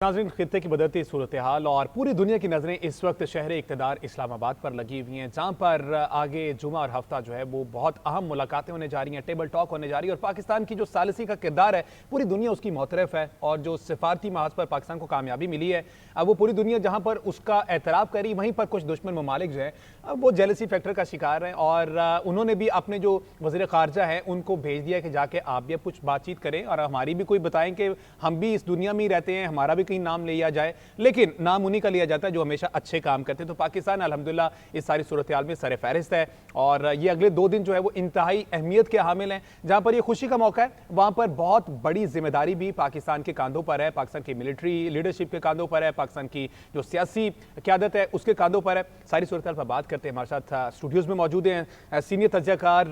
नाज़रीन, खित्ते की बदलती सूरत हाल और पूरी दुनिया की नज़रें इस वक्त शहर इक़्तिदार इस्लामाबाद पर लगी हुई हैं, जहाँ पर आगे जुमा और हफ्ता जो है वो बहुत अहम मुलाकातें होने जा रही हैं, टेबल टॉक होने जा रही है। और पाकिस्तान की जो सालिसी का किरदार है पूरी दुनिया उसकी मोतरफ है, और जो सिफारती महाज पर पाकिस्तान को कामयाबी मिली है वो पूरी दुनिया जहाँ पर उसका एतराफ़ करी, वहीं पर कुछ दुश्मन ममालिक जो हैं वो जेलसी फैक्टर का शिकार हैं। और उन्होंने भी अपने जो वज़ीर ख़ारजा हैं उनको भेज दिया कि जाके आप भी अब कुछ बातचीत करें और हमारी भी कोई बताएं कि हम भी इस दुनिया में ही रहते हैं, हमारा भी कहीं नाम लिया जाए। लेकिन नाम उन्हीं का लिया जाता है जो हमेशा अच्छे काम करते हैं। तो पाकिस्तान अल्हम्दुलिल्लाह इस सारी सूरत हाल में सर फहरिस्त है, और ये अगले 2 दिन जो है वो इंतहाई अहमियत के हामिल हैं। जहां पर ये खुशी का मौका है वहां पर बहुत बड़ी जिम्मेदारी भी पाकिस्तान के कांधों पर है, पाकिस्तान की मिलिट्री लीडरशिप के कांधों पर है, पाकिस्तान की जो सियासी क़यादत है उसके कांधों पर है। सारी सूरत हाल पर बात करते हैं। हमारे साथ स्टूडियोज़ में मौजूद हैं सीनियर तज्ज़ियाकार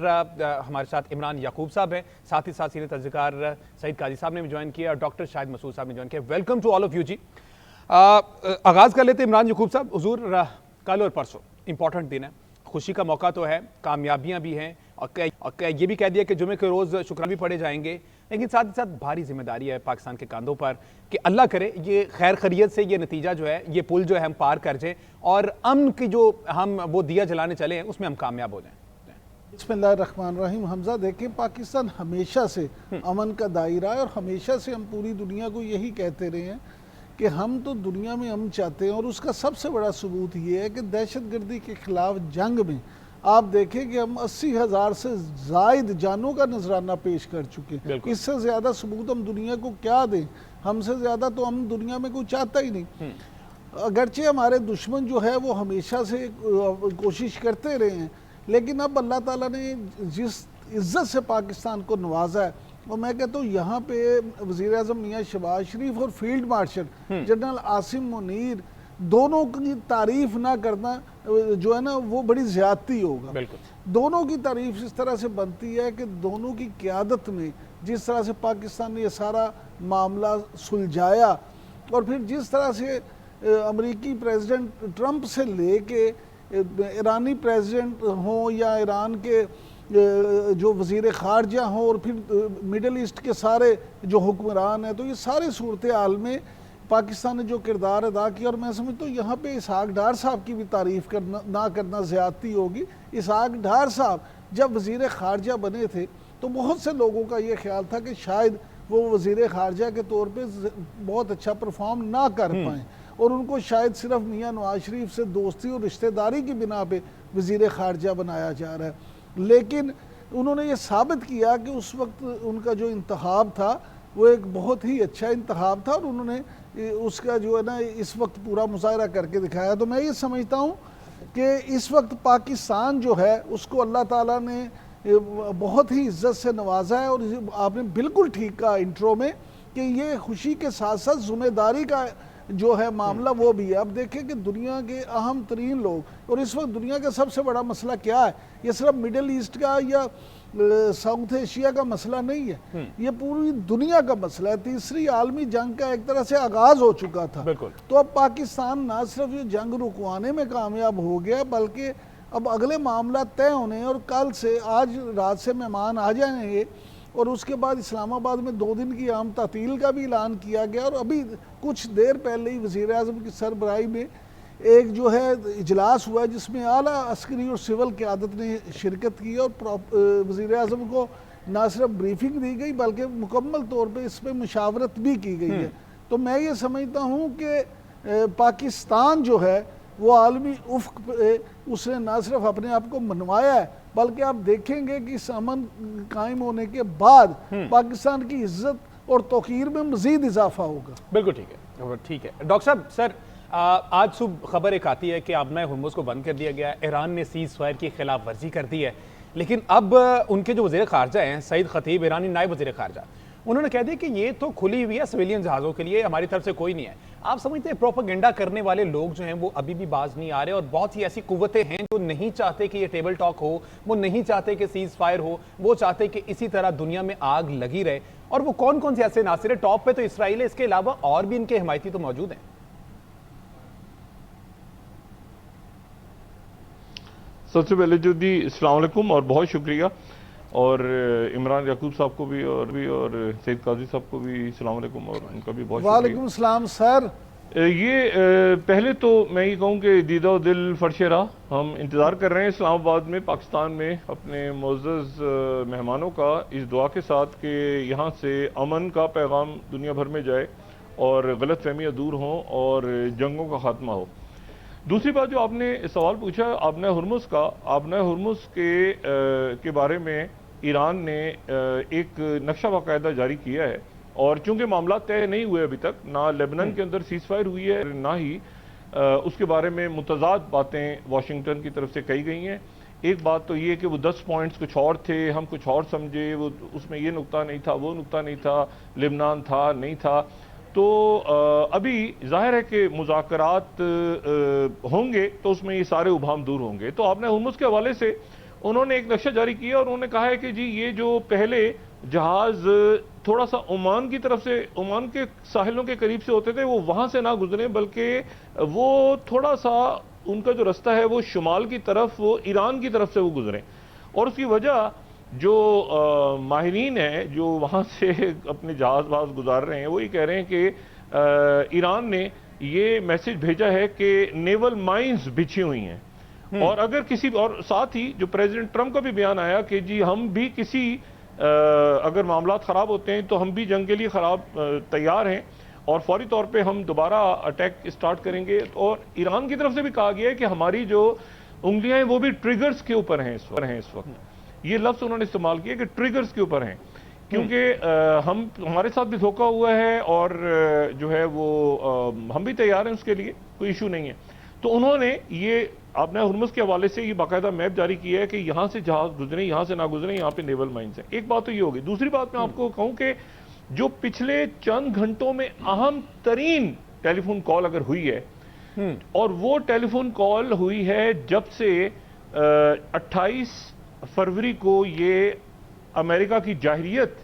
हमारे साथ इमरान याकूब साहब हैं, साथ ही साथ सीनियर तज्ज़ियाकार सईद काजी साहब ने भी ज्वाइन किया और डॉक्टर शाहिद मसूद साहब ने ज्वाइन किया। Welcome to all of you ji. आगाज़ कर लेते हैं इमरान याकूब साहब। हुजूर, कल और परसों इंपॉर्टेंट दिन है, खुशी का मौका तो है, कामयाबियां भी हैं, और ये भी कह दिया कि जुमे के रोज़ शुक्राना भी पढ़े जाएंगे, लेकिन साथ ही साथ भारी जिम्मेदारी है पाकिस्तान के कंधों पर कि अल्लाह करे ये खैर खैरियत से ये नतीजा जो है, ये पुल जो है हम पार कर जाएं और अमन की जो हम वो दिया जलाने चले हैं उसमें हम कामयाब हो जाएं। बिस्मिल्लाहिर्रहमानिर्रहीम। हमजा, देखें, पाकिस्तान हमेशा से अमन का दायरा है और हमेशा से हम पूरी दुनिया को यही कहते रहे हैं कि हम तो दुनिया में अमन चाहते हैं। और उसका सबसे बड़ा सबूत ये है कि दहशतगर्दी के ख़िलाफ़ जंग में आप देखें कि हम 80,000 से ज़ायद जानों का नजराना पेश कर चुके हैं। इससे ज़्यादा सबूत हम दुनिया को क्या दें? हमसे ज़्यादा तो हम दुनिया में कोई चाहता ही नहीं। अगरचे हमारे दुश्मन जो है वो हमेशा से कोशिश करते रहे हैं, लेकिन अब अल्लाह ताला ने जिस इज़्ज़त से पाकिस्तान को नवाजा है, और मैं कहता हूँ यहाँ पे वज़ीर आज़म मियाँ शहबाज शरीफ और field marshal general Asim Munir दोनों की तारीफ ना करना जो है ना वो बड़ी ज़्यादती होगा। दोनों की तारीफ इस तरह से बनती है कि दोनों की क़यादत में जिस तरह से पाकिस्तान ने ये सारा मामला सुलझाया, और फिर जिस तरह से अमरीकी प्रेसिडेंट ट्रंप से लेके ईरानी प्रेसिडेंट हों या ईरान के जो वज़ीर ख़ारजा हों और फिर मिडल ईस्ट के सारे जो हुक्मरान हैं, तो ये सारे सूरत हाल में पाकिस्तान ने जो किरदार अदा किया, और मैं समझता हूँ यहाँ पे इसहाक डार साहब की भी तारीफ़ करना ना करना ज़्यादती होगी। इसहाक डार साहब जब वज़ीर ख़ारजा बने थे तो बहुत से लोगों का ये ख्याल था कि शायद वो वज़ीर ख़ारजा के तौर पर बहुत अच्छा परफॉर्म ना कर पाएँ, और उनको शायद सिर्फ मियाँ नवाज शरीफ से दोस्ती और रिश्तेदारी की बिना पे वज़ीर ख़ारजा बनाया जा रहा है। लेकिन उन्होंने ये साबित किया कि उस वक्त उनका जो इंतखाब था वो एक बहुत ही अच्छा इंतखाब था, और उन्होंने उसका जो है ना इस वक्त पूरा मुज़ाहरा करके दिखाया। तो मैं ये समझता हूँ कि इस वक्त पाकिस्तान जो है उसको अल्लाह ताला ने बहुत ही इज़्ज़त से नवाजा है। और आपने बिल्कुल ठीक कहा इंट्रो में कि ये खुशी के साथ साथ ज़िम्मेदारी का जो है मामला वो भी है। अब देखें कि दुनिया के अहम तरीन लोग, और इस वक्त दुनिया का सबसे बड़ा मसला क्या है, ये सिर्फ मिडल ईस्ट का या साउथ एशिया का मसला नहीं है, ये पूरी दुनिया का मसला है। तीसरी आलमी जंग का एक तरह से आगाज हो चुका था। तो अब पाकिस्तान ना सिर्फ ये जंग रुकवाने में कामयाब हो गया, बल्कि अब अगले मामला तय होने, और कल से आज रात से मेहमान आ जाएंगे, और उसके बाद इस्लामाबाद में 2 दिन की आम तातील का भी ऐलान किया गया। और अभी कुछ देर पहले ही वज़ीर आज़म की सरबराही में एक जो है इजलास हुआ जिसमें आला अस्करी और सिविल क़यादत ने शिरकत की, और वज़ीर आज़म को ना सिर्फ ब्रीफिंग दी गई बल्कि मुकम्मल तौर पर इस पर मुशावरत भी की गई है। तो मैं ये समझता हूँ कि पाकिस्तान जो है वो आलमी उफ़्क़ पे उसने ना सिर्फ अपने आप को मनवाया है, बल्कि आप देखेंगे कि इस अमन कायम होने के बाद पाकिस्तान की इज्जत और तौक़ीर में मज़ीद इजाफा होगा। बिल्कुल ठीक है, ठीक है। डॉक्टर साहब, सर आज सुबह खबर एक आती है कि आबना हुर्मुज़ को बंद कर दिया गया, ईरान ने सीज़ फायर की खिलाफ वर्जी कर दी है, लेकिन अब उनके जो वज़ीर ख़ारजा हैं सईद खतीब, ईरानी नायब वज़ीर ख़ारजा, उन्होंने कह दिया कि ये तो खुली हुई है सिविलियन जहाज़ों के लिए, हमारी तरफ से कोई नहीं है। आप समझते हैं प्रोपेगेंडा करने वाले लोग जो हैं वो अभी भी बाज नहीं आ रहे, और बहुत सी ऐसी कुव्वतें हैं जो नहीं चाहते कि ये टेबल टॉक हो, वो नहीं चाहते कि सीज़ फायर हो, वो चाहते कि इसी तरह दुनिया में आग लगी रहे। और वो कौन कौन से ऐसे नासिर है? टॉप पे तो इसराइल है, इसके अलावा और भी इनके हिमायती तो मौजूद हैं। सबसे पहले जो जी अस्सलाम वालेकुम और बहुत शुक्रिया। और इमरान याकूब साहब को भी और सईद काजी साहब को भी अस्सलाम वालेकुम, और उनका भी बहुत शुक्रिया। वालेकुम सलाम सर। ये पहले तो मैं ये कहूँ कि दीदा दिल फरशेरा, हम इंतज़ार कर रहे हैं इस्लामाबाद में, पाकिस्तान में अपने मोअज़्ज़ज़ मेहमानों का, इस दुआ के साथ कि यहाँ से अमन का पैगाम दुनिया भर में जाए और गलत फहमियाँ दूर हों और जंगों का खात्मा हो। दूसरी बात जो आपने सवाल पूछा आबना हुर्मुज़ का, आबना हुर्मुज़ के बारे में ईरान ने एक नक्शा बाकायदा जारी किया है, और चूंकि मामला तय नहीं हुए अभी तक, ना लेबनान के अंदर सीज फायर हुई है, ना ही उसके बारे में मुतज़ाद बातें वाशिंगटन की तरफ से कही गई हैं। एक बात तो ये कि वो 10 पॉइंट्स कुछ और थे, हम कुछ और समझे, वो उसमें ये नुक्ता नहीं था, वो नुक्ता नहीं था, लेबनान था नहीं था। तो अभी जाहिर है कि मुज़ाकरात होंगे तो उसमें ये सारे उभाम दूर होंगे। तो आपने हुर्मुज़ के हवाले से उन्होंने एक नक्शा जारी किया और उन्होंने कहा है कि जी ये जो पहले जहाज थोड़ा सा ओमान की तरफ से, ओमान के साहिलों के करीब से होते थे, वो वहां से ना गुजरे, बल्कि वो थोड़ा सा उनका जो रास्ता है वो शुमाल की तरफ, वो ईरान की तरफ से वो गुजरे। और उसकी वजह जो माहिरीन हैं जो वहाँ से अपने जहाज वहाज गुजार रहे हैं, वो ये कह रहे हैं कि ईरान ने ये मैसेज भेजा है कि नेवल माइंस बिछी हुई हैं, और अगर किसी, और साथ ही जो प्रेसिडेंट ट्रंप का भी बयान आया कि जी हम भी किसी अगर मामला ख़राब होते हैं तो हम भी जंग के लिए तैयार हैं और फौरी तौर पे हम दोबारा अटैक स्टार्ट करेंगे। और ईरान की तरफ से भी कहा गया है कि हमारी जो उंगलियां हैं वो भी ट्रिगर्स के ऊपर हैं इस वक्त। ये लफ्ज़ उन्होंने इस्तेमाल किया कि ट्रिगर्स के ऊपर हैं, क्योंकि हमारे साथ भी धोखा हुआ है और जो है वो हम भी तैयार हैं उसके लिए, कोई इशू नहीं है। तो उन्होंने ये आपने हुर्मुज़ के हवाले से ये बाकायदा मैप जारी किया है कि यहाँ से जहाज गुजरे, यहाँ से ना गुजरे, यहाँ पे नेवल माइंस है। एक बात तो ये होगी। दूसरी बात मैं आपको कहूँ कि जो पिछले चंद घंटों में अहम तरीन टेलीफोन कॉल अगर हुई है, और वो टेलीफोन कॉल हुई है जब से 28 फरवरी को ये अमेरिका की जाहिरियत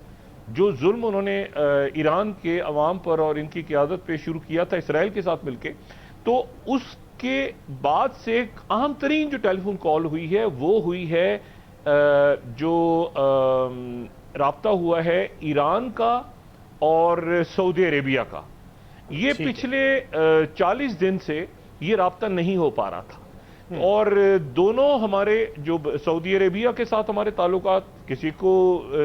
जो जुल्म उन्होंने ईरान के अवाम पर और इनकी क़यादत पे शुरू किया था इसराइल के साथ मिलके, तो उसके बाद से एक अहम तरीन जो टेलीफोन कॉल हुई है वो हुई है जो राब्ता हुआ है ईरान का और सऊदी अरेबिया का। ये पिछले 40 दिन से ये राब्ता नहीं हो पा रहा था, और दोनों हमारे जो सऊदी अरेबिया के साथ हमारे ताल्लुकात, किसी को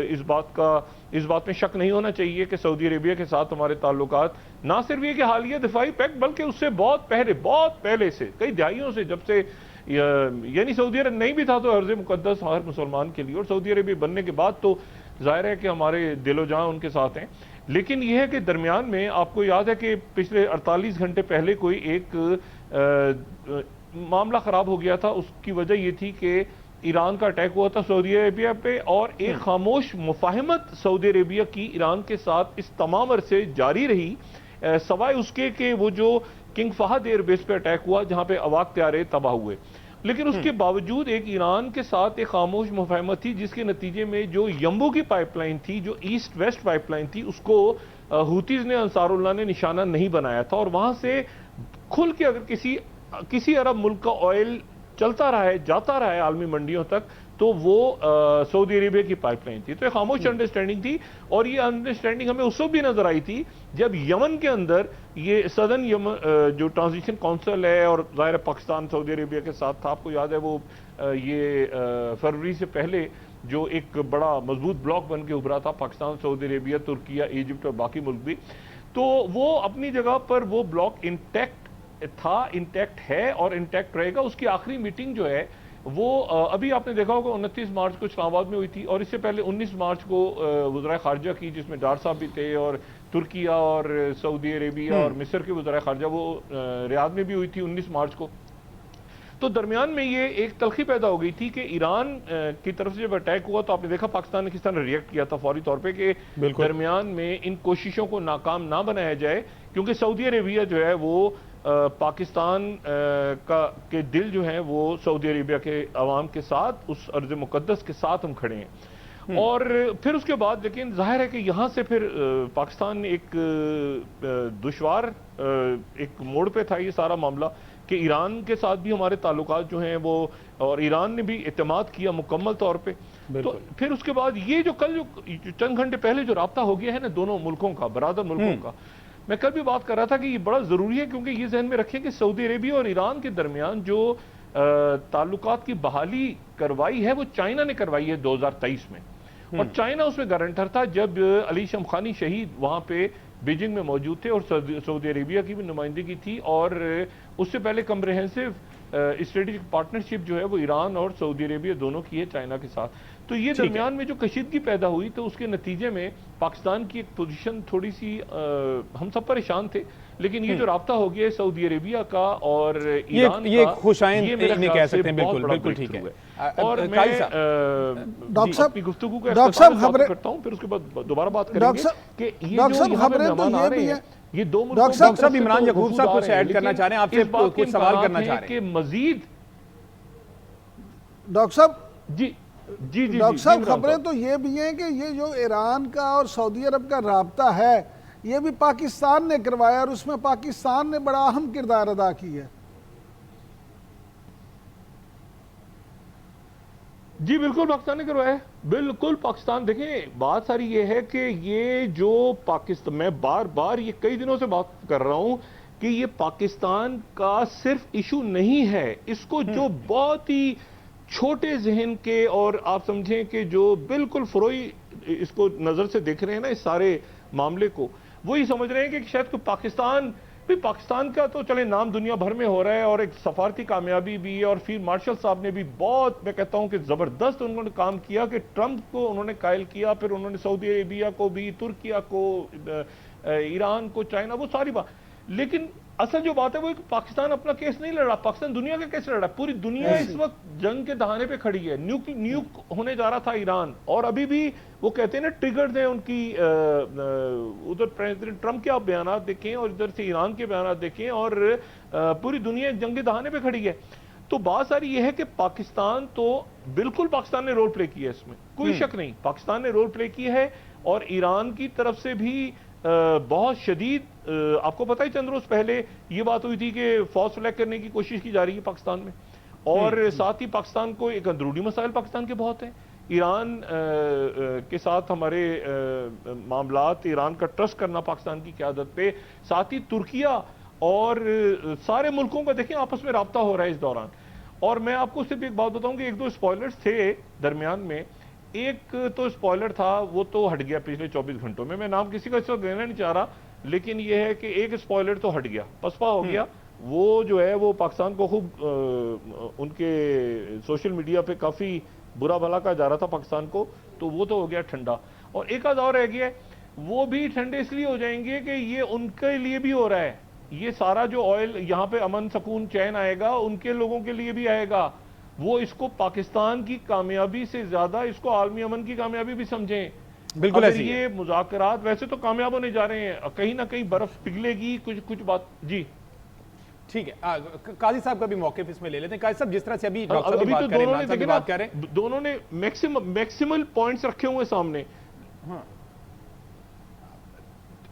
इस बात में शक नहीं होना चाहिए कि सऊदी अरेबिया के साथ हमारे ताल्लुकात ना सिर्फ ये कि हालिया दिफाई पैक्ट, बल्कि उससे बहुत पहले से, कई दहाइयों से, जब से यानी सऊदी अरब नहीं भी था तो अर्ज़ मुक़द्दस हर मुसलमान के लिए, और सऊदी अरेबिया बनने के बाद तो जाहिर है कि हमारे दिलो जान उनके साथ हैं। लेकिन यह है कि दरमियान में आपको याद है कि पिछले 48 घंटे पहले कोई एक मामला ख़राब हो गया था। उसकी वजह यह थी कि ईरान का अटैक हुआ था सऊदी अरेबिया पे, और एक खामोश मुफाहमत सऊदी अरेबिया की ईरान के साथ इस तमाम अरसे जारी रही, सवाए उसके कि वो जो किंग फहद एयरबेस पे अटैक हुआ जहाँ पे अवाक त्यारे तबाह हुए। लेकिन उसके बावजूद एक ईरान के साथ एक खामोश मुफाहमत थी, जिसके नतीजे में जो यम्बू की पाइपलाइन थी, जो ईस्ट वेस्ट पाइपलाइन थी, उसको हूतीज ने, अंसारुल्लाह ने निशाना नहीं बनाया था, और वहां से खुल के अगर किसी अरब मुल्क का ऑयल चलता रहा है, जाता रहा है आलमी मंडियों तक, तो वो सऊदी अरेबिया की पाइपलाइन थी। तो एक खामोश अंडरस्टैंडिंग थी, और ये अंडरस्टैंडिंग हमें उस वक्त भी नजर आई थी जब यमन के अंदर ये सदर्न यमन जो ट्रांजिशन काउंसिल है, और जाहिर पाकिस्तान सऊदी अरेबिया के साथ था, आपको याद है वो ये फरवरी से पहले जो एक बड़ा मजबूत ब्लॉक बन के उभरा था, Pakistan, Saudi Arabia, Türkiye, Egypt और बाकी मुल्क भी, तो वो अपनी जगह पर वो ब्लॉक इंटैक्ट था, इंटैक्ट है और इंटैक्ट रहेगा। उसकी आखिरी मीटिंग जो है वो अभी आपने देखा होगा 29 मार्च को इस्लामाबाद में हुई थी, और इससे पहले 19 मार्च को वज़राए ख़ारजा की, जिसमें डार साहब भी थे, और तुर्किया और सऊदी अरेबिया और मिस्र के वज़राए ख़ारजा वो रियाद में भी हुई थी 19 मार्च को। तो दरमियान में ये एक तलखी पैदा हो गई थी कि ईरान की तरफ से जब अटैक हुआ तो आपने देखा पाकिस्तान ने किस तरह रिएक्ट किया था फौरी तौर पे कि दरमियान में इन कोशिशों को नाकाम ना बनाया जाए, क्योंकि सऊदी अरेबिया जो है वो पाकिस्तान के दिल जो है वो सऊदी अरेबिया के अवाम के साथ, उस अर्ज़ मुक़द्दस के साथ हम खड़े हैं। और फिर उसके बाद लेकिन जाहिर है कि यहाँ से फिर पाकिस्तान एक दुश्वार एक मोड़ पे था ये सारा मामला कि ईरान के साथ भी हमारे ताल्लुकात जो हैं वो, और ईरान ने भी इत्तेमाद किया मुकम्मल तौर पे। तो फिर उसके बाद ये जो कल जो चंद घंटे पहले जो राब्ता हो गया है ना दोनों मुल्कों का, बरादर मुल्कों का, मैं कल भी बात कर रहा था कि ये बड़ा जरूरी है, क्योंकि ये जहन में रखें कि सऊदी अरेबिया और ईरान के दरमियान जो ताल्लुकात की बहाली करवाई है वो चाइना ने करवाई है 2023 में, और चाइना उसमें गारंटर था जब अली शमखानी शहीद वहां पे बीजिंग में मौजूद थे और सऊदी अरेबिया की भी नुमाइंदगी थी, और उससे पहले कम्प्रहेंसिव स्ट्रेटेजिक पार्टनरशिप जो है वो ईरान और सऊदी अरेबिया दोनों की है चाइना के साथ। तो ये दरमियान में जो कशीदगी पैदा हुई तो उसके नतीजे में पाकिस्तान की एक पोजीशन थोड़ी सी हम सब परेशान थे, लेकिन ये जो राब्ता हो गया है सऊदी अरेबिया का और ईरान ये का, खुशाइंद ये मेरे इन्हें ख्याल कह से सकते हैं। बहुत बिल्कुल बड़ा बिल्कुल ठीक breakthrough है। और मैं डॉक्टर साहब, अपनी गुफ्तगू को डॉक्टर साहब खबरें करता हूँ, फिर उसके बाद दोबारा बात करेंगे कि ये डॉक्टर जो साहब यहाँ पे खबरें तो मेहमान आ ये रहे भी हैं, है, ये दो मुल्कों डॉक्टर की साहब तरफ से इमरान तो यकूब साहब वफूद आ कुछ रहे हैं, ऐड करना लेकिन चाह रहे हैं, आपसे इस बात के कुछ सवाल इम्कानात करना चाह हैं रहे कि हैं। मजीद डॉक्टर साहब जी जी जी डॉक्टर साहब इमरान खबरें साहब। तो ये भी हैं कि ये जो ईरान का और सऊदी अरब का राब्ता है ये भी पाकिस्तान ने करवाया और उसमें पाकिस्तान ने बड़ा अहम किरदार अदा किया है। जी बिल्कुल पाकिस्तान ने करवाया है, बिल्कुल पाकिस्तान। देखें बात सारी ये है कि ये जो पाकिस्तान, मैं बार बार ये कई दिनों से बात कर रहा हूं कि ये पाकिस्तान का सिर्फ इशू नहीं है, इसको जो बहुत ही छोटे जहन के और आप समझें कि जो बिल्कुल फरोई इसको नजर से देख रहे हैं ना इस सारे मामले को, वो ही समझ रहे हैं कि शायद कोई पाकिस्तान का तो चले नाम दुनिया भर में हो रहा है और एक सफारती कामयाबी भी है, और फील्ड मार्शल साहब ने भी बहुत, मैं कहता हूं कि जबरदस्त उन्होंने काम किया कि ट्रंप को उन्होंने कायल किया, फिर उन्होंने सऊदी अरेबिया को भी, तुर्किया को, ईरान को, चाइना, वो सारी बात। लेकिन असल जो बात है वो पाकिस्तान अपना केस नहीं लड़ रहा, पाकिस्तान दुनिया का केस लड़ रहा है। पूरी दुनिया इस वक्त जंग के दहाने पे खड़ी है। न्यूक होने जा रहा था ईरान, और अभी भी वो कहते हैं ना ट्रिगर्ड है उनकी, उधर प्रेसिडेंट ट्रंप के आप बयान देखें और इधर से ईरान के बयान देखें, और पूरी दुनिया जंग के दहाने पे खड़ी है। तो बात सारी ये है कि पाकिस्तान तो बिल्कुल पाकिस्तान ने रोल प्ले किया है, इसमें कोई शक नहीं, पाकिस्तान ने रोल प्ले किया है। और ईरान की तरफ से भी बहुत शदीद, आपको पता ही चंद रोज पहले ये बात हुई थी कि फौज फ्लैग करने की कोशिश की जा रही है पाकिस्तान में, और साथ ही पाकिस्तान को एक अंदरूनी मसाइल पाकिस्तान के बहुत हैं। ईरान के साथ हमारे मामलात, ईरान का ट्रस्ट करना पाकिस्तान की क़यादत पे, साथ ही तुर्किया और सारे मुल्कों का देखें आपस में राब्ता हो रहा है इस दौरान। और मैं आपको सिर्फ एक बात बताऊं कि एक दो स्पॉयलर्स थे दरमियान में, एक तो स्पॉयलर था वो तो हट गया पिछले 24 घंटों में, मैं नाम किसी का इस वक्त लेना नहीं चाह रहा, लेकिन ये है कि एक स्पॉयलर तो हट गया, पसपा हो गया। वो जो है वो पाकिस्तान को खूब उनके सोशल मीडिया पे काफ़ी बुरा भला कहा जा रहा था पाकिस्तान को, तो वो तो हो गया ठंडा। और एक आध और रह गया, वो भी ठंडे इसलिए हो जाएंगे कि ये उनके लिए भी हो रहा है, ये सारा जो ऑयल यहाँ पे अमन सुकून चैन आएगा उनके लोगों के लिए भी आएगा। वो इसको पाकिस्तान की कामयाबी से ज्यादा इसको आलमी अमन की कामयाबी भी समझें। बिल्कुल अगर ऐसी है। ये मुज़ाकरात वैसे तो कामयाब होने जा रहे हैं, कहीं ना कहीं बर्फ पिघलेगी, कुछ बात। जी ठीक है, काजी साहब का भी मौक़िफ़ इसमें ले लेते हैं। काजी साहब, जिस तरह से अभी डॉक्टर साहब अभी बात तो कर रहे हैं, दोनों इमरान ने साहब की देखे ना, बात कर रहे हैं। दोनों ने मैक्सिमल पॉइंट्स रखे हुए सामने। हाँ।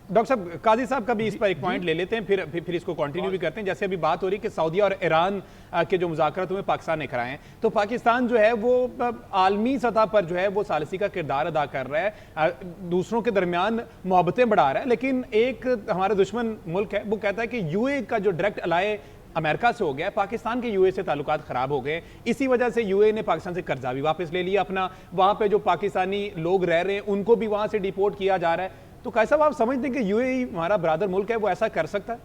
डॉक्टर साहब, काजी साहब का भी इस पर एक पॉइंट ले लेते हैं, फिर इसको कंटिन्यू भी करते हैं। जैसे अभी बात हो रही है कि सऊदी और ईरान के जो मुज़ाकरात हुए पाकिस्तान ने कराए हैं, तो पाकिस्तान जो है वो आलमी सतह पर जो है वो सालिसी का किरदार अदा कर रहा है, दूसरों के दरमियान मोहब्बतें बढ़ा रहा है। लेकिन एक हमारा दुश्मन मुल्क है, वो कहता है कि यूए का जो डायरेक्ट अलाय अमेरिका से हो गया है, पाकिस्तान के यूए से ताल्लुकात खराब हो गए। इसी वजह से यूए ने पाकिस्तान से कर्जा भी वापस ले लिया अपना, वहां पे जो पाकिस्तानी लोग रह रहे हैं उनको भी वहां से डिपोर्ट किया जा रहा है। तो कैसा आप समझते हैं कि यूएई हमारा ब्रादर मुल्क है, वो ऐसा कर सकता है?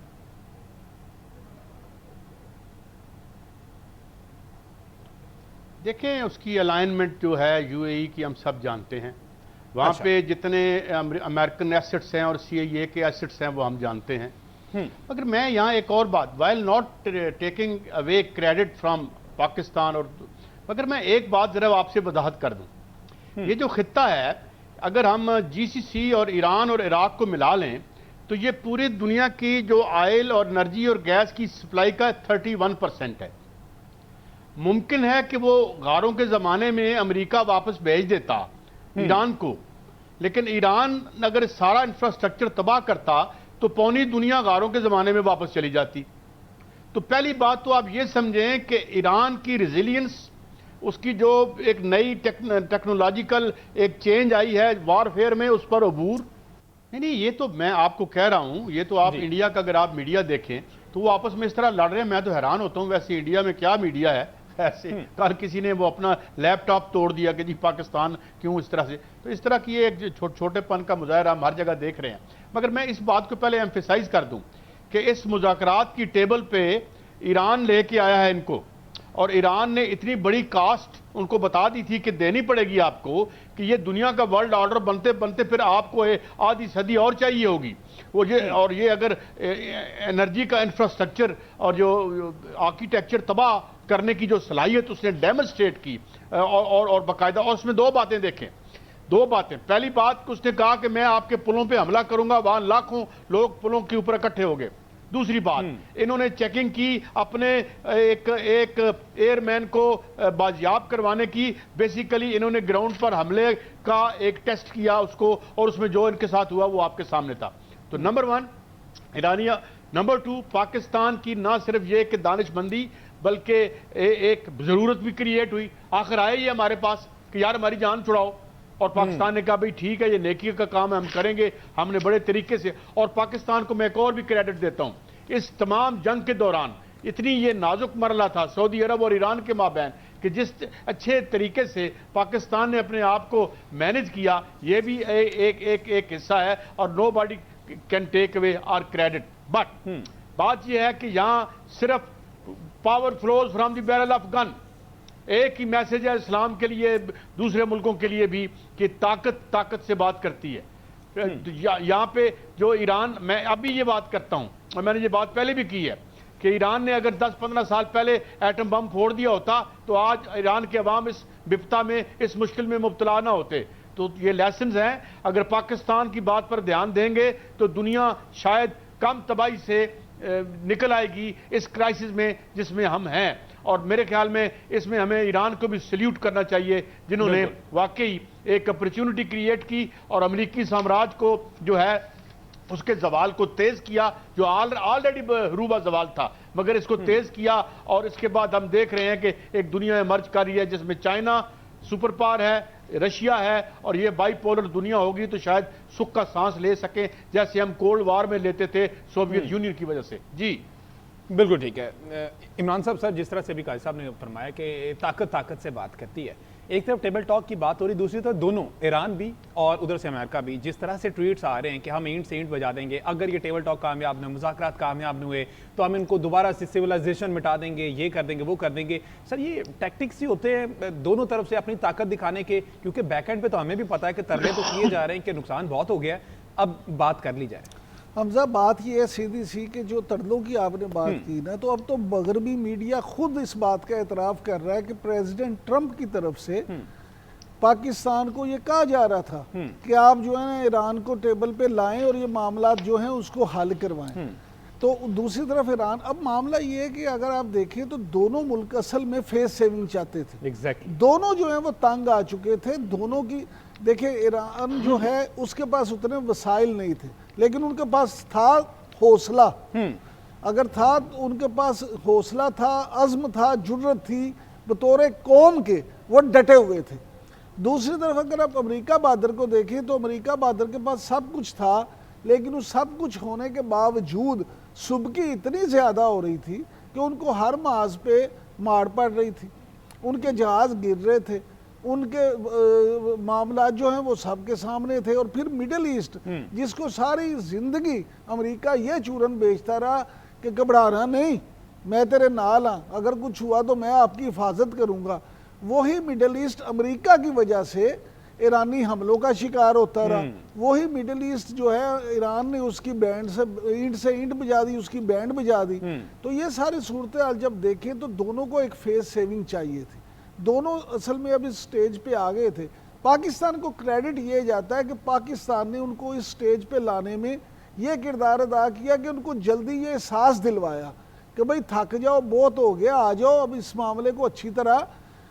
देखें, उसकी अलाइनमेंट जो है यूएई की हम सब जानते हैं, वहाँ अच्छा। पे जितने अमेरिकन एसेट्स हैं और सीआईए के एसेट्स हैं वो हम जानते हैं। मगर मैं यहाँ एक और बात, while not taking away credit from Pakistan, और मगर मैं एक बात ज़रा आपसे वजाहत कर दूँ। ये जो खित्ता है, अगर हम जीसीसी और ईरान और इराक को मिला लें तो ये पूरी दुनिया की जो ऑयल और एनर्जी और गैस की सप्लाई का 31% है। मुमकिन है कि वो गारों के ज़माने में अमेरिका वापस भेज देता ईरान को, लेकिन ईरान अगर सारा इंफ्रास्ट्रक्चर तबाह करता तो पौनी दुनिया गारों के ज़माने में वापस चली जाती। तो पहली बात तो आप ये समझें कि ईरान की रेजिलियंस उसकी जो एक नई टेक्नोलॉजिकल एक चेंज आई है वॉरफेयर में, उस पर अबूर नहीं, ये तो मैं आपको कह रहा हूं, ये तो आप इंडिया का अगर आप मीडिया देखें तो वो आपस में इस तरह लड़ रहे हैं, मैं तो हैरान होता हूं। वैसे इंडिया में क्या मीडिया है, ऐसे कल किसी ने वो अपना लैपटॉप तोड़ दिया कि जी पाकिस्तान क्यों इस तरह से, तो इस तरह की एक छोटेपन का मुजाहरा हम हर जगह देख रहे हैं। मगर मैं इस बात को पहले एम्फेसाइज कर दूं कि इस मुज़ाकरात की टेबल पे ईरान लेके आया है इनको, और ईरान ने इतनी बड़ी कास्ट उनको बता दी थी कि देनी पड़ेगी आपको, कि ये दुनिया का वर्ल्ड ऑर्डर बनते बनते फिर आपको आधी सदी और चाहिए होगी। वो ये अगर एनर्जी का इंफ्रास्ट्रक्चर और जो आर्किटेक्चर तबाह करने की जो सलाहियत उसने डेमोन्स्ट्रेट की, और बाकायदा, और उसमें दो बातें देखें, दो बातें। पहली बात उसने कहा कि मैं आपके पुलों पे हमला करूंगा, वहां लाखों लोग पुलों के ऊपर इकट्ठे हो गए। दूसरी बात, इन्होंने चेकिंग की अपने एक एयरमैन को बाजियाब करवाने की, बेसिकली इन्होंने ग्राउंड पर हमले का एक टेस्ट किया उसको, और उसमें जो इनके साथ हुआ वो आपके सामने था। तो नंबर 1 ईरानिया, नंबर 2 पाकिस्तान की ना सिर्फ ये कि दानिशमंदी, बल्कि एक जरूरत भी क्रिएट हुई। आखिर आए ये हमारे पास कि यार हमारी जान छुड़ाओ, और पाकिस्तान ने कहा भाई ठीक है, ये नेकी का काम है, हम करेंगे, हमने बड़े तरीके से। और पाकिस्तान को मैं एक और भी क्रेडिट देता हूं, इस तमाम जंग के दौरान इतनी ये नाजुक मरला था सऊदी अरब और ईरान के माबैन, कि जिस अच्छे तरीके से पाकिस्तान ने अपने आप को मैनेज किया, ये भी एक हिस्सा है, और nobody can take away our credit. But बात यह है कि यहां सिर्फ power flows from the barrel of gun, एक ही मैसेज है इस्लाम के लिए, दूसरे मुल्कों के लिए भी, कि ताकत से बात करती है। यहां पे जो ईरान, मैं अभी ये बात करता हूं, और मैंने ये बात पहले भी की है, कि ईरान ने अगर 10-15 साल पहले एटम बम फोड़ दिया होता तो आज ईरान के अवाम इस विपता में, इस मुश्किल में मुब्तला ना होते। तो ये लेसन्स हैं, अगर पाकिस्तान की बात पर ध्यान देंगे तो दुनिया शायद कम तबाही से निकल आएगी इस क्राइसिस में जिसमें हम हैं। और मेरे ख्याल में इसमें हमें ईरान को भी सल्यूट करना चाहिए, जिन्होंने वाकई एक अपॉर्चुनिटी क्रिएट की और अमेरिकी साम्राज्य को जो है उसके जवाल को तेज किया, जो ऑलरेडी रूबा जवाल था, मगर इसको तेज किया। और इसके बाद हम देख रहे हैं कि एक दुनिया इमर्ज कर रही है जिसमें चाइना सुपर पावर है, रशिया है, और ये बाइपोलर दुनिया होगी तो शायद सुख का सांस ले सकें, जैसे हम कोल्ड वार में लेते थे सोवियत यूनियन की वजह से। जी बिल्कुल ठीक है। इमरान साहब, सर जिस तरह से भी काजी साहब ने फरमाया कि ताकत से बात करती है, एक तरफ टेबल टॉक की बात हो रही, दूसरी तरफ दोनों ईरान भी और उधर से अमेरिका भी जिस तरह से ट्वीट्स आ रहे हैं कि हम ईंट से ईंट बजा देंगे, अगर ये टेबल टॉक कामयाब न, मुज़ाकरात कामयाब न हुए तो हम इनको दोबारा से सिविलाइजेशन मिटा देंगे, ये कर देंगे, वो कर देंगे। सर ये टैक्टिक्स ही होते हैं दोनों तरफ से अपनी ताकत दिखाने के, क्योंकि बैकएंड पे तो हमें भी पता है कि तरले तो किए जा रहे हैं कि नुकसान बहुत हो गया है। अब बात कर ली जाए हमजा, बात ये है सीधी सी कि जो तरलों की आपने बात की ना, तो अब तो मगरबी मीडिया खुद इस बात का एतराफ़ कर रहा है कि प्रेसिडेंट ट्रंप की तरफ से पाकिस्तान को ये कहा जा रहा था कि आप जो है ना ईरान को टेबल पे लाएं और ये मामला जो हैं उसको हल करवाएं। तो दूसरी तरफ ईरान, अब मामला ये है कि अगर आप देखें तो दोनों मुल्क असल में फेस सेविंग चाहते थे। एग्जैक्टली दोनों जो है वो तंग आ चुके थे, दोनों की। देखिए ईरान जो है उसके पास उतने वसाइल नहीं थे, लेकिन उनके पास था हौसला। अगर था उनके पास हौसला था, अज़्म था, जुर्रत थी, बतौर कौम के वो डटे हुए थे। दूसरी तरफ अगर आप अमेरिका बहादुर को देखें तो अमेरिका बहादुर के पास सब कुछ था, लेकिन उस सब कुछ होने के बावजूद सुबकी इतनी ज़्यादा हो रही थी कि उनको हर माज पे मार पड़ रही थी, उनके जहाज़ गिर रहे थे, उनके मामला जो हैं वो सबके सामने थे। और फिर मिडिल ईस्ट जिसको सारी जिंदगी अमेरिका ये चूरन बेचता रहा कि घबराना नहीं, मैं तेरे नाल हाँ, अगर कुछ हुआ तो मैं आपकी हिफाजत करूँगा, वही मिडिल ईस्ट अमेरिका की वजह से ईरानी हमलों का शिकार होता रहा। वही मिडिल ईस्ट जो है ईरान ने उसकी बैंड से ईंट बजा दी, उसकी बैंड बजा दी। तो ये सारी सूरत हाल जब देखें तो दोनों को एक फेस सेविंग चाहिए थी, दोनों असल में अब इस स्टेज पे आ गए थे। पाकिस्तान को क्रेडिट ये जाता है कि पाकिस्तान ने उनको इस स्टेज पे लाने में ये किरदार अदा किया कि उनको जल्दी ये एहसास दिलवाया कि भाई थक जाओ, बहुत हो गया, आ जाओ, अब इस मामले को अच्छी तरह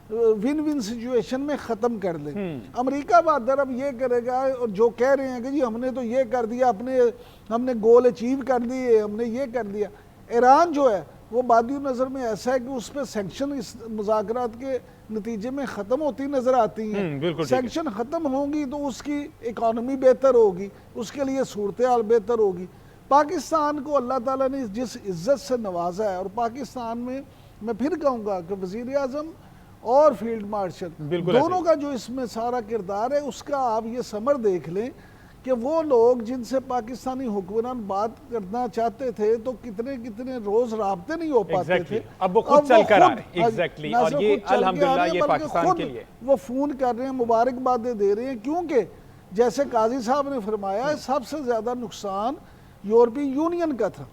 विन विन सिचुएशन में ख़त्म कर दें। अमेरिका बहादुर अब ये करेगा, और जो कह रहे हैं कि जी हमने तो ये कर दिया, हमने गोल अचीव कर दिए, हमने ये कर दिया। ईरान जो है वो बादी नज़र में ऐसा है कि उस पर सेंक्शन इस मुज़ाकरात के नतीजे में ख़त्म होती नज़र आती हैं। बिल्कुल ठीक है। सेंक्शन ख़त्म होंगी तो उसकी इकॉनमी बेहतर होगी, उसके लिए सूरत हाल बेहतर होगी। पाकिस्तान को अल्लाह ताला ने जिस इज़्ज़त से नवाजा है, और पाकिस्तान में मैं फिर कहूँगा कि वज़ीर आज़म और फील्ड मार्शल बिल्कुल दोनों का जो इसमें सारा किरदार है, उसका आप ये समर देख लें कि वो लोग जिनसे पाकिस्तानी हुक्मरान बात करना चाहते थे तो कितने कितने रोज राब्ते नहीं हो पाते Exactly. थे। अब वो खुद चल कर आ रहे हैं। हाँ, Exactly. ना और सिर्फ ये खुद चल के आ अल्हम्दुलिल्लाह रहे हैं, ये बल्कि पाकिस्तान खुद के लिए। वो फोन कर रहे हैं, मुबारकबादें दे रहे हैं, क्योंकि जैसे काजी साहब ने फरमाया सबसे ज्यादा नुकसान यूरोपीय यूनियन का था।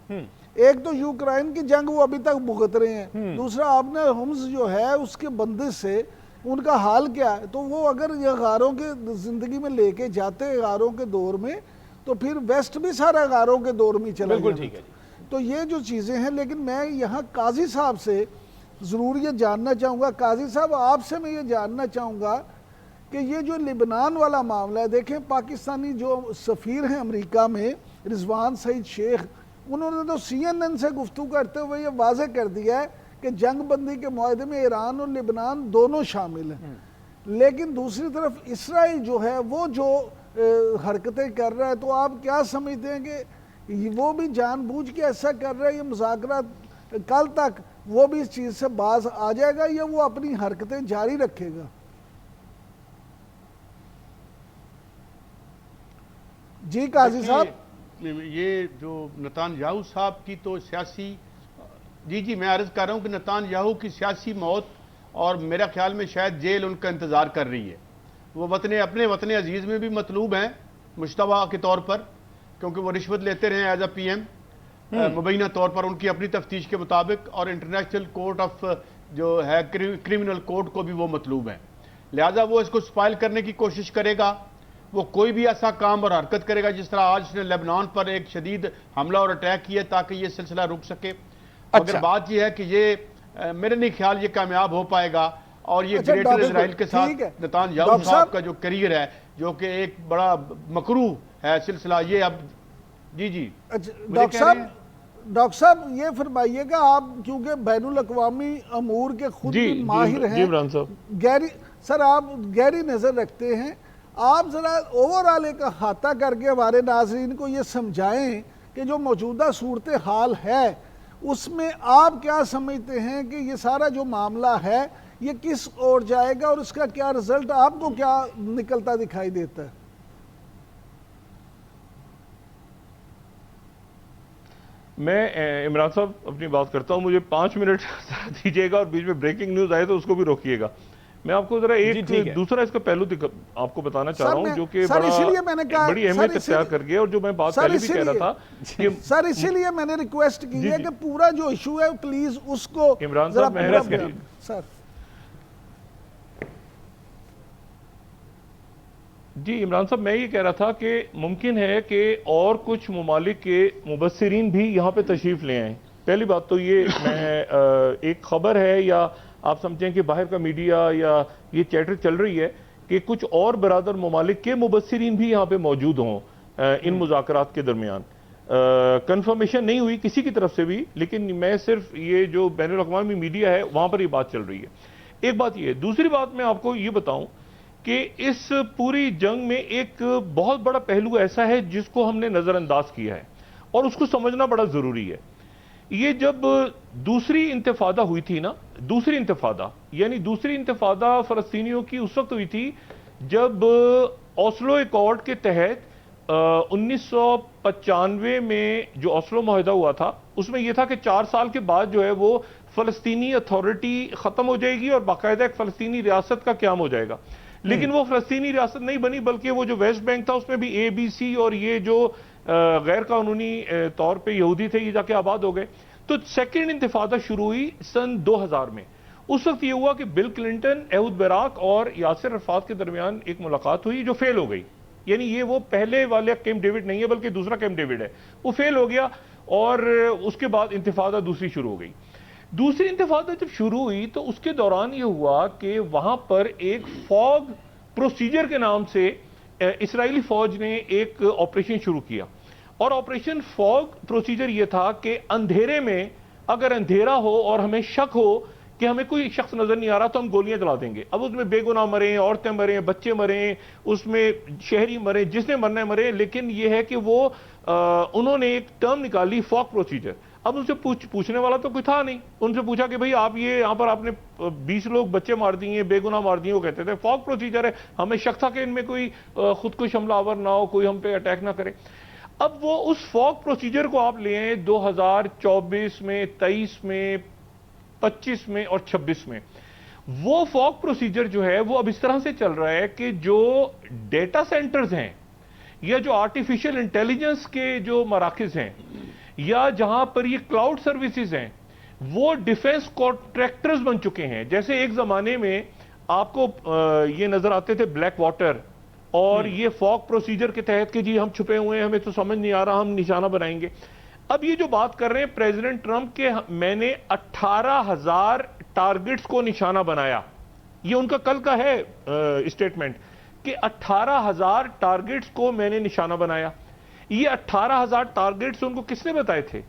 एक तो यूक्रेन की जंग वो अभी तक भुगत रहे हैं, दूसरा आपने हुम्स जो है उसके बंदिश से उनका हाल क्या है। तो वो अगर ये गारों के जिंदगी में लेके जाते गारों के दौर में, तो फिर वेस्ट भी सारा गारों के दौर में चला बिल्कुल गया। ठीक है। तो ये जो चीज़ें हैं, लेकिन मैं यहाँ काजी साहब से ज़रूर ये जानना चाहूँगा, काजी साहब आपसे मैं ये जानना चाहूँगा कि ये जो लिबनान वाला मामला है, देखें पाकिस्तानी जो सफ़ीर हैं अमेरिका में रिजवान सईद शेख, उन्होंने तो CNN से गुफ्तगू करते हुए ये वाज़े कर दिया है कि जंग बंदी के मुआहदे में ईरान और लिबनान दोनों शामिल हैं। लेकिन दूसरी तरफ इसराइल जो है वो जो हरकतें कर रहा है, तो आप क्या समझते हैं कि वो भी जानबूझ के ऐसा कर रहा है, ये मुज़ाकरात कल तक वो भी इस चीज़ से बाज आ जाएगा या वो अपनी हरकतें जारी रखेगा? जी काजी साहब। ये जो नेतान्याहू साहब की तो सियासी, जी मैं अर्ज कर रहा हूँ कि नेतान्याहू की सियासी मौत और मेरा ख्याल में शायद जेल उनका इंतज़ार कर रही है। वो अपने वतन अजीज़ में भी मतलूब हैं मुश्तबा के तौर पर, क्योंकि वो रिश्वत लेते रहे एज अ PM मुबैना तौर पर उनकी अपनी तफ्तीश के मुताबिक, और इंटरनेशनल कोर्ट ऑफ जो है क्रिमिनल कोर्ट को भी वो मतलूब हैं। लिहाजा वो इसको स्पाइल करने की कोशिश करेगा। वो कोई भी ऐसा काम और हरकत करेगा जिस तरह आज उसने लेबनान पर एक शदीद हमला और अटैक किया ताकि ये सिलसिला रुक सके। अगर बात यह है कि ये मेरे नहीं ख्याल ये कामयाब हो पाएगा, और ये ग्रेटर इजराइल के साथ नेतान्याहू साहब का जो करियर है, जो कि एक बड़ा मकरू है सिलसिला, ये अब जी डॉक्टर साहब ये फरमाइएगा आप, क्योंकि बैनुल अक़वामी अमूर के खुद भी माहिर हैं, गहरी सर आप गहरी नज़र रखते हैं, आप ज़रा ओवरऑल एक अहाता करके हमारे नाज़रीन को ये समझाएं कि जो मौजूदा सूरत हाल है उसमें आप क्या समझते हैं कि ये सारा जो मामला है ये किस ओर जाएगा और इसका क्या रिजल्ट आपको क्या निकलता दिखाई देता है? मैं इमरान साहब अपनी बात करता हूं, मुझे 5 मिनट दीजिएगा और बीच में ब्रेकिंग न्यूज आए तो उसको भी रोकिएगा। मैं आपको जरा एक दूसरा इसका पहलू आपको बताना चाह रहा हूं जो कि बड़ी अहमियत इख्तियार कर गया, और जो मैं बात पहले भी कह रहा था कि सर इसीलिए मैंने रिक्वेस्ट की है कि पूरा जो इशू है प्लीज उसको इमरान साहब सर। जी इमरान साहब, मैं ये कह रहा था कि मुमकिन है कि और कुछ ममालिक के मुबस्सिरीन भी यहाँ पे तशरीफ ले आए। पहली बात तो ये मैं एक खबर है या आप समझें कि बाहर का मीडिया या ये चैटर चल रही है कि कुछ और बरादर ममालिक के मुबस्सिरीन भी यहाँ पे मौजूद हों इन मुज़ाकरात के दरमियान। कंफर्मेशन नहीं हुई किसी की तरफ से भी, लेकिन मैं सिर्फ ये जो बैनुल अक़वामी मीडिया है वहाँ पर ये बात चल रही है। एक बात ये, दूसरी बात मैं आपको ये बताऊँ कि इस पूरी जंग में एक बहुत बड़ा पहलू ऐसा है जिसको हमने नज़रअंदाज किया है और उसको समझना बड़ा ज़रूरी है। ये जब दूसरी इंतफादा हुई थी ना, दूसरी इंतफादा यानी दूसरी इंतफादा फ़लस्तीनियों की उस वक्त हुई थी जब ओस्लो एकॉर्ड के तहत 1995 में जो ओस्लो मुआहदा हुआ था उसमें यह था कि 4 साल के बाद जो है वो फ़लस्तीनी अथॉरिटी ख़त्म हो जाएगी और बाकायदा एक फ़लस्तीनी रियासत का क़याम हो जाएगा। लेकिन वो फ़लस्तीनी रियासत नहीं बनी, बल्कि वो जो वेस्ट बैंक था उसमें भी ABC और ये जो गैर कानूनी तौर पे यहूदी थे ये जाके आबाद हो गए। तो सेकेंड इंतिफादा शुरू हुई सन 2000 में। उस वक्त ये हुआ कि बिल क्लिंटन, एहूद बाराक और यासिर अरफात के दरमियान एक मुलाकात हुई जो फेल हो गई। यानी ये वो पहले वाले कैंप डेविड नहीं है बल्कि दूसरा कैंप डेविड है, वो फेल हो गया और उसके बाद इंतिफादा दूसरी शुरू हो गई। दूसरी इंतिफादा जब शुरू हुई तो उसके दौरान ये हुआ कि वहां पर एक फॉग प्रोसीजर के नाम से इस्राएली फौज ने एक ऑपरेशन शुरू किया और ऑपरेशन फॉग प्रोसीजर यह था कि अंधेरे में अगर अंधेरा हो और हमें शक हो कि हमें कोई शख्स नजर नहीं आ रहा तो हम गोलियां चला देंगे। अब उसमें बेगुनाह मरे, औरतें मरे, बच्चे मरे, उसमें शहरी मरे, जिसने मरना है मरे, लेकिन यह है कि वो उन्होंने एक टर्म निकाली फॉग प्रोसीजर। अब उनसे पूछने वाला तो कोई था नहीं। उनसे पूछा कि भाई आप ये यहां पर आपने 20 लोग बच्चे मार दिए, बेगुनाह मार दिए। वो कहते थे फॉग प्रोसीजर है, हमें शक था कि इनमें कोई खुदकुश हमलावर ना हो, कोई हम पे अटैक ना करे। अब वो उस फॉग प्रोसीजर को आप ले 2024 में, 23 में, 25 में और 26 में, वो फॉग प्रोसीजर जो है वो अब इस तरह से चल रहा है कि जो डेटा सेंटर्स हैं या जो आर्टिफिशियल इंटेलिजेंस के जो मराकज हैं या जहां पर ये क्लाउड सर्विसेज हैं, वो डिफेंस कॉन्ट्रैक्टर्स बन चुके हैं। जैसे एक जमाने में आपको ये नजर आते थे ब्लैक वाटर और ये फॉग प्रोसीजर के तहत कि जी हम छुपे हुए हैं, हमें तो समझ नहीं आ रहा, हम निशाना बनाएंगे। अब ये जो बात कर रहे हैं प्रेसिडेंट ट्रंप के, मैंने 18,000 टारगेट्स को निशाना बनाया, ये उनका कल का है स्टेटमेंट कि 18,000 टारगेट्स को मैंने निशाना बनाया। ये 18,000 टारगेट्स उनको किसने बताए थे?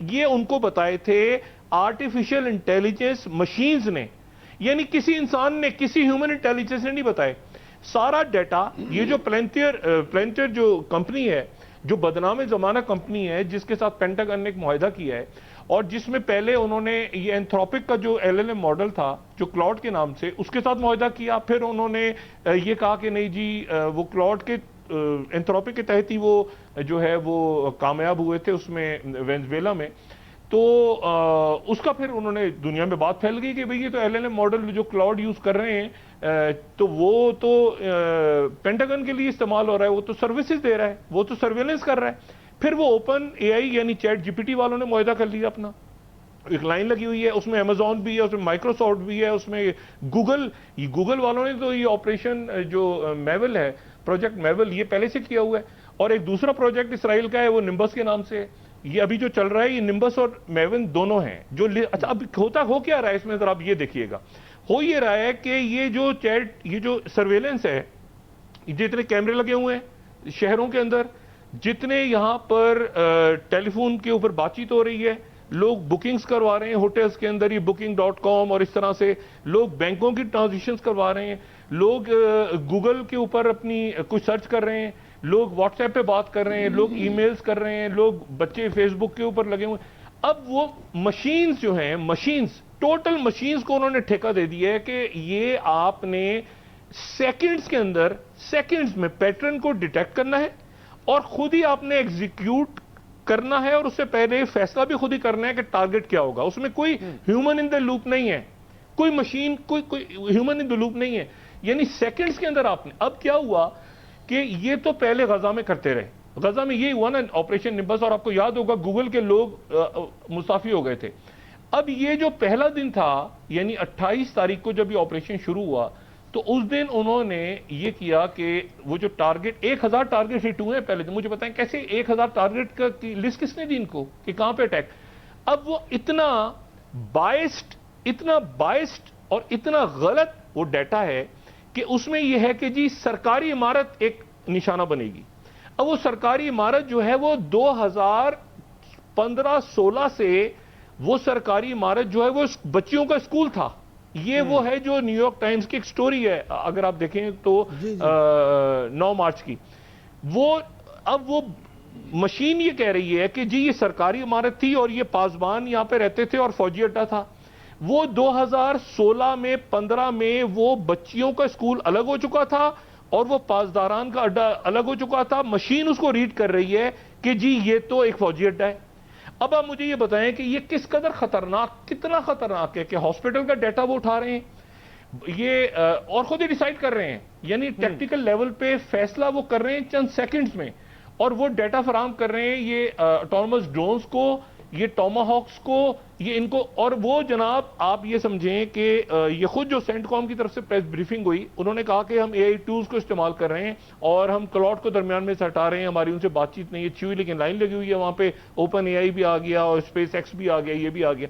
ये उनको बताए थे आर्टिफिशियल इंटेलिजेंस मशीन्स ने, यानी किसी इंसान ने, किसी ह्यूमन इंटेलिजेंस ने नहीं बताए। सारा डाटा, ये जो प्लेंटियर जो कंपनी है, जो बदनाम जमाना कंपनी है, जिसके साथ पेंटागन ने एक मुआहिदा किया है और जिसमें पहले उन्होंने ये एंथ्रोपिक का जो LLM मॉडल था जो क्लाउड के नाम से, उसके साथ मुआहिदा किया। फिर उन्होंने ये कहा कि नहीं जी वो क्लाउड के एंथ्रोपिक के तहत ही वो जो है वो कामयाब हुए थे उसमें वेनेजुएला में। तो उसका फिर उन्होंने दुनिया में बात फैल गई कि भाई ये तो LLM मॉडल जो क्लाउड यूज कर रहे हैं तो वो तो पेंटागन के लिए इस्तेमाल हो रहा है, वो तो सर्विसेज दे रहा है, वो तो सर्वेलेंस कर रहा है। फिर वो ओपन AI यानी चैट GPT वालों ने मुआहिदा कर लिया अपना, एक लाइन लगी हुई है, उसमें अमेजॉन भी है, उसमें माइक्रोसॉफ्ट भी है, उसमें गूगल वालों ने तो ये ऑपरेशन जो मेवल है, प्रोजेक्ट मेवल, ये पहले से किया हुआ है। और एक दूसरा प्रोजेक्ट इसराइल का है, वो निम्बस के नाम से, ये अभी जो चल रहा है, ये निम्बस और मेवन दोनों हैं जो अच्छा अब हो क्या रहा है इसमें, जरा आप ये देखिएगा। हो ये रहा है कि ये जो सर्वेलेंस है, जितने कैमरे लगे हुए हैं शहरों के अंदर, जितने यहां पर टेलीफोन के ऊपर बातचीत हो रही है, लोग बुकिंग्स करवा रहे हैं होटल्स के अंदर, ये booking.com और इस तरह से लोग बैंकों की ट्रांजेक्शंस करवा रहे हैं, लोग गूगल के ऊपर अपनी कुछ सर्च कर रहे हैं, लोग व्हाट्सएप पे बात कर रहे हैं, लोग ईमेल्स कर रहे हैं, लोग बच्चे फेसबुक के ऊपर लगे हुए। अब वो मशीन्स जो हैं, मशीन्स, टोटल मशीन्स को उन्होंने ठेका दे दिया है कि ये आपने सेकंड्स के अंदर, सेकंड्स में पैटर्न को डिटेक्ट करना है और खुद ही आपने एग्जीक्यूट करना है और उससे पहले फैसला भी खुद ही करना है कि टारगेट क्या होगा। उसमें कोई ह्यूमन इन द लूप नहीं है, कोई मशीन, कोई ह्यूमन इन द लूप नहीं है, यानी सेकंड्स के अंदर आपने। अब क्या हुआ कि ये तो पहले गजा में करते रहे, गजा में ये हुआ ना ऑपरेशन निम्बस, और आपको याद होगा गूगल के लोग मुस्ताफी हो गए थे। अब ये जो पहला दिन था, यानी 28 तारीख को जब ये ऑपरेशन शुरू हुआ, तो उस दिन उन्होंने ये किया कि वो जो टारगेट 1000 टारगेट हिट हुए पहले दिन। मुझे बताएं कैसे 1000 टारगेट की लिस्ट किसने दी इनको कि कहां पे अटैक। अब वो इतना बाइस्ड और इतना गलत वो डाटा है कि उसमें यह है कि जी सरकारी इमारत एक निशाना बनेगी। अब वो सरकारी इमारत जो है वो 2015-16 से वो सरकारी इमारत जो है वो बच्चियों का स्कूल था। ये वो है जो न्यूयॉर्क टाइम्स की एक स्टोरी है, अगर आप देखें तो 9 मार्च की। अब वो मशीन ये कह रही है कि जी ये सरकारी इमारत थी और ये पासबान यहां पे रहते थे और फौजी अड्डा था। वो 2016 में 15 में वो बच्चियों का स्कूल अलग हो चुका था और वो पासदारान का अड्डा अलग हो चुका था। मशीन उसको रीड कर रही है कि जी ये तो एक फौजी अड्डा है। अब आप मुझे ये बताएं कि ये किस कदर खतरनाक, कितना खतरनाक है कि हॉस्पिटल का डाटा वो उठा रहे हैं ये और खुद ही डिसाइड कर रहे हैं, यानी टेक्निकल लेवल पे फैसला वो कर रहे हैं चंद सेकंड्स में, और वो डाटा फराहम कर रहे हैं ये ऑटोनमस ड्रोन्स को, ये टोमाहॉक्स को, ये इनको। और वो जनाब आप ये समझें कि ये खुद जो सेंटकॉम की तरफ से प्रेस ब्रीफिंग हुई, उन्होंने कहा कि हम AI टूल्स को इस्तेमाल कर रहे हैं और हम क्लाउड को दरमियान में से हटा रहे हैं, हमारी उनसे बातचीत नहीं अच्छी हुई, लेकिन लाइन लगी हुई है वहां पे। ओपन AI भी आ गया और SpaceX भी आ गया, ये भी आ गया।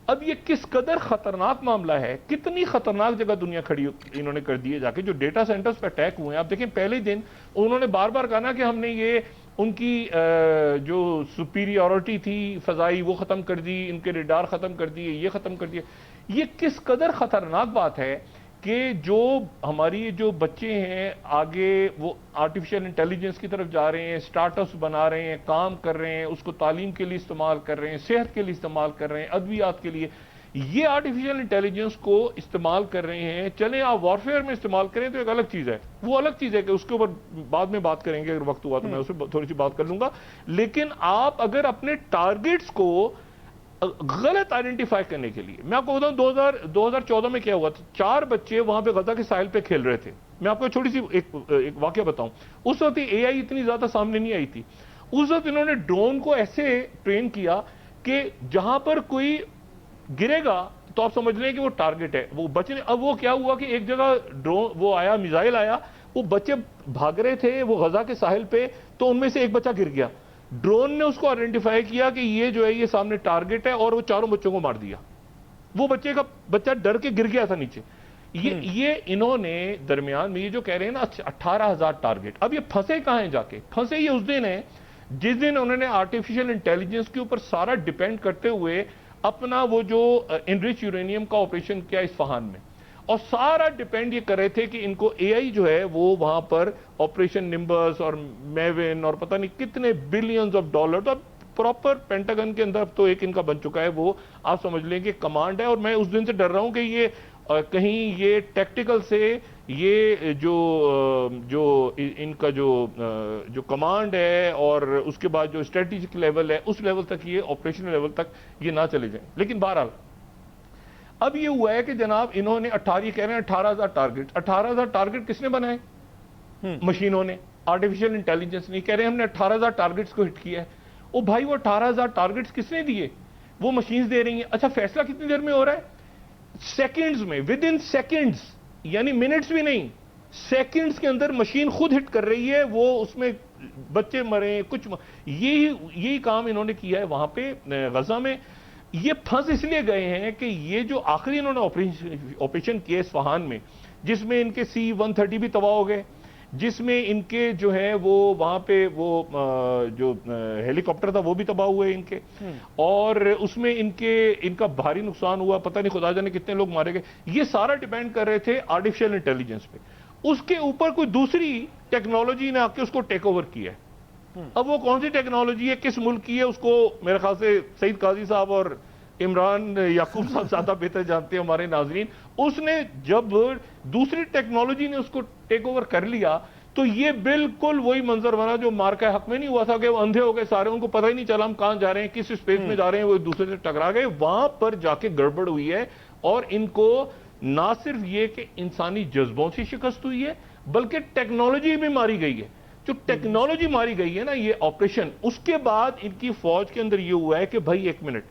अब ये किस कदर खतरनाक मामला है, कितनी खतरनाक जगह दुनिया खड़ी इन्होंने कर दी है जाके, जो डेटा सेंटर्स पर अटैक हुए हैं। आप देखें पहले दिन उन्होंने बार बार कहा ना कि हमने ये उनकी जो सुपीरियरिटी थी फ़ज़ाई वो ख़त्म कर दी, इनके रेडार ख़त्म कर दिए, ये ख़त्म कर दिए। ये किस कदर ख़तरनाक बात है कि जो हमारी जो बच्चे हैं आगे वो आर्टिफिशियल इंटेलिजेंस की तरफ जा रहे हैं, स्टार्टअप्स बना रहे हैं, काम कर रहे हैं, उसको तालीम के लिए इस्तेमाल कर रहे हैं, सेहत के लिए इस्तेमाल कर रहे हैं, अद्वियात के लिए। ये आर्टिफिशियल इंटेलिजेंस को इस्तेमाल कर रहे हैं। चले आप वॉरफेयर में इस्तेमाल करें तो एक अलग चीज़ है, वो अलग चीज़ है कि उसके ऊपर बाद में बात करेंगे, अगर वक्त हुआ तो मैं उससे थोड़ी सी बात कर लूंगा। लेकिन आप अगर अपने टारगेट्स को गलत आइडेंटिफाई करने के लिए, मैं आपको बताऊं 2014 में क्या हुआ था। 4 बच्चे वहां पे गजा के साहिल पे खेल रहे थे। मैं आपको छोटी सी एक वाकया बताऊं। उस वक्त एआई इतनी ज्यादा सामने नहीं आई थी। उस वक्त इन्होंने ड्रोन को ऐसे ट्रेन किया कि जहां पर कोई गिरेगा तो आप समझ लें कि वो टारगेट है, वो बचने। अब वो क्या हुआ कि एक जगह ड्रोन वो आया, मिसाइल आया, वो बच्चे भाग रहे थे वो गजा के साहिल पे, तो उनमें से एक बच्चा गिर गया। ड्रोन ने उसको आइडेंटिफाई किया कि ये जो है ये सामने टारगेट है, और वो चारों बच्चों को मार दिया। वो बच्चा डर के गिर गया था नीचे। ये इन्होंने दरमियान में ये जो कह रहे हैं ना 18,000 टारगेट, अब ये फंसे कहां हैं जाके? फंसे ये उस दिन है जिस दिन उन्होंने आर्टिफिशियल इंटेलिजेंस के ऊपर सारा डिपेंड करते हुए अपना वो जो इनरिच यूरेनियम का ऑपरेशन किया इस्फहान में, और सारा डिपेंड ये कर रहे थे कि इनको एआई जो है वो वहां पर ऑपरेशन निम्बस और मेविन और पता नहीं कितने बिलियंस ऑफ डॉलर, तो प्रॉपर पेंटागन के अंदर तो एक इनका बन चुका है, वो आप समझ लें कि कमांड है। और मैं उस दिन से डर रहा हूं कि ये कहीं ये टैक्टिकल से ये जो इनका जो कमांड है और उसके बाद जो स्ट्रेटेजिक लेवल है उस लेवल तक, ये ऑपरेशनल लेवल तक ये ना चले जाएं। लेकिन बहरहाल अब ये हुआ है कि जनाब इन्होंने 18 कह रहे हैं 18,000 टारगेट। 18,000 टारगेट किसने बनाए? मशीनों ने, आर्टिफिशियल इंटेलिजेंस नहीं। कह रहे हैं हमने 18,000 टारगेट्स को हिट किया है। ओ भाई, वो 18,000 टारगेट्स किसने दिए? वो मशीन्स दे रही हैं। अच्छा, फैसला कितनी देर में हो रहा है? सेकंड्स में, विद इन सेकंड्स, यानी मिनट्स भी नहीं, सेकंड्स के अंदर मशीन खुद हिट कर रही है। वो उसमें बच्चे मरे, कुछ यही काम इन्होंने किया है वहां पे गजा में। ये फंस इसलिए गए हैं कि ये जो आखिरी इन्होंने ऑपरेशन किया इस्फहान में, जिसमें इनके C-130 भी तबाह हो गए, जिसमें इनके जो है वो वहां पे वो जो हेलीकॉप्टर था वो भी तबाह हुए इनके, और उसमें इनका भारी नुकसान हुआ, पता नहीं खुदा जाने कितने लोग मारे गए। ये सारा डिपेंड कर रहे थे आर्टिफिशियल इंटेलिजेंस पे। उसके ऊपर कोई दूसरी टेक्नोलॉजी ने आके उसको टेक ओवर किया है। अब वो कौन सी टेक्नोलॉजी है, किस मुल्क की है, उसको मेरे ख्याल से सईद काजी साहब और इमरान याकूब साहब ज्यादा बेहतर जानते हैं, हमारे नाजरीन। उसने जब दूसरी टेक्नोलॉजी ने उसको टेक ओवर कर लिया तो ये बिल्कुल वही मंजर बना जो मार्का हक में नहीं हुआ था कि वो अंधे हो गए सारे, उनको पता ही नहीं चला हम कहां जा रहे हैं, किस स्पेस में जा रहे हैं, वो एक दूसरे से टकरा गए। वहां पर जाके गड़बड़ हुई है, और इनको ना सिर्फ ये कि इंसानी जज्बों से शिकस्त हुई है, बल्कि टेक्नोलॉजी भी मारी गई है। जो टेक्नोलॉजी मारी गई है ना, ये ऑपरेशन, उसके बाद इनकी फौज के अंदर ये हुआ है कि भाई एक मिनट,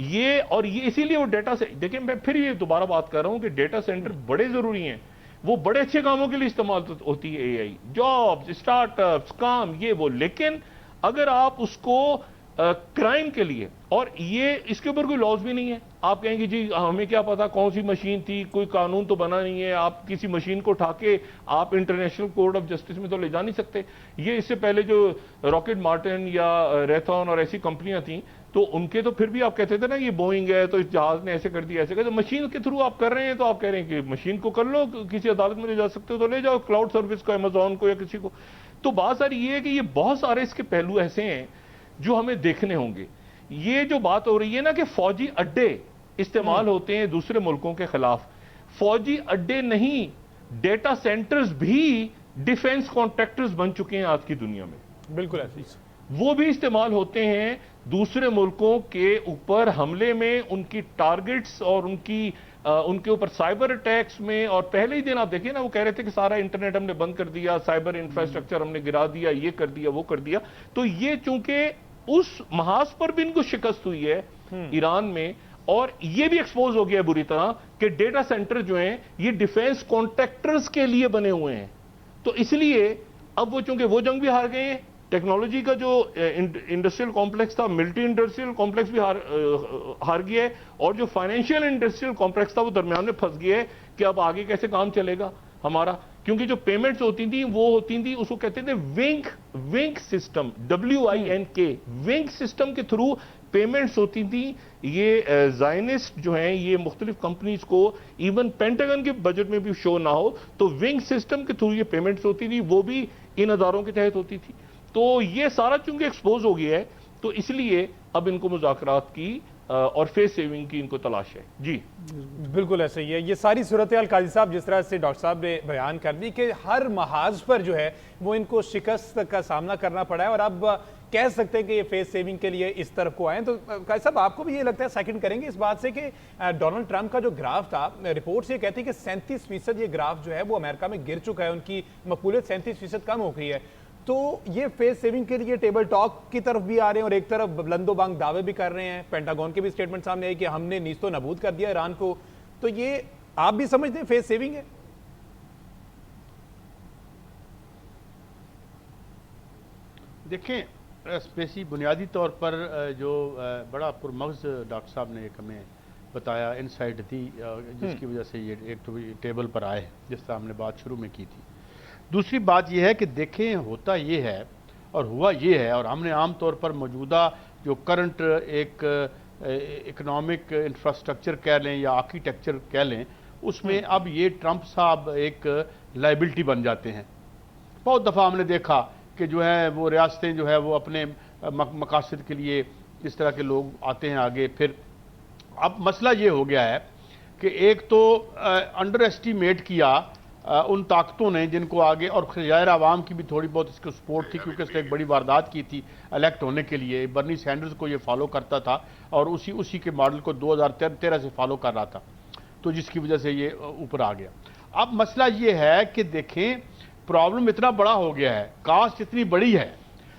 ये इसीलिए वो डेटा से, देखिए मैं फिर ये दोबारा बात कर रहा हूं कि डेटा सेंटर बड़े जरूरी हैं, वो बड़े अच्छे कामों के लिए इस्तेमाल होती है एआई, जॉब्स, स्टार्टअप्स, काम, ये वो। लेकिन अगर आप उसको क्राइम के लिए, और ये इसके ऊपर कोई लॉज भी नहीं है, आप कहेंगे जी हमें क्या पता कौन सी मशीन थी, कोई कानून तो बना नहीं है, आप किसी मशीन को उठा के आप इंटरनेशनल कोर्ट ऑफ जस्टिस में तो ले जा नहीं सकते। ये इससे पहले जो रॉकेट मार्टिन या रेथॉन और ऐसी कंपनियां थी, तो उनके तो फिर भी आप कहते थे ना ये बोइंग है तो इस जहाज ने ऐसे कर दिया, ऐसे कर, तो मशीन के थ्रू आप कर रहे हैं, तो आप कह रहे हैं कि मशीन को कर लो, किसी अदालत में ले जा सकते हो तो ले जाओ, क्लाउड सर्विस को, अमेजॉन को या किसी को। तो बात सारी ये है कि ये बहुत सारे इसके पहलू ऐसे हैं जो हमें देखने होंगे। ये जो बात हो रही है ना कि फौजी अड्डे इस्तेमाल होते हैं दूसरे मुल्कों के खिलाफ, फौजी अड्डे नहीं, डेटा सेंटर्स भी डिफेंस कॉन्ट्रैक्टर्स बन चुके हैं आज की दुनिया में। बिल्कुल ऐसे वो भी इस्तेमाल होते हैं दूसरे मुल्कों के ऊपर हमले में, उनकी टारगेट्स और उनके ऊपर साइबर अटैक्स में। और पहले ही दिन आप देखिए ना, वो कह रहे थे कि सारा इंटरनेट हमने बंद कर दिया, साइबर इंफ्रास्ट्रक्चर हमने गिरा दिया, ये कर दिया, वो कर दिया। तो ये चूंकि उस महाज पर भी इनको शिकस्त हुई है ईरान में, और ये भी एक्सपोज हो गया बुरी तरह कि डेटा सेंटर जो हैं ये डिफेंस कॉन्ट्रैक्टर्स के लिए बने हुए हैं। तो इसलिए अब वो चूंकि वो जंग भी हार गए हैं, टेक्नोलॉजी का जो इंडस्ट्रियल कॉम्प्लेक्स था, मिलिट्री इंडस्ट्रियल कॉम्प्लेक्स भी हार गया है, और जो फाइनेंशियल इंडस्ट्रियल कॉम्प्लेक्स था वो दरमियान में फंस गया है कि अब आगे कैसे काम चलेगा। हमारा, क्योंकि जो पेमेंट्स होती थी वो होती थी, उसको कहते थे विंक सिस्टम, WINK, विंक सिस्टम के थ्रू पेमेंट्स होती थी। ये जायनिस्ट जो हैं ये मुख्तलिफ कंपनीज को, इवन पेंटागन के बजट में भी शो ना हो तो विंग सिस्टम के थ्रू ये पेमेंट्स होती थी, वो भी इन अदारों के तहत होती थी। तो ये सारा चूंकि एक्सपोज हो गया है तो इसलिए अब इनको मुज़ाकरात की और फेस सेविंग की इनको तलाश है। जी बिल्कुल ऐसे ही है। ये सारी सूरत हाल काजी साहब जिस तरह से डॉक्टर साहब ने बयान कर दी कि हर महाज पर जो है वो इनको शिकस्त का सामना करना पड़ा है और अब कह सकते हैं कि ये फेस सेविंग के लिए इस तरफ को आए। तो काजी साहब आपको भी ये लगता है, सेकंड करेंगे इस बात से कि डोनाल्ड ट्रंप का जो ग्राफ था, रिपोर्ट्स ये कहती है कि 37% ये ग्राफ जो है वो अमेरिका में गिर चुका है, उनकी मकबूलियत 37% कम हो गई है। तो ये फेस सेविंग के लिए टेबल टॉक की तरफ भी आ रहे हैं और एक तरफ बुलंदो बांग दावे भी कर रहे हैं। पेंटागन के भी स्टेटमेंट सामने आई कि हमने नीस्तो नबूद कर दिया ईरान को। तो ये आप भी समझते हैं फेस सेविंग है? देखें, स्पेसी बुनियादी तौर पर जो बड़ा पुरमग़ज़ डॉक्टर साहब ने एक हमें बताया, इनसाइट दी, जिसकी वजह से ये एक तो टेबल पर आए, जिस तरह हमने बात शुरू में की थी। दूसरी बात यह है कि देखें, होता ये है और हुआ ये है, और हमने आम तौर पर मौजूदा जो करंट एक इकनॉमिक इंफ्रास्ट्रक्चर कह लें या आर्किटेक्चर कह लें, उसमें अब ये ट्रंप साहब एक लाइबिलिटी बन जाते हैं। बहुत दफ़ा हमने देखा कि जो है वो रियासतें जो है वो अपने मकासद के लिए इस तरह के लोग आते हैं आगे। फिर अब मसला ये हो गया है कि एक तो अंडर एस्टीमेट किया उन ताकतों ने जिनको आगे, और ज़ाहिर आवाम की भी थोड़ी बहुत इसको सपोर्ट थी क्योंकि इसने एक बड़ी वारदात की थी इलेक्ट होने के लिए। बर्नी सैंडर्स को ये फॉलो करता था और उसी के मॉडल को 2013 से फॉलो कर रहा था, तो जिसकी वजह से ये ऊपर आ गया। अब मसला ये है कि देखें, प्रॉब्लम इतना बड़ा हो गया है, कास्ट इतनी बड़ी है।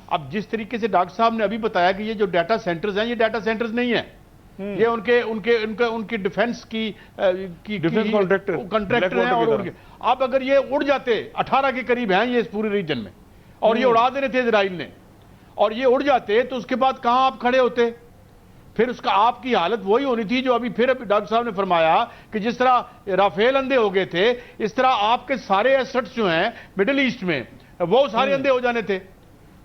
अब जिस तरीके से डॉक्टर साहब ने अभी बताया कि ये जो डाटा सेंटर्स हैं, ये डाटा सेंटर्स नहीं है, ये उनके डिफेंस की कॉन्ट्रैक्टर हैं। और अब अगर ये उड़ जाते, 18 के करीब हैं ये इस पूरे रीजन में, और ये उड़ा देने थे इजराइल ने, और ये उड़ जाते तो उसके बाद कहां आप खड़े होते? फिर उसका आपकी हालत वही होनी थी जो अभी फिर डॉक्टर साहब ने फरमाया कि जिस तरह राफेल अंधे हो गए थे, इस तरह आपके सारे एसेट्स जो हैं मिडिल ईस्ट में वो सारे अंधे हो जाने थे।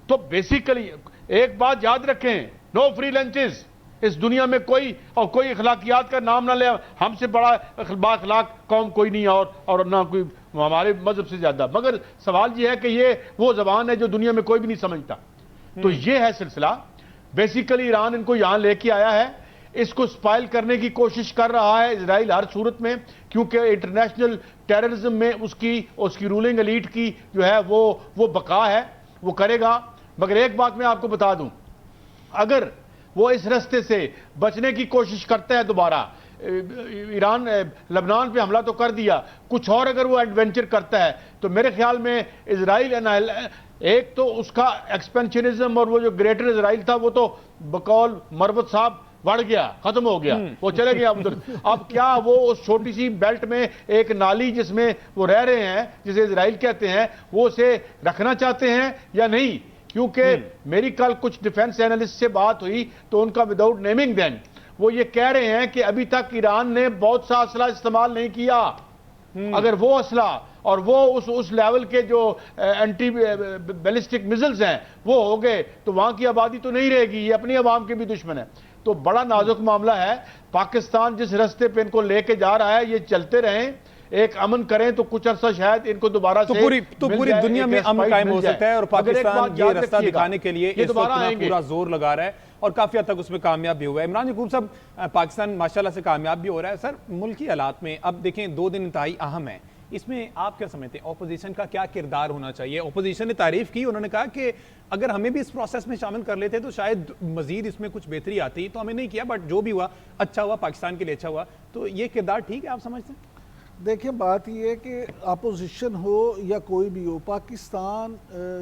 तो बेसिकली एक बात याद रखें, नो फ्री लंचेस। इस दुनिया में कोई अखलाकियात का नाम ना ले, हमसे बड़ा बाअखलाक कौम कोई नहीं है और ना कोई हमारे मजहब से ज्यादा। मगर सवाल यह है कि ये वो जबान है जो दुनिया में कोई भी नहीं समझता। तो ये है सिलसिला। बेसिकली ईरान इनको यहां लेके आया है, इसको स्पाइल करने की कोशिश कर रहा है इजराइल हर सूरत में, क्योंकि इंटरनेशनल टेररिज्म में उसकी रूलिंग एलीट की जो है वो बका है, वो करेगा। मगर एक बात मैं आपको बता दूं, अगर वो इस रास्ते से बचने की कोशिश करता है दोबारा, ईरान लबनान पे हमला तो कर दिया, कुछ और अगर वो एडवेंचर करता है तो मेरे ख्याल में इजराइल, एक तो उसका एक्सपेंशनिज्म और वो जो ग्रेटर इजराइल था वो तो बकौल मरवत साहब बढ़ गया, खत्म हो गया, वो चले गया उधर। अब क्या वो उस छोटी सी बेल्ट में एक नाली जिसमें वो रह रहे हैं, जिसे इजराइल कहते हैं, वो उसे रखना चाहते हैं या नहीं? क्योंकि मेरी कल कुछ डिफेंस एनालिस्ट से बात हुई तो उनका विदाउट नेमिंग देम वो ये कह रहे हैं कि अभी तक ईरान ने बहुत सा असला इस्तेमाल नहीं किया। अगर वो असला और वो उस लेवल के जो एंटी बैलिस्टिक मिसाइल्स हैं वो हो गए तो वहां की आबादी तो नहीं रहेगी, ये अपनी आवाम के भी दुश्मन है। तो बड़ा नाजुक मामला है। पाकिस्तान जिस रास्ते पे इनको लेके जा रहा है, ये चलते रहें, एक अमन करें तो कुछ अरसा शायद इनको दोबारा से पूरी दुनिया में अमन कायम हो सकता है। और पाकिस्तान ये रास्ता दिखाने के लिए इस वक्त पूरा जोर लगा रहा है और काफी हद तक उसमें कामयाब भी हुआ है। इमरान यकूब साहब, पाकिस्तान माशाल्लाह से कामयाब भी हो रहा है। सर, मुल्की हालात में अब देखें 2 दिन इंतहाई अहम है, इसमें आप क्या समझते हैं ऑपोजिशन का क्या किरदार होना चाहिए? ऑपोजिशन ने तारीफ की, उन्होंने कहा कि अगर हमें भी इस प्रोसेस में शामिल कर लेते तो शायद मजीद इसमें कुछ बेहतरी आती, तो हमें नहीं किया, बट जो भी हुआ अच्छा हुआ, पाकिस्तान के लिए अच्छा हुआ। तो ये किरदार ठीक है, आप समझते हैं? देखिए, बात यह है कि अपोजिशन हो या कोई भी हो, पाकिस्तान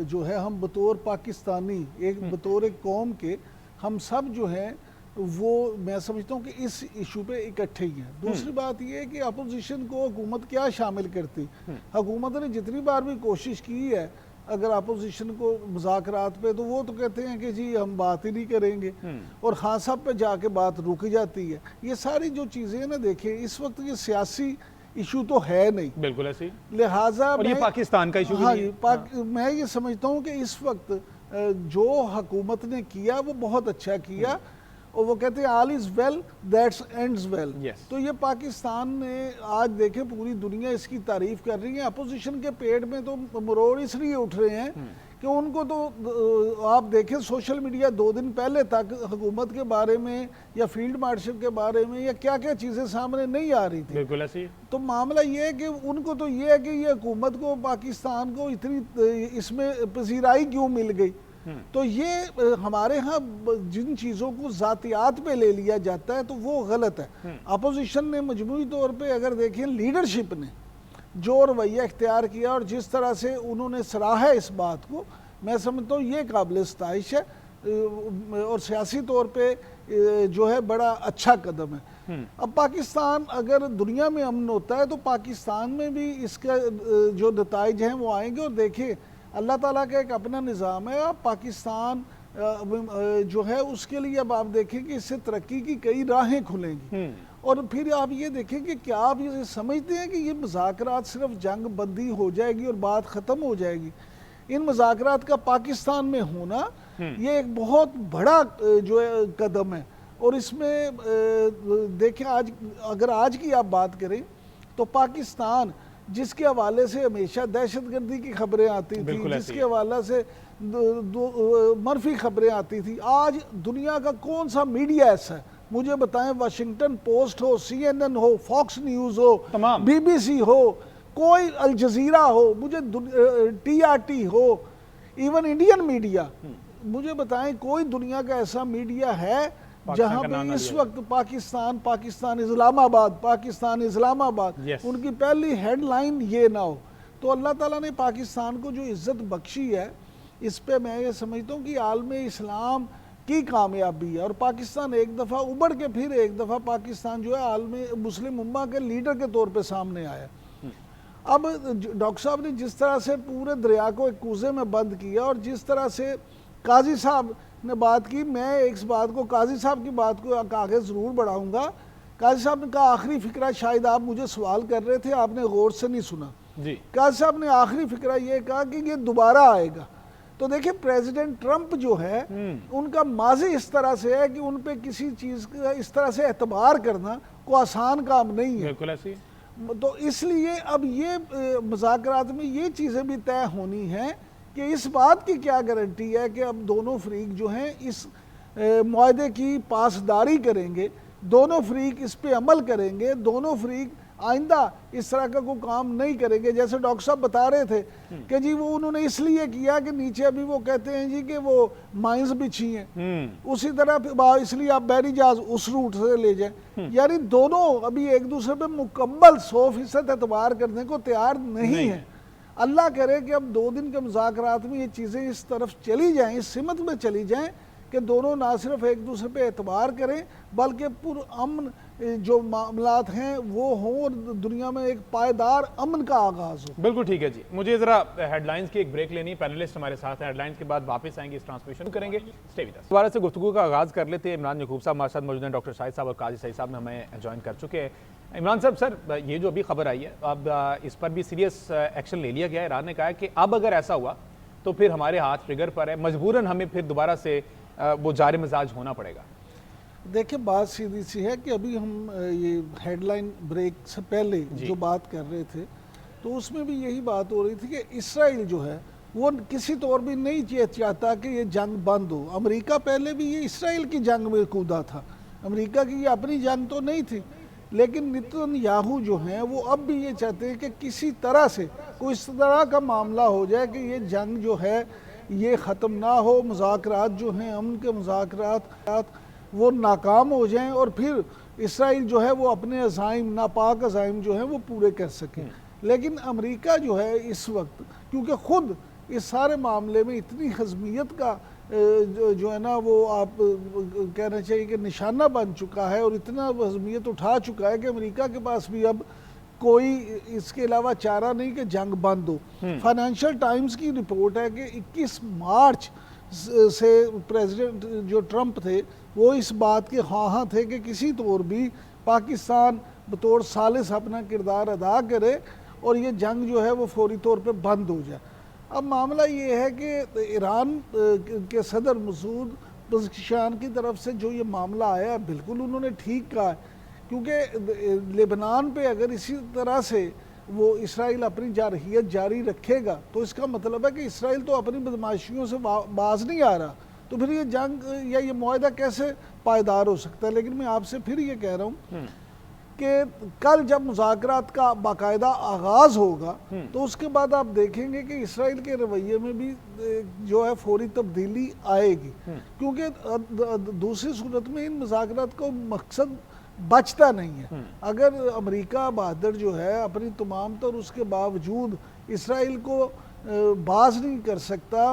जो है, हम बतौर पाकिस्तानी, बतौर एक कौम के, हम सब जो हैं वो मैं समझता हूँ कि इस इशू पे इकट्ठे ही हैं। दूसरी बात यह है कि अपोजिशन को हुकूमत क्या शामिल करती। हुकूमत ने जितनी बार भी कोशिश की है अगर अपोजिशन को मुज़ाकरात पे, तो वो तो कहते हैं कि जी हम बात ही नहीं करेंगे, और हाँ सब पे जाके बात रुक जाती है। ये सारी जो चीज़ें ना, देखें इस वक्त ये सियासी इशू तो है नहीं, बिल्कुल ऐसी। लिहाजा और ये पाकिस्तान का इशू भी हाँ नहीं जी, मैं ये समझता हूँ कि इस वक्त जो हुकूमत ने किया वो बहुत अच्छा किया, और वो कहते हैं all is well that's ends well. Yes. तो ये पाकिस्तान ने आज देखे पूरी दुनिया इसकी तारीफ कर रही है, अपोजिशन के पेट में तो मरोड़ इसलिए उठ रहे हैं कि उनको तो आप देखें सोशल मीडिया 2 दिन पहले तक हुकूमत के बारे में या फील्ड मार्शल के बारे में या क्या क्या चीज़ें सामने नहीं आ रही थी। बिल्कुल ऐसी। तो मामला ये है कि उनको तो ये है कि ये हुकूमत को पाकिस्तान को इतनी इसमें पजीराई क्यों मिल गई। तो ये हमारे यहाँ जिन चीज़ों को ज़ातियात पे ले लिया जाता है तो वो गलत है। अपोजिशन ने मजमूई तौर पे अगर देखें लीडरशिप ने जो रवैया इख्तियार किया और जिस तरह से उन्होंने सराहा इस बात को, मैं समझता हूँ ये काबिल सताइश है और सियासी तौर पे जो है बड़ा अच्छा कदम है। अब पाकिस्तान अगर दुनिया में अमन होता है तो पाकिस्तान में भी इसका जो नताइज हैं वो आएंगे। और देखिए अल्लाह ताला का एक अपना निज़ाम है। अब पाकिस्तान जो है उसके लिए अब आप देखें कि इससे तरक्की की कई राहें खुलेंगी। और फिर आप ये देखें कि क्या आप ये समझते हैं कि ये मुज़ाकरात सिर्फ जंग बंदी हो जाएगी और बात ख़त्म हो जाएगी। इन मुज़ाकरात का पाकिस्तान में होना ये एक बहुत बड़ा जो है कदम है। और इसमें देखें आज अगर आज की आप बात करें तो पाकिस्तान जिसके हवाले से हमेशा दहशतगर्दी की खबरें आती थी, जिसके हवाले से मनफी खबरें आती थी, आज दुनिया का कौन सा मीडिया ऐसा है मुझे बताएं, वाशिंगटन पोस्ट हो, CNN हो, फॉक्स न्यूज़ हो, BBC हो, कोई अल जजीरा हो, मुझे TRT हो, इवन इंडियन मीडिया, मुझे बताएं कोई दुनिया का ऐसा मीडिया है जहां पे इस वक्त पाकिस्तान इस्लामाबाद, पाकिस्तान इस्लामाबाद उनकी पहली हेडलाइन ये ना हो। तो अल्लाह ताला ने पाकिस्तान को जो इज्जत बख्शी है इस पे मैं ये समझता हूँ कि आलम इस्लाम की कामयाबी है। और पाकिस्तान एक दफ़ा उभर के फिर एक दफ़ा पाकिस्तान जो है आलम मुस्लिम उम्मा के लीडर के तौर पे सामने आया। अब डॉक्टर साहब ने जिस तरह से पूरे दरिया को एक कूजे में बंद किया और जिस तरह से काजी साहब ने बात की, मैं इस बात को काजी साहब की बात को आगे ज़रूर बढ़ाऊंगा। काजी साहब ने कहा आखिरी फिक्रा, शायद आप मुझे सवाल कर रहे थे, आपने गौर से नहीं सुना जी। काजी साहब ने आखिरी फिक्रा ये कहा कि ये दोबारा आएगा। तो देखिए प्रेसिडेंट ट्रंप जो है उनका माजी इस तरह से है कि उन पे किसी चीज़ का इस तरह से एतबार करना को आसान काम नहीं है। बिल्कुल ऐसी। तो इसलिए अब ये मुज़ाकरात में ये चीज़ें भी तय होनी हैं कि इस बात की क्या गारंटी है कि अब दोनों फरीक जो हैं इस मुआहदे की पासदारी करेंगे, दोनों फरीक इस पे अमल करेंगे, दोनों फरीक आइंदा इस तरह का कोई काम नहीं करेंगे। जैसे डॉक्टर साहब बता रहे थे कि जी वो उन्होंने इसलिए किया कि नीचे अभी वो कहते हैं जी कि वो माइंस बिछी हैं, उसी तरह इसलिए आप बहरी जहाज उस रूट से ले जाएं। यानी दोनों अभी एक दूसरे पे मुकम्मल 100% एतबार करने को तैयार नहीं है। अल्लाह करे कि अब 2 दिन के मुज़ाकरात में ये चीज़ें इस तरफ चली जाएं, इस सिमत में चली जाएं कि दोनों ना सिर्फ एक दूसरे पे एतबार करें बल्कि पुरअमन जो मामलात हैं वो हों और दुनिया में एक पायदार अमन का आगाज़ हो। बिल्कुल ठीक है जी। मुझे ज़रा हेडलाइंस की एक ब्रेक लेनी है, पैनलिस्ट हमारे साथ हैं, हेडलाइंस के बाद वापस आएंगे, इस ट्रांसमिशन करेंगे। Stay with us. दोबारा से गुफ्तगू का आगाज़ कर लेते हैं। इमरान यकूब साहब हमारे साथ मौजूद हैं, डॉक्टर शाहिद साहब और काजी सईद साहब हमें ज्वाइन कर चुके हैं। इमरान साहब, सर ये जो अभी खबर आई है अब इस पर भी सीरियस एक्शन ले लिया गया है। ईरान ने कहा है कि अब अगर ऐसा हुआ तो फिर हमारे हाथ ट्रिगर पर है, मजबूरन हमें फिर दोबारा से वो जारे मिजाज होना पड़ेगा। देखिए बात सीधी सी है कि अभी हम ये हेडलाइन ब्रेक से पहले जो बात कर रहे थे तो उसमें भी यही बात हो रही थी कि इसराइल जो है वो किसी तौर भी नहीं चाहता कि ये जंग बंद हो। अमेरिका पहले भी ये इसराइल की जंग में कूदा था, अमेरिका की ये अपनी जंग तो नहीं थी, लेकिन नेतन्याहू जो हैं वो अब भी ये चाहते हैं कि किसी तरह से कोई इस तरह का मामला हो जाए कि ये जंग जो है ये ख़त्म ना हो, मुज़ाकरात जो हैं अमन के मुज़ाकरात वो नाकाम हो जाएं और फिर इसराइल जो है वो अपने अज़ाइम नापाक अज़ाइम जो हैं वो पूरे कर सके। लेकिन अमेरिका जो है इस वक्त क्योंकि ख़ुद इस सारे मामले में इतनी हज़मियत का जो है ना वो आप कहना चाहिए कि निशाना बन चुका है और इतना हज़मियत उठा चुका है कि अमेरिका के पास भी अब कोई इसके अलावा चारा नहीं कि जंग बंद हो। फाइनेंशियल टाइम्स की रिपोर्ट है कि 21 मार्च से प्रेसिडेंट जो ट्रंप थे वो इस बात के हाँ थे कि किसी तौर भी पाकिस्तान बतौर सालिस अपना किरदार अदा करे और ये जंग जो है वो फौरी तौर पे बंद हो जाए। अब मामला ये है कि ईरान के सदर मसूद पज़ेश्कियान की तरफ से जो ये मामला आया बिल्कुल उन्होंने ठीक कहा है, क्योंकि लेबनान पे अगर इसी तरह से वो इसराइल अपनी जारहियत जारी रखेगा तो इसका मतलब है कि इसराइल तो अपनी बदमाशियों से बाज नहीं आ रहा, तो फिर ये जंग या ये मुआहदा कैसे पायदार हो सकता है। लेकिन मैं आपसे फिर ये कह रहा हूँ कि कल जब मुज़ाकरात का बाकायदा आगाज़ होगा तो उसके बाद आप देखेंगे कि इसराइल के रवैये में भी जो है फौरी तब्दीली आएगी, क्योंकि दूसरी सूरत में इन मुज़ाकरात का मकसद बचता नहीं है। अगर अमेरिका बहादुर जो है अपनी तमाम तर उसके बावजूद इसराइल को बाज नहीं कर सकता,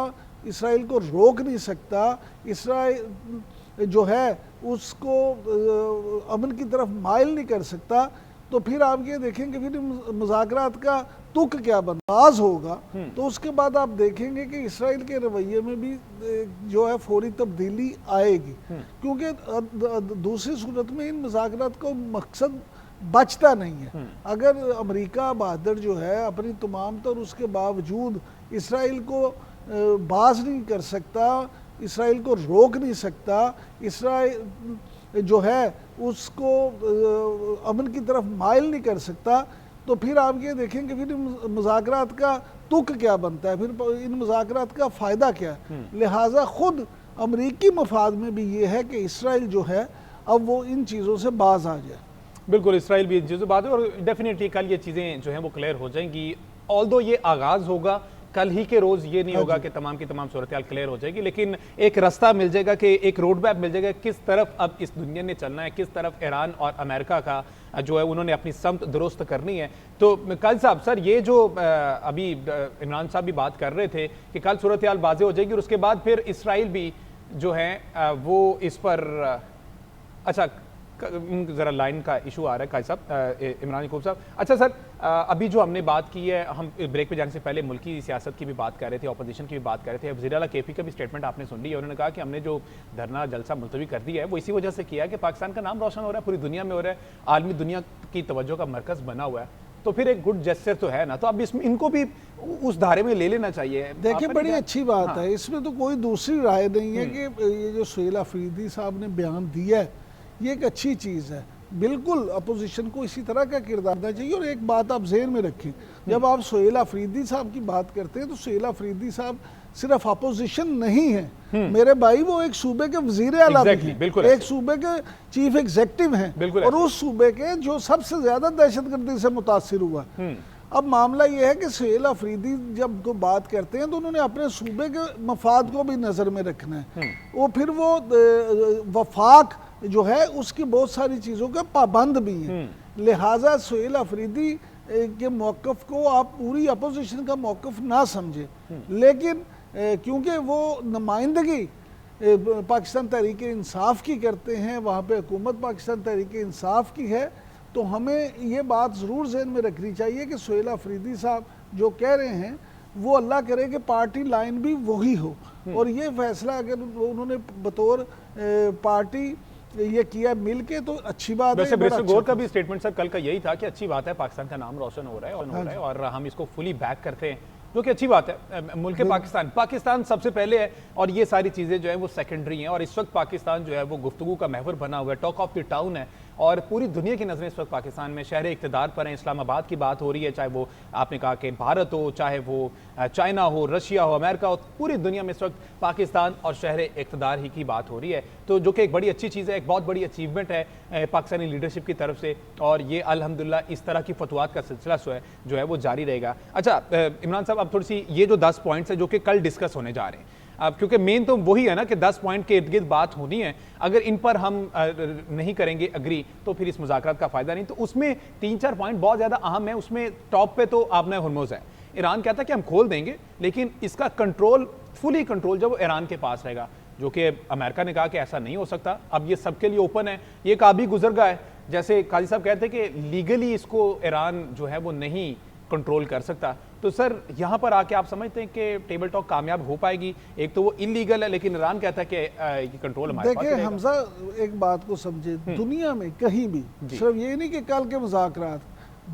इसराइल को रोक नहीं सकता, इसराइल जो है उसको अमन की तरफ माइल नहीं कर सकता, तो फिर आप ये देखेंगे फिर मुज़ाकरात का तुक क्या बंदाज होगा। तो उसके बाद आप देखेंगे कि इसराइल के रवैये में भी जो है फौरी तब्दीली आएगी, क्योंकि दूसरी सूरत में इन मुज़ाकरात का मकसद बचता नहीं है। अगर अमेरिका बहादुर जो है अपनी तमाम तर उसके बावजूद इसराइल को बाज नहीं कर सकता, इसराइल को रोक नहीं सकता, इसराइल जो है उसको अमन की तरफ माइल नहीं कर सकता, तो फिर आप ये देखेंगे फिर मुज़ाकरात का तुक क्या बनता है, फिर इन मुज़ाकरात का फ़ायदा क्या है। लिहाजा खुद अमरीकी मफाद में भी ये है कि इसराइल जो है अब वो इन चीज़ों से बाज आ जाए। बिल्कुल, इसराइल भी इन चीज़ों से बात है और डेफिनेटली कल ये चीज़ें जो हैं वो क्लियर हो जाएंगी। ऑल्दो ये आगाज़ होगा, कल ही के रोज़ ये नहीं होगा कि तमाम की तमाम सूरत हाल क्लियर हो जाएगी, लेकिन एक रास्ता मिल जाएगा कि एक रोड मैप मिल जाएगा किस तरफ अब इस दुनिया ने चलना है, किस तरफ ईरान और अमेरिका का जो है उन्होंने अपनी समत दुरुस्त करनी है। तो कल साहब सर ये जो अभी इमरान साहब भी बात कर रहे थे कि कल सूरत हाल वाज़ेह हो जाएगी और उसके बाद फिर इसराइल भी जो है वो इस पर अच्छा ज़रा लाइन का इशू आ रहा है काजी साहब, इमरान याकूब साहब। अच्छा सर, अभी जो हमने बात की है, हम ब्रेक पे जाने से पहले मुल्की सियासत की भी बात कर रहे थे, अपोजिशन की भी बात कर रहे थे। वज़ीर आला केपी का भी स्टेटमेंट आपने सुन लिया, उन्होंने कहा कि हमने जो धरना जलसा मुलतवी कर दिया है वो इसी वजह से किया है कि पाकिस्तान का नाम रोशन हो रहा है, पूरी दुनिया में हो रहा है, आलमी दुनिया की तवज्जो का मरकज़ बना हुआ है, तो फिर एक गुड जेस्चर तो है ना, तो अब इसमें इनको भी उस धारे में ले लेना चाहिए। देखिए बड़ी अच्छी बात है, इसमें तो कोई दूसरी राय नहीं है कि ये जो सुहेल अफरीदी साहब ने बयान दिया है ये एक अच्छी चीज़ है। बिल्कुल अपोजिशन को इसी तरह का किरदार देना चाहिए। और एक बात आप ज़हन में रखें, जब आप सुहेल अफरीदी साहब की बात करते हैं तो सुहेल अफरीदी साहब सिर्फ अपोजिशन नहीं है मेरे भाई, वो एक सूबे के वजीर आला भी हैं, एक सूबे के चीफ एग्जीक्यूटिव हैं और उस सूबे के जो सबसे ज्यादा दहशतगर्दी से मुतासिर हुआ। अब मामला ये है कि सुहेल अफरीदी जब को बात करते हैं तो उन्होंने अपने सूबे के मफाद को भी नज़र में रखना है। वो फिर वो वफाक जो है उसकी बहुत सारी चीज़ों के पाबंद भी हैं। लिहाजा सुहेल अफरीदी के मौक़िफ़ को आप पूरी अपोजिशन का मौक़िफ़ ना समझे, लेकिन क्योंकि वो नुमाइंदगी पाकिस्तान तहरीक इंसाफ की करते हैं, वहाँ पे हुकूमत पाकिस्तान तहरीक इंसाफ की है, तो हमें ये बात ज़रूर जहन में रखनी चाहिए कि सुहेल अफरीदी साहब जो कह रहे हैं वो अल्लाह करे कि पार्टी लाइन भी वही हो। और ये फैसला अगर उन्होंने बतौर पार्टी ये किया मिल के तो अच्छी बात है। वैसे गौर का भी स्टेटमेंट सर कल का यही था कि अच्छी बात है, पाकिस्तान का नाम रोशन हो रहा है और हम इसको फुली बैक करते हैं, जो कि अच्छी बात है। मुल्क पाकिस्तान सबसे पहले है और ये सारी चीज़ें जो है वो सेकेंडरी हैं। और इस वक्त पाकिस्तान जो है वो गुफ्तगू का महवर बना हुआ है, टॉक ऑफ द टाउन है और पूरी दुनिया की नज़रें इस वक्त पाकिस्तान में शहर इक़्तिदार पर हैं। इस्लामाबाद की बात हो रही है, चाहे वो आपने कहा कि भारत हो, चाहे वो चाइना हो, रशिया हो, अमेरिका हो, पूरी दुनिया में इस वक्त पाकिस्तान और शहर इक़्तिदार ही की बात हो रही है, तो जो कि एक बड़ी अच्छी चीज़ है, एक बहुत बड़ी अचीवमेंट है पाकिस्तानी लीडरशिप की तरफ से। और ये अल्हम्दुलिल्लाह इस तरह की फतवात का सिलसिला जो है वो जारी रहेगा। अच्छा इमरान साहब, अब थोड़ी सी ये जो 10 पॉइंट्स है जो कि कल डिस्कस होने जा रहे हैं, अब क्योंकि मेन तो वही है ना कि 10 पॉइंट के इर्द गिर्द बात होनी है, अगर इन पर हम नहीं करेंगे अग्री तो फिर इस मुज़ाकरात का फ़ायदा नहीं। तो उसमें 3-4 पॉइंट बहुत ज़्यादा अहम है। उसमें टॉप पे तो आपने हुर्मुज़ है, ईरान कहता है कि हम खोल देंगे, लेकिन इसका कंट्रोल फुली कंट्रोल जब वो ईरान के पास रहेगा, जो कि अमेरिका ने कहा कि ऐसा नहीं हो सकता। अब ये सबके लिए ओपन है, ये काबी गुजर गया है। जैसे काजी साहब कहते हैं कि लीगली इसको ईरान जो है वो नहीं कंट्रोल कर सकता, तो सर यहाँ पर आके आप समझते हैं कि टेबल टॉक कामयाब हो पाएगी? एक तो वो इलीगल है, लेकिन ईरान कहता है कि ये कंट्रोल हमारे पास देखिए रहेगा। हमजा, एक बात को समझे, दुनिया में कहीं भी, सिर्फ ये नहीं कि कल के मुज़ाकरात,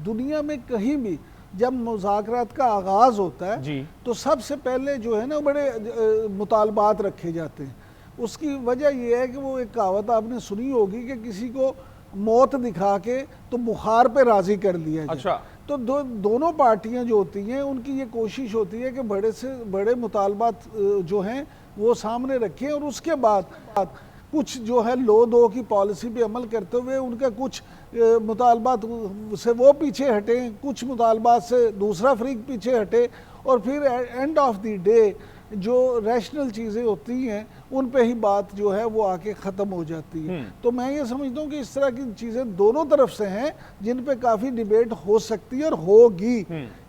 दुनिया में कहीं भी जब मुज़ाकरात का आगाज़ होता जी। है तो सबसे पहले जो है ना बड़े मुतालबात रखे जाते हैं। उसकी वजह यह है कि वो एक कहावत आपने सुनी होगी कि किसी को मौत दिखा के तो बुखार पे राज़ी कर लिया जाए। अच्छा। तो दोनों पार्टियां जो होती हैं उनकी ये कोशिश होती है कि बड़े से बड़े मुतालबात जो हैं वो सामने रखें, और उसके बाद कुछ जो है लो दो की पॉलिसी पे अमल करते हुए उनका कुछ मुतालबात से वो पीछे हटें, कुछ मुतालबात से दूसरा फरीक पीछे हटे, और फिर एंड ऑफ द डे जो रैशनल चीज़ें होती हैं उन पे ही बात जो है वो आके ख़त्म हो जाती है। तो मैं ये समझता हूँ कि इस तरह की चीज़ें दोनों तरफ से हैं जिन पे काफ़ी डिबेट हो सकती है और होगी।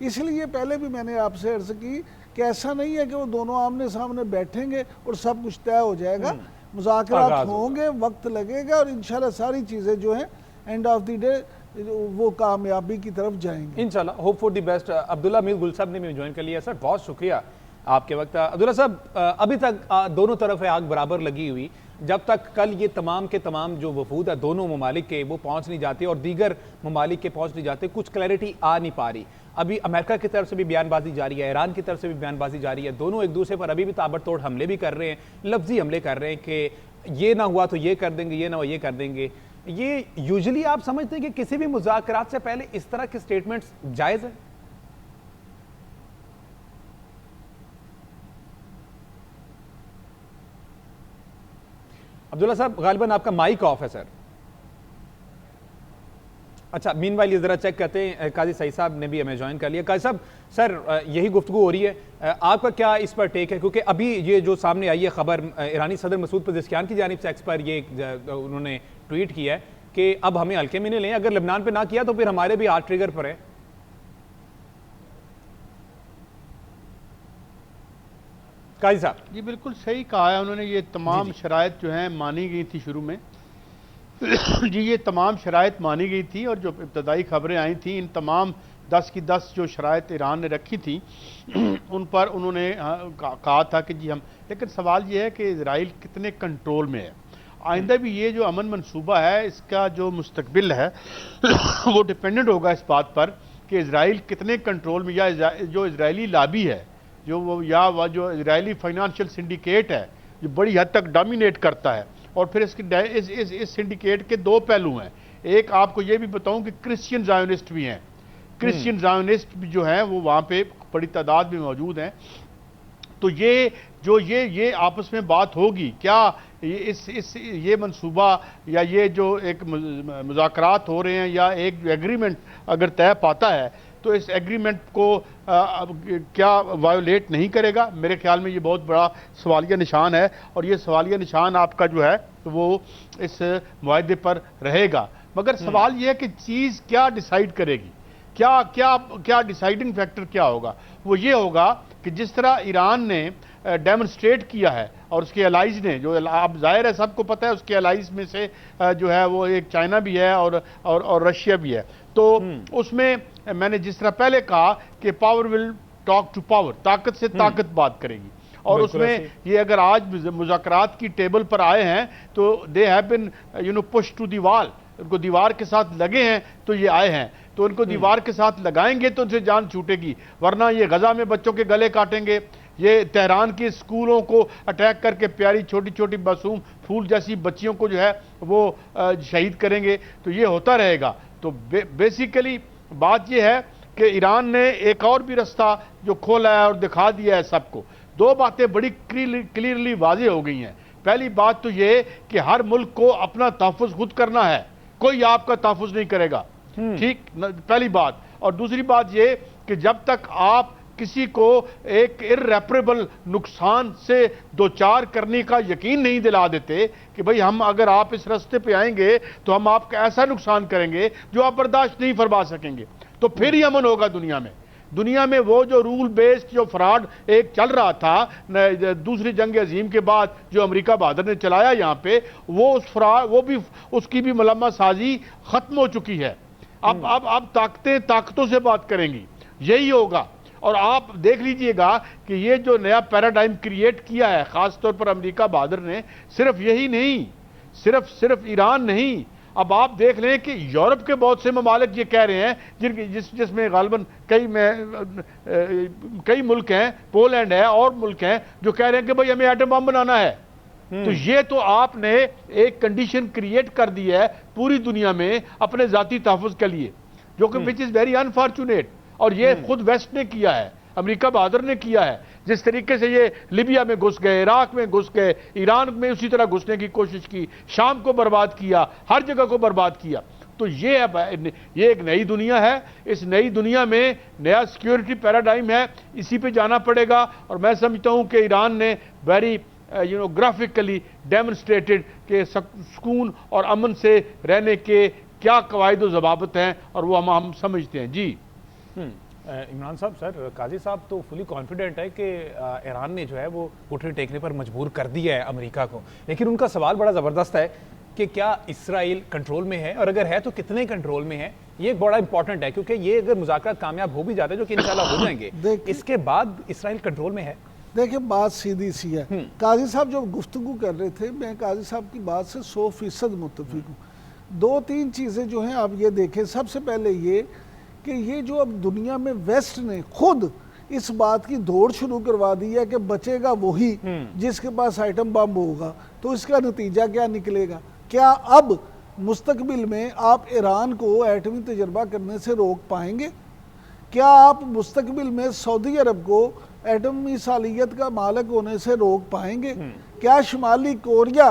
इसलिए पहले भी मैंने आपसे अर्ज़ की कि ऐसा नहीं है कि वो दोनों आमने सामने बैठेंगे और सब कुछ तय हो जाएगा। मुज़ाकरात होंगे, वक्त लगेगा, और इंशाल्लाह सारी चीज़ें जो हैं एंड ऑफ द डे वो कामयाबी की तरफ जाएंगे इंशाल्लाह। Hope for the best. Abdullah Mir गुल साहब ने भी ज्वाइन कर लिया। सर बहुत शुक्रिया आपके वक्त। अब्दुल्ला साहब, अभी तक दोनों तरफ आग बराबर लगी हुई, जब तक कल ये तमाम के तमाम जो वफूद है दोनों ममालिक के वो पहुंच नहीं जाते और दीगर ममालिक के पहुंच नहीं जाते, कुछ क्लैरिटी आ नहीं पा रही। अभी अमेरिका की तरफ से भी बयानबाजी जारी है, ईरान की तरफ से भी बयानबाजी जारी है, दोनों एक दूसरे पर अभी भी ताबड़तोड़ हमले भी कर रहे हैं, लफ्जी हमले कर रहे हैं कि ये ना हुआ तो ये कर देंगे, ये ना हुआ ये कर देंगे। ये यूजुअली आप समझते हैं कि किसी भी मुज़ाकरात से पहले इस तरह के स्टेटमेंट्स जायज़ है? अब्दुल्ला साहब गालिबन आपका माइक ऑफ है सर। अच्छा, मीनवाइल ये जरा चेक करते हैं। काजी सईद साहब ने भी हमें ज्वाइन कर लिया। काजी साहब, सर यही गुफ्तगू हो रही है, आपका क्या इस पर टेक है? क्योंकि अभी ये जो सामने आई है खबर, ईरानी सदर मसूद पज़ेश्कियान की जानिब से एक्स पर ये उन्होंने ट्वीट किया है कि अब हमें हल्के में नहीं लें, अगर लेबनान पे ना किया तो फिर हमारे भी हाथ ट्रिगर पर है। काजी साहब जी बिल्कुल सही कहा है उन्होंने। ये तमाम शराइत जो हैं मानी गई थी शुरू में जी, ये तमाम शराइत मानी गई थी, और जो इब्तदाई खबरें आई थी इन तमाम 10 की 10 जो शराइत ईरान ने रखी थी उन पर उन्होंने कहा था कि जी हम, लेकिन सवाल ये है कि इजराइल कितने कंट्रोल में है। आइंदा भी ये जो अमन मनसूबा है इसका जो मुस्तकबिल है वो डिपेंडेंट होगा इस बात पर कि इजराइल कितने कंट्रोल में, या जो इजरायली लाबी है, जो वो या वह जो इजरायली फाइनेंशियल सिंडिकेट है जो बड़ी हद तक डोमिनेट करता है। और फिर इस सिंडिकेट के दो पहलू हैं। एक आपको ये भी बताऊं कि क्रिश्चियन जायोनिस्ट भी हैं, क्रिश्चियन जायोनिस्ट भी जो हैं वो वहाँ पे बड़ी तादाद में मौजूद हैं। तो ये आपस में बात होगी क्या, ये मंसूबा या ये जो एक मुज़ाकरात हो रहे हैं या एक एग्रीमेंट अगर तय पाता है तो इस एग्रीमेंट को क्या वायोलेट नहीं करेगा? मेरे ख्याल में ये बहुत बड़ा सवालिया निशान है, और ये सवालिया निशान आपका जो है वो इस मुआहदे पर रहेगा। मगर सवाल ये है कि चीज़ क्या डिसाइड करेगी, क्या क्या क्या डिसाइडिंग फैक्टर क्या होगा? वो ये होगा कि जिस तरह ईरान ने डेमोन्स्ट्रेट किया है और उसके अलाइज ने, जो आप जाहिर है सबको पता है उसके अलाइज में से जो है वो एक चाइना भी है और रशिया भी है। तो उसमें मैंने जिस तरह पहले कहा कि power will talk to power, ताकत से ताकत बात करेगी, और उसमें ये अगर आज मुज़ाकरात की टेबल पर आए हैं तो they have been push to the wall, उनको दीवार के साथ लगे हैं तो ये आए हैं। तो उनको दीवार के साथ लगाएंगे तो उनसे जान छूटेगी, वरना ये गजा में बच्चों के गले काटेंगे, ये तेहरान के स्कूलों को अटैक करके प्यारी छोटी छोटी मासूम फूल जैसी बच्चियों को जो है वो शहीद करेंगे। तो ये होता रहेगा। तो बेसिकली बात ये है कि ईरान ने एक और भी रास्ता जो खोला है और दिखा दिया है सबको। दो बातें बड़ी क्लियरली वाज़ेह हो गई हैं। पहली बात तो ये कि हर मुल्क को अपना तहफ़्फ़ुज़ खुद करना है, कोई आपका तहफ़्फ़ुज़ नहीं करेगा, ठीक, पहली बात। और दूसरी बात ये कि जब तक आप किसी को एक इर्रेपरेबल नुकसान से दो चार करने का यकीन नहीं दिला देते कि भाई हम अगर आप इस रास्ते पे आएंगे तो हम आपका ऐसा नुकसान करेंगे जो आप बर्दाश्त नहीं फरमा सकेंगे, तो फिर ही अमन होगा दुनिया में। दुनिया में वो जो रूल बेस्ड जो फ्रॉड एक चल रहा था दूसरी जंग अजीम के बाद जो अमेरिका बहादुर ने चलाया यहाँ पे, वो उस फ्रॉड वो भी उसकी भी मुलम्मा साजी खत्म हो चुकी है। अब ताकतों से बात करेंगी, यही होगा। और आप देख लीजिएगा कि ये जो नया पैराडाइम क्रिएट किया है खास तौर पर अमेरिका बहादुर ने, सिर्फ यही नहीं, सिर्फ ईरान नहीं, अब आप देख लें कि यूरोप के बहुत से ममालिक ये कह रहे हैं जिसमें गालिबन कई मुल्क हैं, पोलैंड है और मुल्क हैं जो कह रहे हैं कि भाई हमें एटम बम बनाना है। तो ये तो आपने एक कंडीशन क्रिएट कर दी है पूरी दुनिया में अपने जाती तहफ़्फ़ुज़ के लिए, जो कि विच इज़ वेरी अनफॉर्चुनेट। और ये खुद वेस्ट ने किया है, अमेरिका बहादुर ने किया है। जिस तरीके से ये लिबिया में घुस गए, इराक में घुस गए, ईरान में उसी तरह घुसने की कोशिश की, शाम को बर्बाद किया, हर जगह को बर्बाद किया। तो ये एक नई दुनिया है। इस नई दुनिया में नया सिक्योरिटी पैराडाइम है, इसी पे जाना पड़ेगा। और मैं समझता हूं कि ईरान ने वेरी ग्राफिकली डेमोन्स्ट्रेटेड कि सुकून और अमन से रहने के क्या कवायद व ज़वाबित हैं, और वो हम समझते हैं। जी इमरान साहब, सर काजी साहब तो फुली कॉन्फिडेंट है कि ईरान ने जो है वो घुटने टेकने पर मजबूर कर दिया है अमेरिका को, लेकिन उनका सवाल बड़ा ज़बरदस्त है कि क्या इसराइल कंट्रोल में है, और अगर है तो कितने कंट्रोल में है। ये एक बड़ा इंपॉर्टेंट है, क्योंकि ये अगर मुज़ाकरात कामयाब हो भी जाते हैं, जो कि इंशाल्लाह हो जाएंगे, इसके बाद इसराइल कंट्रोल में है। देखिए, बात सीधी सी है। काजी साहब जो गुफ्तगू कर रहे थे, मैं काजी साहब की बात से 100% मुत्तफिक हूँ। 2-3 चीज़ें जो हैं आप ये देखें। सबसे पहले ये कि ये जो अब दुनिया में वेस्ट ने खुद इस बात की दौड़ शुरू करवा दी है कि बचेगा वही जिसके पास आइटम बम होगा। तो इसका नतीजा क्या निकलेगा? क्या अब मुस्तकबिल में आप ईरान को एटमी तजर्बा करने से रोक पाएंगे? क्या आप मुस्तकबिल में सऊदी अरब को एटमी सालियत का मालिक होने से रोक पाएंगे? क्या शुमाली कोरिया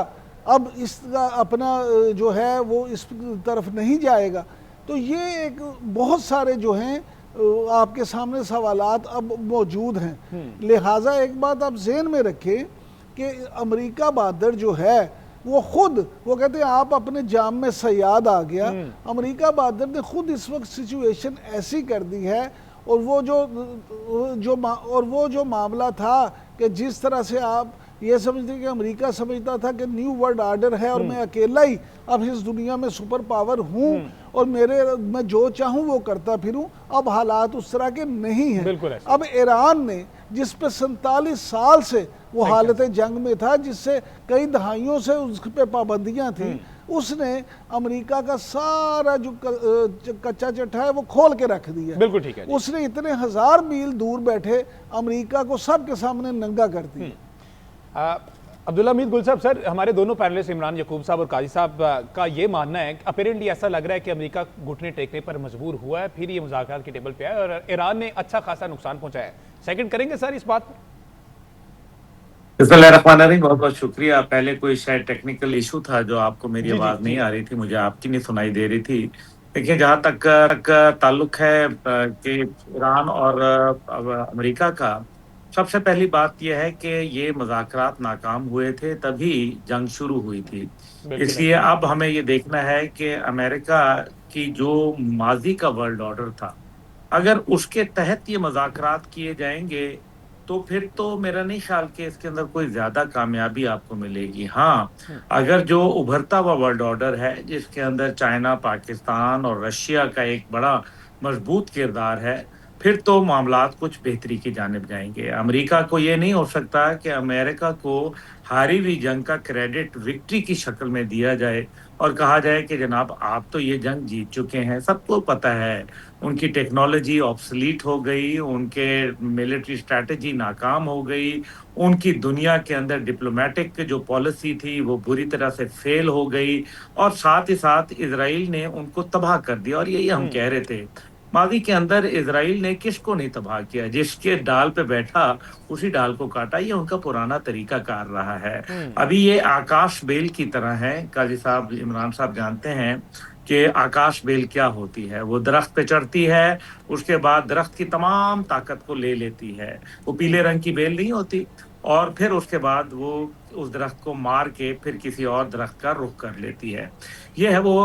अब इसका अपना जो है वो इस तरफ नहीं जाएगा? तो ये एक बहुत सारे जो हैं आपके सामने सवालात अब मौजूद हैं। लिहाजा एक बात आप ज़हन में रखें कि अमेरिका बहादुर जो है वो खुद, वो कहते हैं आप अपने जाम में सयाद आ गया। अमेरिका बहादुर ने खुद इस वक्त सिचुएशन ऐसी कर दी है, और वो जो मामला था कि जिस तरह से आप ये समझते कि अमेरिका समझता था कि न्यू वर्ल्ड ऑर्डर है और मैं अकेला ही अब इस दुनिया में सुपर पावर हूँ और मैं जो चाहूँ वो करता फिरूँ। अब हालात उस तरह के नहीं हैं। अब ईरान ने जिस पे 47 साल से वो हालत जंग में था, जिससे कई दहाइयों से उस पे पाबंदियाँ थी, उसने अमेरिका का सारा जो कच्चा चट्टा है वो खोल के रख दिया। बिल्कुल ठीक है। उसने इतने 1000 मील दूर बैठे अमेरिका को सबके सामने नंगा कर दिया। अब्दुल्ला हमीद गुल साहब, सर हमारे दोनों पैनलिस्ट इमरान यकूब साहब और काजी साहब का ये मानना है, अपेरेंटली ऐसा लग रहा है कि अमेरिका घुटने टेकने पर मजबूर हुआ है, फिर ये मुज़ाकरात की टेबल पे आया और ईरान ने अच्छा खासा नुकसान पहुंचाया है। सेकंड करेंगे सर इस बात पर? बिस्मिल्लाहिर्रहमानिर्रहीम, बहुत बहुत शुक्रिया। पहले कोई शायद टेक्निकल इशू था जो आपको मेरी आवाज नहीं आ रही थी, मुझे आपकी नहीं सुनाई दे रही थी। देखिए, जहाँ तक ताल्लुक है कि ईरान और अमेरिका का, सबसे पहली बात यह है कि ये मुज़ाकरात नाकाम हुए थे तभी जंग शुरू हुई थी। इसलिए अब हमें ये देखना है कि अमेरिका की जो माजी का वर्ल्ड ऑर्डर था, अगर उसके तहत ये मुज़ाकरात किए जाएंगे तो फिर तो मेरा नहीं ख्याल कि इसके अंदर कोई ज्यादा कामयाबी आपको मिलेगी। हाँ, अगर जो उभरता हुआ वर्ल्ड ऑर्डर है जिसके अंदर चाइना, पाकिस्तान और रशिया का एक बड़ा मजबूत किरदार है, फिर तो मामलात कुछ बेहतरी की जानिब जाएंगे। अमेरिका को ये नहीं हो सकता कि अमेरिका को हारी हुई जंग का क्रेडिट विक्ट्री की शक्ल में दिया जाए और कहा जाए कि जनाब आप तो ये जंग जीत चुके हैं। सबको पता है उनकी टेक्नोलॉजी ऑब्सलीट हो गई, उनके मिलिट्री स्ट्रैटेजी नाकाम हो गई, उनकी दुनिया के अंदर डिप्लोमेटिक जो पॉलिसी थी वो बुरी तरह से फेल हो गई, और साथ ही साथ इजराइल ने उनको तबाह कर दिया। और यही हम कह रहे थे, माजी के अंदर इजराइल ने किसको नहीं तबाह किया, जिसके डाल पे बैठा उसी डाल को काटा। ये उनका पुराना तरीका कार रहा है। अभी ये आकाश बेल की तरह है। काजी साहब, इमरान साहब जानते हैं कि आकाश बेल क्या होती है। वो दरख्त पे चढ़ती है, उसके बाद दरख्त की तमाम ताकत को ले लेती है। वो पीले रंग की बेल नहीं होती, और फिर उसके बाद वो उस दरख्त को मार के फिर किसी और दरख्त का रुख कर लेती है। ये है वो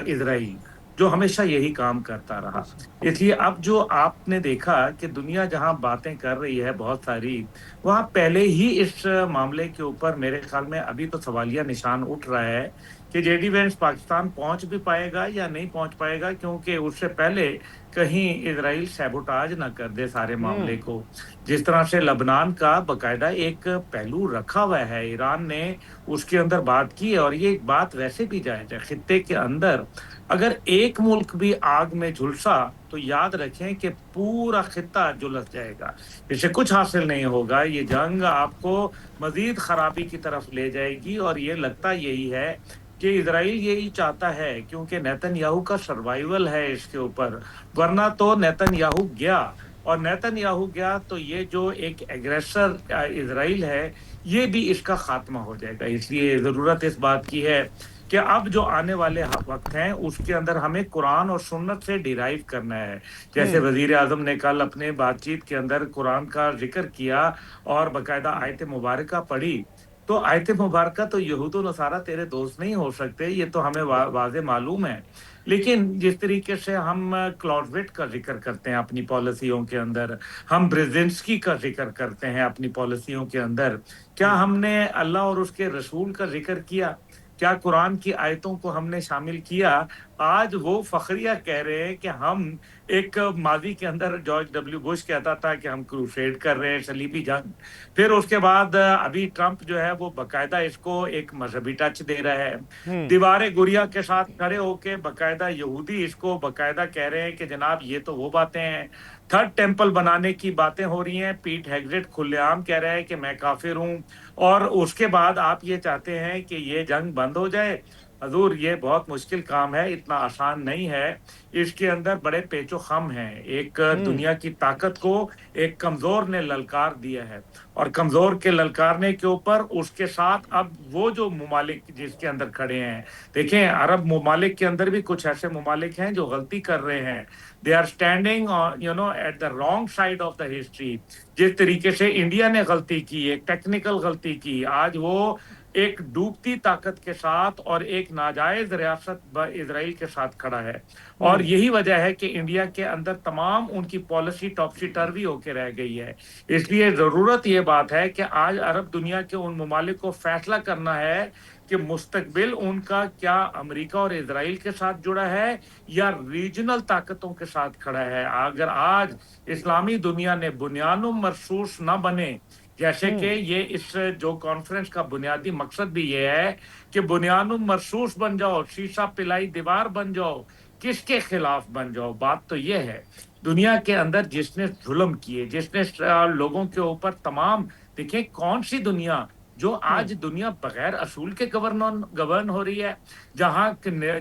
इजराइल जो हमेशा यही काम करता रहा। इसलिए अब जो आपने देखा कि दुनिया जहां बातें कर रही है बहुत सारी, वहां पहले ही इस मामले के ऊपर मेरे ख्याल में अभी तो सवालिया निशान उठ रहा है कि जेडी वेंस पाकिस्तान पहुंच भी पाएगा या नहीं पहुंच पाएगा, क्योंकि उससे पहले कहीं इजराइल सैबोटाज ना कर दे सारे मामले को। जिस तरह से लबनान का बकायदा एक पहलू रखा हुआ है, ईरान ने उसके अंदर बात की है, और ये एक बात वैसे भी जायज है, खित्ते के अंदर अगर एक मुल्क भी आग में झुलसा तो याद रखें कि पूरा खित्ता झुलस जाएगा। इससे कुछ हासिल नहीं होगा, ये जंग आपको मजीद खराबी की तरफ ले जाएगी। और ये लगता यही है कि इजराइल यही चाहता है, क्योंकि नेतन्याहू का सर्वाइवल है इसके ऊपर, वरना तो नेतन्याहू गया, और नेतन्याहू गया तो ये जो एक एग्रेसर इजराइल है ये भी इसका खात्मा हो जाएगा। इसलिए जरूरत इस बात की है कि अब जो आने वाले वक्त हैं उसके अंदर हमें कुरान और सुन्नत से डिराइव करना है। जैसे वजीर आजम ने कल अपने बातचीत के अंदर कुरान का जिक्र किया और बाकायदा आयत मुबारका पढ़ी, तो आयत मुबारका तो यहूद व नसारा तेरे दोस्त नहीं हो सकते, ये तो हमें वाज़े मालूम है। लेकिन जिस तरीके से हम क्लॉजविट का जिक्र करते हैं अपनी पॉलिसियों के अंदर, हम ब्रेजेंस्की का जिक्र करते हैं अपनी पॉलिसियों के अंदर, क्या हमने अल्लाह और उसके रसूल का जिक्र किया? क्या कुरान की आयतों को हमने शामिल किया? आज वो फखरिया कह रहे हैं कि हम एक माजी के अंदर जॉर्ज डब्ल्यू बुश कहता था कि हम क्रूसेड कर रहे हैं, सलीबी जंग। फिर उसके बाद अभी ट्रंप जो है वो बकायदा इसको एक मजहबी टच दे रहा है। दीवारे गुड़िया के साथ खड़े होके बकायदा यहूदी इसको बकायदा कह रहे हैं कि जनाब ये तो वो बातें हैं। थर्ड टेम्पल बनाने की बातें हो रही हैं। पीट हेग्सेट खुलेआम कह रहा है कि मैं काफिर हूं, और उसके बाद आप ये चाहते हैं कि ये जंग बंद हो जाए। हजूर, ये बहुत मुश्किल काम है, इतना आसान नहीं है। इसके अंदर बड़े पेचो खम हैं। एक दुनिया की ताकत को एक कमजोर ने ललकार दिया है, और कमजोर के ललकारने के ऊपर उसके साथ अब वो जो मुमालिक जिसके अंदर खड़े हैं, देखें अरब मुमालिक के अंदर भी कुछ ऐसे मुमालिक हैं जो गलती कर रहे हैं। They are standing at the wrong side of the history. जिस तरीके से इंडिया ने गलती की, एक टेक्निकल गलती की, आज वो एक डूबती ताकत के साथ और एक नाजायज रियासत इजराइल के साथ खड़ा है। और यही वजह है कि इंडिया के अंदर तमाम उनकी पॉलिसी टॉपसी टर्वी होके रह गई है। इसलिए जरूरत ये बात है कि आज अरब दुनिया के उन ममालिक को फैसला करना है कि मुस्तकबिल उनका क्या अमेरिका और इजराइल के साथ जुड़ा है या रीजनल ताकतों के साथ खड़ा है। अगर आज इस्लामी दुनिया ने बुनियानुम मरसूस न बने, जैसे कि ये इस जो कॉन्फ्रेंस का बुनियादी मकसद भी ये है कि बुनियानुम मरसूस बन जाओ, शीशा पिलाई दीवार बन जाओ, किसके खिलाफ बन जाओ? बात तो ये है, दुनिया के अंदर जिसने जुल्म किए, जिसने लोगों के ऊपर तमाम, देखिए कौन सी दुनिया जो आज दुनिया बगैर असूल के गवर्न हो रही है, जहां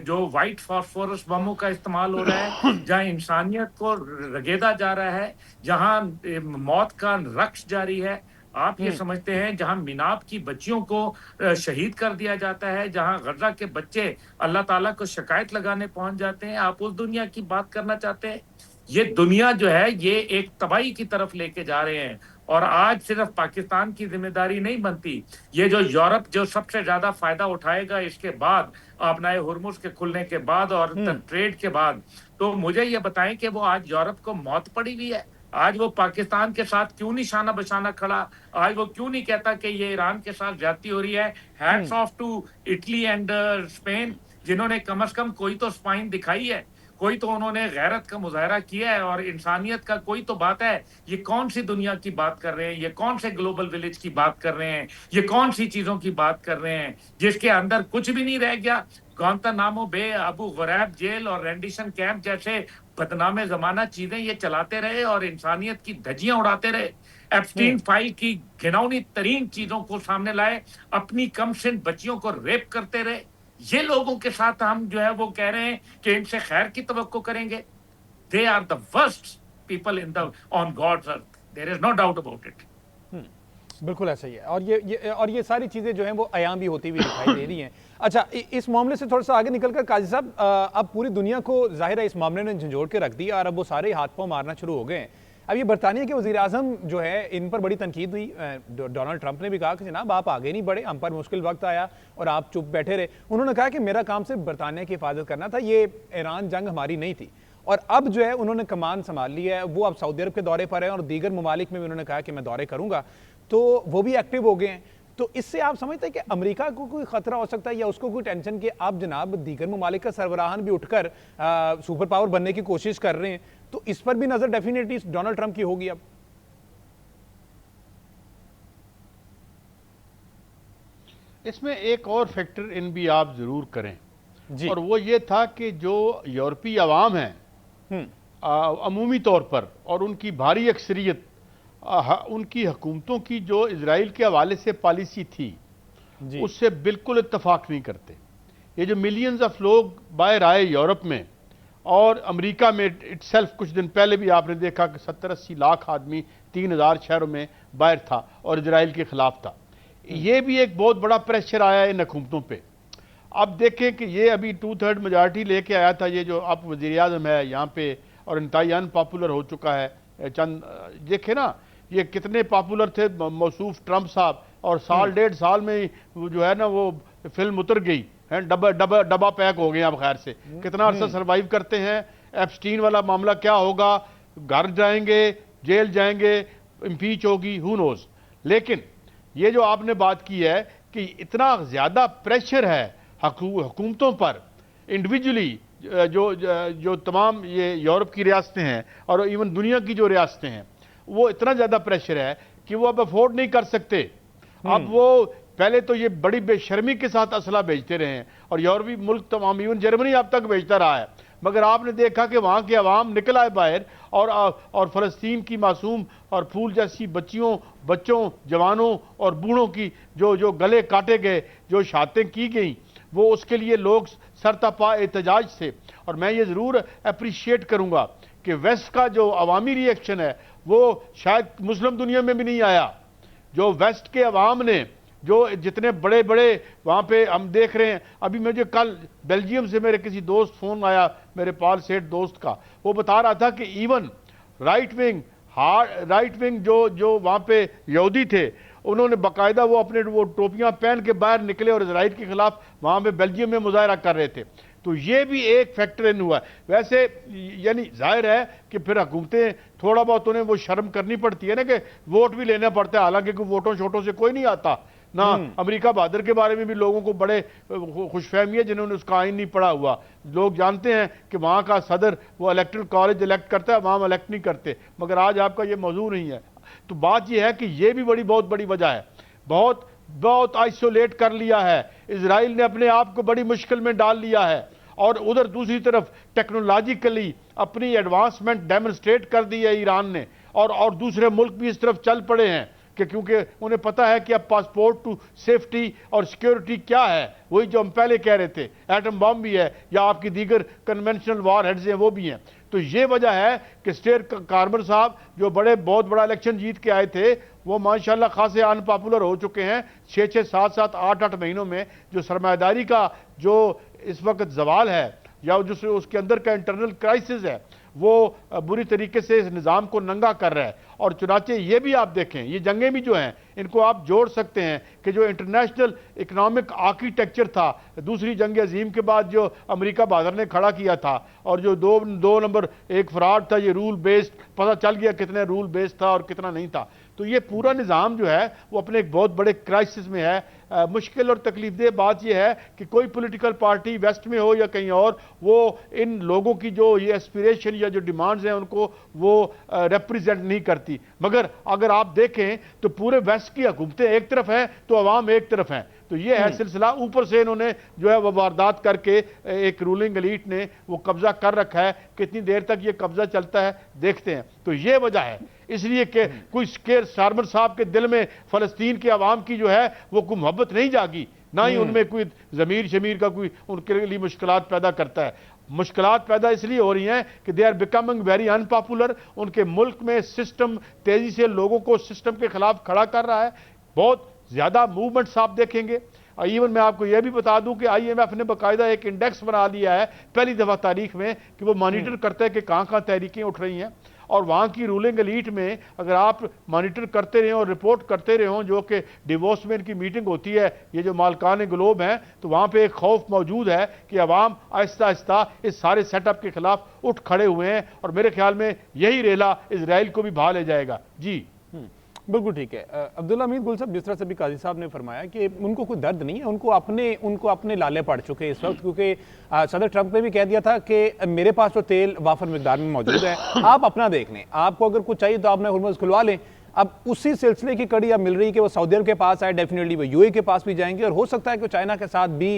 जो व्हाइट फॉस्फोरस बमों का इस्तेमाल हो रहा है, जहां इंसानियत को रगेदा जा रहा है, जहां मौत का रक्स जारी है। आप ये समझते हैं जहां मिनाब की बच्चियों को शहीद कर दिया जाता है, जहां गजा के बच्चे अल्लाह ताला को शिकायत लगाने पहुंच जाते हैं, आप उस दुनिया की बात करना चाहते हैं? ये दुनिया जो है ये एक तबाही की तरफ लेके जा रहे हैं। और आज सिर्फ पाकिस्तान की जिम्मेदारी नहीं बनती, ये जो यूरोप जो सबसे ज्यादा फायदा उठाएगा इसके बाद, अपनाए हुर्मुज के खुलने के बाद और ट्रेड के बाद, तो मुझे ये बताएं कि वो आज यूरोप को मौत पड़ी हुई है। आज वो पाकिस्तान के साथ क्यों नहीं शाना बशाना खड़ा? आज वो क्यों नहीं कहता कि ये ईरान के साथ ज्यादती हो रही है? Hats off to Italy and Spain, जिन्होंने कम से कम कोई तो स्पाइन दिखाई है, कोई तो उन्होंने गैरत का मुजाहरा किया है और इंसानियत का कोई तो बात है। ये कौन सी दुनिया की बात कर रहे हैं? ये कौन से ग्लोबल विलेज की बात कर रहे हैं? ये कौन सी चीजों की बात कर रहे हैं जिसके अंदर कुछ भी नहीं रह गया? गुआंतानामो बे, अबू गरैब जेल और रेंडिशन कैंप जैसे बदनामे जमाना चीजें ये चलाते रहे और इंसानियत की धज्जियां उड़ाते रहे। एप्स्टीन फाइल की घिनौनी तरीन चीजों को सामने लाए, अपनी कम सिन बच्चियों को रेप करते रहे। ये लोगों के साथ हम जो है वो कह रहे हैं कि इनसे खैर की तवक्को करेंगे। They are the worst people in the on God's earth, there is no doubt about it. बिल्कुल ऐसा ही है। और ये सारी चीज़ें जो हैं वो आयाम भी होती हुई दिखाई दे रही हैं। अच्छा, इस मामले से थोड़ा सा आगे निकलकर काजी साहब, अब पूरी दुनिया को जाहिर है इस मामले ने झंझोड़ के रख दिया और अब वो सारे हाथ पांव मारना शुरू हो गए हैं। अब ये बरतानिया के वज़ीर आज़म जो है इन पर बड़ी तनकीद हुई। डोनाल्ड ट्रंप ने भी कहा कि जनाब आप आगे नहीं बढ़े, हम पर मुश्किल वक्त आया और आप चुप बैठे रहे। उन्होंने कहा कि मेरा काम सिर्फ बरतानिया की हिफाजत करना था, ये ईरान जंग हमारी नहीं थी। और अब जो है उन्होंने कमान संभाल ली है, वो अब सऊदी अरब के दौरे पर है और दीगर ममालिक में भी उन्होंने कहा कि मैं दौरे करूंगा, तो वो भी एक्टिव हो गए हैं। तो इससे आप समझते हैं कि अमेरिका को कोई खतरा हो सकता है या उसको कोई टेंशन कि आप जनाब दीगर ममालिक का सरबराहान भी उठकर सुपर पावर बनने की कोशिश कर रहे हैं, तो इस पर भी नजर डेफिनेटली डोनाल्ड ट्रंप की होगी अब? इसमें एक और फैक्टर इन भी आप जरूर करें जी। और वो ये था कि जो यूरोपीय अवाम है अमूमी तौर पर और उनकी भारी अक्सरियत उनकी हुकूमतों की जो इजराइल के हवाले से पॉलिसी थी जी। उससे बिल्कुल इत्तफाक नहीं करते। ये जो मिलियंस ऑफ लोग बाहर आए यूरोप में और अमेरिका में इटसेल्फ, कुछ दिन पहले भी आपने देखा कि 70-80 लाख आदमी 3000 शहरों में बाहर था और इजराइल के खिलाफ था। ये भी एक बहुत बड़ा प्रेशर आया इन हुकूमतों पे। अब देखें कि ये अभी 2/3 मेजॉरिटी लेके आया था, ये जो अब वज़ीर आज़म है यहाँ पे, और इंतहाई अनपॉपुलर हो चुका है। चंद देखे ना ये कितने पॉपुलर थे मौसूफ ट्रंप साहब, और साल 1.5 साल में ही जो है ना वो फिल्म उतर गई है, डब्बा पैक हो गए। अब खैर से कितना अर्सा सर्वाइव करते हैं। एप्स्टीन वाला मामला क्या होगा, घर जाएंगे, जेल जाएंगे, इम्पीच होगी, हु नोज। लेकिन ये जो आपने बात की है कि इतना ज्यादा प्रेशर है हुकूमतों पर इंडिविजुअली, जो तमाम ये यूरोप की रियासतें हैं और इवन दुनिया की जो रियासतें हैं, वो इतना ज्यादा प्रेशर है कि वो अब अफोर्ड नहीं कर सकते। अब वो पहले तो ये बड़ी बेशर्मी के साथ असला बेचते रहे हैं और यूरोपीय मुल्क तमाम, इवन जर्मनी अब तक बेचता रहा है, मगर आपने देखा कि वहां के अवाम निकल आए बाहर और फलस्तीन की मासूम और फूल जैसी बच्चों, जवानों और बूढ़ों की जो गले काटे गए, जो शहादतें की गई, वो उसके लिए लोग सरतपा एहतजाज थे। और मैं ये ज़रूर अप्रिशिएट करूंगा कि वेस्ट का जो अवामी रिएक्शन है वो शायद मुस्लिम दुनिया में भी नहीं आया। जो वेस्ट के अवाम ने जो जितने बड़े बड़े वहाँ पे हम देख रहे हैं। अभी मुझे कल बेल्जियम से मेरे किसी दोस्त फोन आया, मेरे पाल सेठ दोस्त का, वो बता रहा था कि इवन राइट विंग जो वहाँ पे यहूदी थे, उन्होंने बाकायदा वो अपने वो टोपियां पहन के बाहर निकले और इजराइल के खिलाफ वहाँ पे बेल्जियम में मुजाहरा कर रहे थे। तो ये भी एक फैक्टर इन हुआ। वैसे यानी जाहिर है कि फिर हुकूमतें थोड़ा बहुत उन्हें वो शर्म करनी पड़ती है ना कि वोट भी लेना पड़ता है, हालांकि वोटों छोटों से कोई नहीं आता ना। अमेरिका बहादुर के बारे में भी लोगों को बड़े खुशफहमी है जिन्होंने उसका आइन नहीं पढ़ा हुआ। लोग जानते हैं कि वहाँ का सदर वो इलेक्टोरल कॉलेज इलेक्ट करता है, वहाँ इलेक्ट नहीं करते। मगर आज आपका ये मौजूद नहीं है। तो बात यह है कि ये भी बहुत बड़ी वजह है। बहुत आइसोलेट कर लिया है इजराइल ने, अपने आप को बड़ी मुश्किल में डाल लिया है। और उधर दूसरी तरफ टेक्नोलॉजिकली अपनी एडवांसमेंट डेमोन्स्ट्रेट कर दी है ईरान ने, और दूसरे मुल्क भी इस तरफ चल पड़े हैं कि क्योंकि उन्हें पता है कि अब पासपोर्ट टू सेफ्टी और सिक्योरिटी क्या है, वही जो हम पहले कह रहे थे, एटम बम भी है या आपकी दीगर कन्वेंशनल वार हेड्स हैं वो भी हैं। तो ये वजह है कि स्टेयर कार्मर साहब जो बहुत बड़ा इलेक्शन जीत के आए थे, वो माशाल्लाह खासे अनपॉपुलर हो चुके हैं 6-6, 7-7, 8-8 महीनों में। जो सरमायादारी का जो इस वक्त जवाल है या जो उसके अंदर का इंटरनल क्राइसिस है, वो बुरी तरीके से इस निज़ाम को नंगा कर रहा है। और चुनाचे ये भी आप देखें, ये जंगें भी जो हैं इनको आप जोड़ सकते हैं कि जो इंटरनेशनल इकोनॉमिक आर्किटेक्चर था दूसरी जंग अजीम के बाद जो अमेरिका बहादुर ने खड़ा किया था, और जो दो नंबर एक फ्रॉड था, ये रूल बेस्ड, पता चल गया कितने रूल बेस्ड था और कितना नहीं था। तो ये पूरा निज़ाम जो है वो अपने एक बहुत बड़े क्राइसिस में है। मुश्किल और तकलीफदेह बात यह है कि कोई पॉलिटिकल पार्टी वेस्ट में हो या कहीं और, वो इन लोगों की जो ये एस्पिरेशन या जो डिमांड्स हैं उनको वो रिप्रेजेंट नहीं करती। मगर अगर आप देखें तो पूरे वेस्ट की हुकूमतें एक तरफ हैं तो अवाम एक तरफ हैं। तो ये है सिलसिला। ऊपर से इन्होंने जो है वो वारदात करके एक रूलिंग एलीट ने वो कब्जा कर रखा है। कितनी देर तक ये कब्जा चलता है देखते हैं। तो ये वजह है, इसलिए कि कोई स्केर शार्मर साहब के दिल में फलस्तीन के अवाम की जो है वो कोई मोहब्बत नहीं जागी, ना ही उनमें कोई जमीर शमीर का कोई उनके लिए मुश्किलात पैदा करता है। मुश्किलात पैदा इसलिए हो रही हैं कि they are becoming very unpopular. उनके मुल्क में सिस्टम तेजी से लोगों को सिस्टम के खिलाफ खड़ा कर रहा है। बहुत ज्यादा मूवमेंट्स आप देखेंगे। इवन मैं आपको यह भी बता दूं कि IMF ने बाकायदा एक इंडेक्स बना लिया है पहली दफा तारीख में कि वो मॉनिटर करता है कि कहां तहरीकें उठ रही हैं। और वहां की रूलिंग एलीट में अगर आप मॉनिटर करते रहे और रिपोर्ट करते रहे, जो कि डिवोर्स में इनकी मीटिंग होती है, ये जो मालकान ग्लोब हैं, तो वहां पे एक खौफ मौजूद है कि अवाम आहिस्ता आहिस्ता इस सारे सेटअप के खिलाफ उठ खड़े हुए हैं। और मेरे ख्याल में यही रेला इजराइल को भी भा ले जाएगा। जी बिल्कुल ठीक है। अब्दुल्ला हमीद गुल साहब, जिस तरह से भी काजी साहब ने फरमाया कि उनको कोई दर्द नहीं है, उनको अपने लाले पड़ चुके हैं इस वक्त, क्योंकि सदर ट्रंप ने भी कह दिया था कि मेरे पास तो तेल वाफर मिकदार में मौजूद है, आप अपना देख लें, आपको अगर कुछ चाहिए तो आपने हुर्मुज़ खुलवा लें। अब उसी सिलसिले की कड़ी अब मिल रही है कि वो सऊदी अरब के पास आए, डेफिनेटली वो यूएई के पास भी जाएंगे, और हो सकता है कि चाइना के साथ भी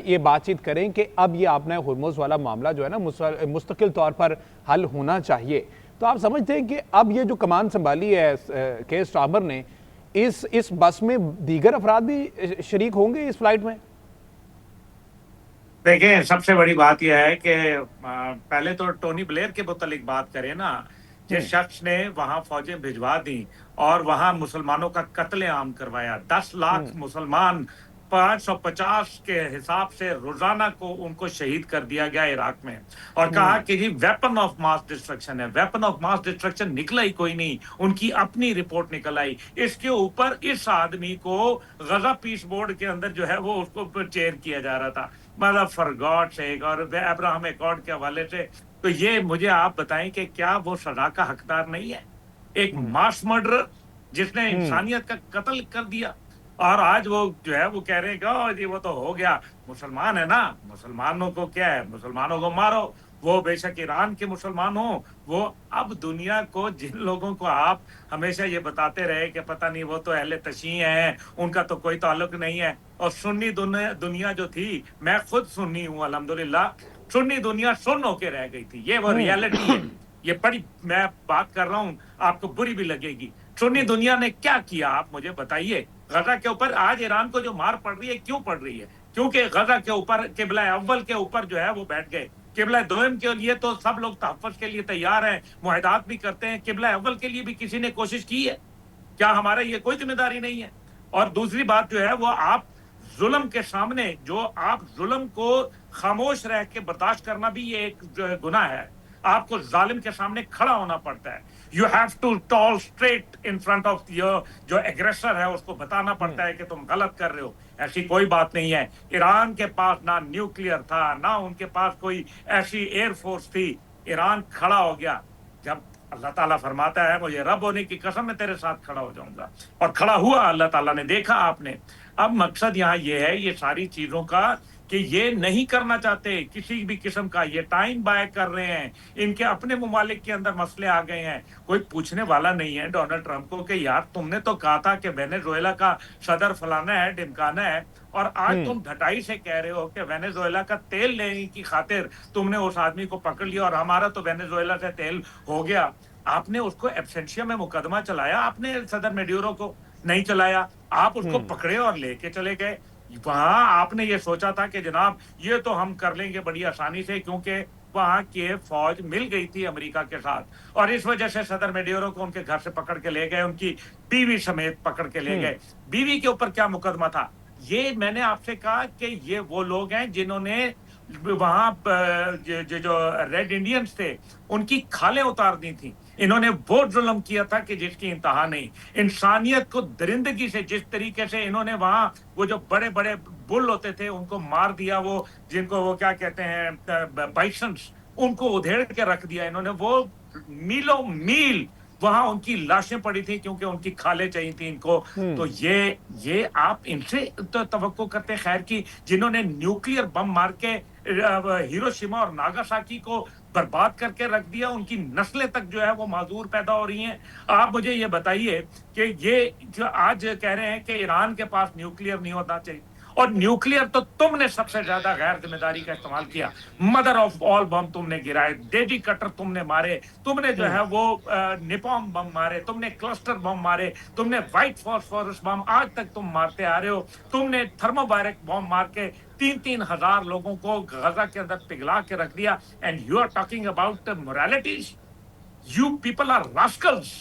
ये बातचीत करें कि अब ये आपने हुर्मुज़ वाला मामला जो है ना मुस्तकिल तौर पर हल होना चाहिए। तो आप समझते हैं कि अब ये जो कमान संभाली है के स्टार्मर ने, इस बस में दीगर अफराद भी शरीक होंगे इस फ्लाइट में? देखें, सबसे बड़ी बात यह है कि पहले तो टोनी ब्लेयर के मुतालिक बात करें ना, जिस शख्स ने वहां फौजें भिजवा दी और वहां मुसलमानों का कत्लेआम करवाया, 10 लाख मुसलमान 550 के हिसाब से रोजाना को उनको शहीद कर दिया गया इराक में, और कहा कि जी वेपन ऑफ मास डिस्ट्रक्शन है। वेपन ऑफ मास डिस्ट्रक्शन निकला ही कोई नहीं, उनकी अपनी रिपोर्ट निकल आई। इसके ऊपर इस आदमी को गजा पीस बोर्ड के अंदर जो है वो उसको चेयर किया जा रहा था, मतलब फॉर गॉड सेक, और अब्राहम एकॉर्ड के हवाले से। तो ये मुझे आप बताएं कि क्या वो सजा का हकदार नहीं है? एक मास मर्डर जिसने इंसानियत का कत्ल कर दिया, और आज वो जो है वो कह रहे हैं कि जी वो तो हो गया, मुसलमान है ना, मुसलमानों को क्या है, मुसलमानों को मारो। वो बेशक ईरान के मुसलमान हो, वो अब दुनिया को, जिन लोगों को आप हमेशा ये बताते रहे कि पता नहीं वो तो अहले तशी हैं, उनका तो कोई ताल्लुक नहीं है, और सुन्नी दुनिया जो थी, मैं खुद सुन्नी हूँ अल्हम्दुलिल्लाह, सुन्नी दुनिया सुन्न होके रह गई थी। ये वो रियलिटी है। ये बड़ी मैं बात कर रहा हूँ, आपको बुरी भी लगेगी। सुन्नी दुनिया ने क्या किया, आप मुझे बताइए। गजा के ऊपर आज ईरान को जो मार पड़ रही है, क्यों पड़ रही है? क्योंकि गजा के ऊपर किबला अव्वल के ऊपर जो है वो बैठ गए। किबला दोयम के लिए तो सब लोग तहफ़्फ़ुज़ के लिए तैयार हैं, मुआहदात भी करते हैं, किबला अव्वल के लिए भी किसी ने कोशिश की है? क्या हमारा ये कोई जिम्मेदारी नहीं है? और दूसरी बात जो है वो, आप जुल्म के सामने जो आप जुल्म को खामोश रह के बर्दाश्त करना भी ये एक गुनाह है। आपको जालिम के सामने खड़ा होना पड़ता है। You have to tall straight in front of your जो एग्रेसर है, उसको बताना पड़ता है कि तुम गलत कर रहे हो। ऐसी कोई बात नहीं है। ईरान के पास ना न्यूक्लियर था, ना उनके पास कोई ऐसी एयरफोर्स थी। ईरान खड़ा हो गया। जब अल्लाह ताला फरमाता है, मुझे रब होने की कसम मैं तेरे साथ खड़ा हो जाऊंगा, और खड़ा हुआ। अल्लाह ताला ने देखा आपने। अब मकसद यहाँ ये है, ये सारी चीजों का, कि ये नहीं करना चाहते किसी भी किस्म का, ये टाइम बाय कर रहे हैं। इनके अपने मुमालिक के अंदर मसले आ गए हैं। कोई पूछने वाला नहीं है डोनाल्ड ट्रंप को कि यार तुमने तो कहा था कि वेनेजुएला का सदर फलाना है, ढिमकाना है, और आज तुम ढटाई से कह रहे हो कि वेनेजुएला का तेल लेने की खातिर तुमने उस आदमी को पकड़ लिया, और हमारा तो वेनेजुएला से तेल हो गया। आपने उसको एब्सेंशिया में मुकदमा चलाया, आपने सदर मेड्यूरो को नहीं चलाया। आप उसको पकड़े और लेके चले गए। वहां आपने ये सोचा था कि जनाब ये तो हम कर लेंगे बड़ी आसानी से, क्योंकि वहां की फौज मिल गई थी अमेरिका के साथ, और इस वजह से सदर मेड्यूरो को उनके घर से पकड़ के ले गए, उनकी बीवी समेत पकड़ के ले गए। बीवी के ऊपर क्या मुकदमा था? ये मैंने आपसे कहा कि ये वो लोग हैं जिन्होंने वहां जो रेड इंडियंस थे उनकी खालें उतार दी थी। इन्होंने वो जुल्म किया था कि जिसकी इंतहा नहीं। इंसानियत को दरिंदगी से जिस तरीके से इन्होंने वहां वो जो बड़े बड़े बुल होते थे उनको मार दिया, वो जिनको वो क्या कहते हैं बाइसन्स, उनको उधेड़ के रख दिया इन्होंने। वो मीलों मील वहां उनकी लाशें पड़ी थी क्योंकि उनकी खाले चाहिए थी इनको। तो ये आप इनसे तो तवक्को करते खैर की, जिन्होंने न्यूक्लियर बम मार के हिरोशिमा और नागासाकी को बर्बाद करके रख दिया, उनकी नस्लें तक जो है वो माजूर पैदा हो रही हैं। आप मुझे ये बताइए कि ये जो आज कह रहे हैं कि ईरान के पास न्यूक्लियर नहीं होना चाहिए, और न्यूक्लियर तो तुमने सबसे ज्यादा गैर जिम्मेदारी का इस्तेमाल किया। मदर ऑफ ऑल बम तुमने गिराए, डेडी कटर तुमने मारे, तुमने जो है वो निपॉम बम मारे, तुमने क्लस्टर बम मारे, तुमने व्हाइट फॉस्फोरस बम आज तक तुम मारते आ रहे हो, तुमने थर्मोबारिक बम मार के 3-3 हजार लोगों को गजा के अंदर पिघला के रख दिया। And you are talking about moralities. You people are rascals.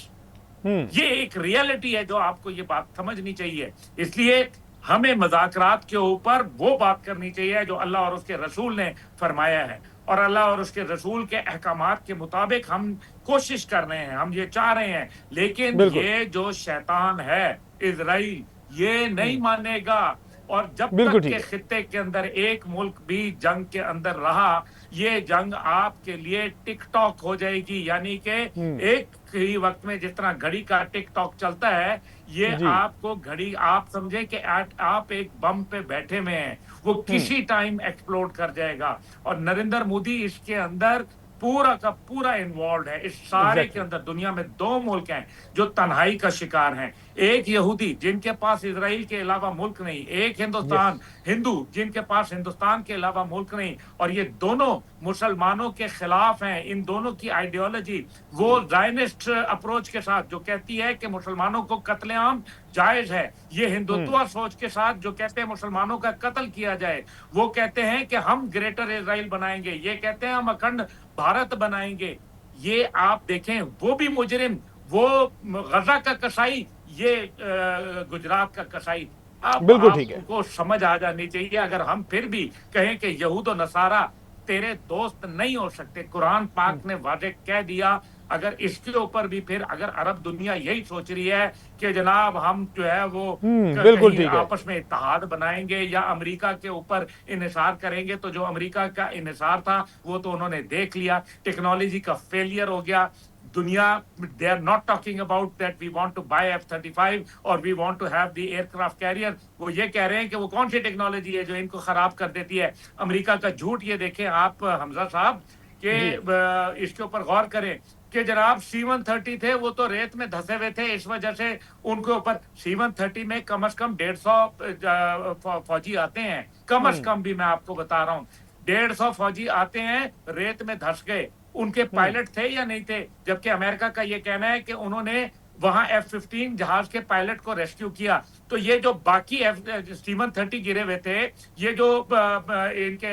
ये एक रियलिटी है जो आपको ये बात समझनी चाहिए। इसलिए हमें मज़ाकरात के ऊपर वो बात करनी चाहिए जो अल्लाह और उसके रसूल ने फरमाया है, और अल्लाह और उसके रसूल के अहकामात के मुताबिक हम कोशिश कर रहे हैं, हम ये चाह रहे हैं। लेकिन ये जो शैतान है इजराइल, ये नहीं मानेगा। और जब तक के खित्ते के अंदर एक मुल्क भी जंग के अंदर रहा, ये जंग आपके लिए टिकटॉक हो जाएगी, यानी कि एक ही वक्त में जिस तरह घड़ी का टिकटॉक चलता है, ये जी। आपको घड़ी, आप समझे कि आप एक बम पे बैठे हुए हैं, वो किसी टाइम एक्सप्लोड कर जाएगा। और नरेंद्र मोदी इसके अंदर पूरा का पूरा इन्वॉल्व है। इस सारे के अंदर दुनिया में 2 मुल्क हैं जो तन्हाई का शिकार हैं। एक यहूदी जिनके पास इजराइल के अलावा मुल्क नहीं, एक हिंदुस्तान हिंदू जिनके पास हिंदुस्तान के अलावा मुल्क नहीं, और ये दोनों मुसलमानों के खिलाफ हैं। इन दोनों की आइडियोलॉजी वो जायनिस्ट अप्रोच के साथ जो कहती है कि मुसलमानों को कत्लेआम जायज है, ये हिंदुत्व सोच के साथ जो कहते हैं मुसलमानों का कत्ल किया जाए, वो कहते हैं कि हम ग्रेटर इजराइल बनाएंगे, ये कहते हैं हम अखंड भारत बनाएंगे। ये आप देखें, वो भी मुजरिम, वो गजा का कसाई, ये गुजरात का कसाई। अब बिल्कुल ठीक है। आपको समझ आ जानी चाहिए, अगर हम फिर भी कहें कि यहूद और नसारा तेरे दोस्त नहीं हो सकते, कुरान पाक ने वाज़ेह कह दिया। अगर इसके ऊपर भी फिर अगर अरब दुनिया यही सोच रही है कि जनाब हम जो है वो बिल्कुल ठीक है। आपस में इत्तेहाद बनाएंगे या अमेरिका के ऊपर इन्हिसार करेंगे, तो जो अमेरिका का इन्हिसार था वो तो उन्होंने देख लिया। टेक्नोलॉजी का फेलियर हो गया। दुनिया, they are not talking about that we want to buy F-35 और we want to have the aircraft carrier. वो ये कह रहे हैं कि वो कौन सी टेक्नोलॉजी है जो इनको खराब कर देती है। अमेरिका का झूठ ये देखें आप हमजा साहब कि इसके ऊपर गौर करें कि जनाब C-130 थे, वो तो रेत में धसे हुए थे, इस वजह से उनके ऊपर C-130 में कम से कम 150 फौजी आते हैं। कम से कम भी मैं आपको बता रहा हूँ, 150 फौजी आते हैं, रेत में धस गए। उनके पायलट थे या नहीं थे? जबकि अमेरिका का ये कहना है कि उन्होंने वहां F-15 जहाज के पायलट को रेस्क्यू किया। तो ये जो बाकी C-130 गिरे हुए थे, ये जो इनके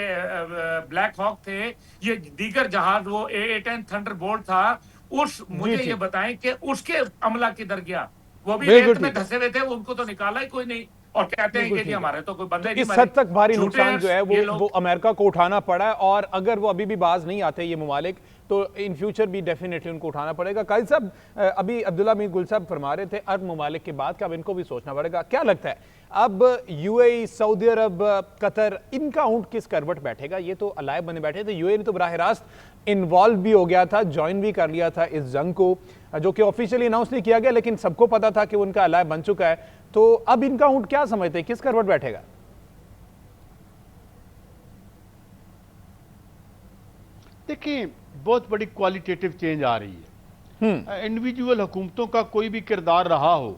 ब्लैक हॉक थे, ये दीगर जहाज, वो A-10 थंडरबोल्ट था, मुझे ये बताएं कि उसके अमला किधर गया? वो भी रेत में धसे हुए थे, उनको तो निकाला ही कोई नहीं, और कहते हैं कि जी हमारे तो कोई बंदे नहीं इस मरे। हद तक भारी झूठे नुकसान हैं जो है ये वो लोग। अमेरिका को उठाना पड़ा है, और अगर वो अभी भी बाज नहीं आते ये ममालिक, तो इन फ्यूचर भी डेफिनेटली उनको उठाना पड़ेगा। कायल साहब, अभी अब्दुल्ला मीर गुल साहब फरमा रहे थे अरब ममालिक के बाद, अब इनको भी सोचना पड़ेगा। क्या लगता है अब UAE, सऊदी अरब, कतर, इनका ऊंट किस करवट बैठेगा? ये तो अलाय बने बैठे थे। UAE ने तो बराह रास्त इन्वॉल्व भी हो गया था, ज्वाइन भी कर लिया था इस जंग को, जो कि ऑफिशियली अनाउंस नहीं किया गया, लेकिन सबको पता था कि उनका अलाय बन चुका है। तो अब इनका ऊंट क्या समझते हैं, किस करवट बैठेगा? देखिए, बहुत बड़ी क्वालिटेटिव चेंज आ रही है। इंडिविजुअल हुकूमतों का कोई भी किरदार रहा हो,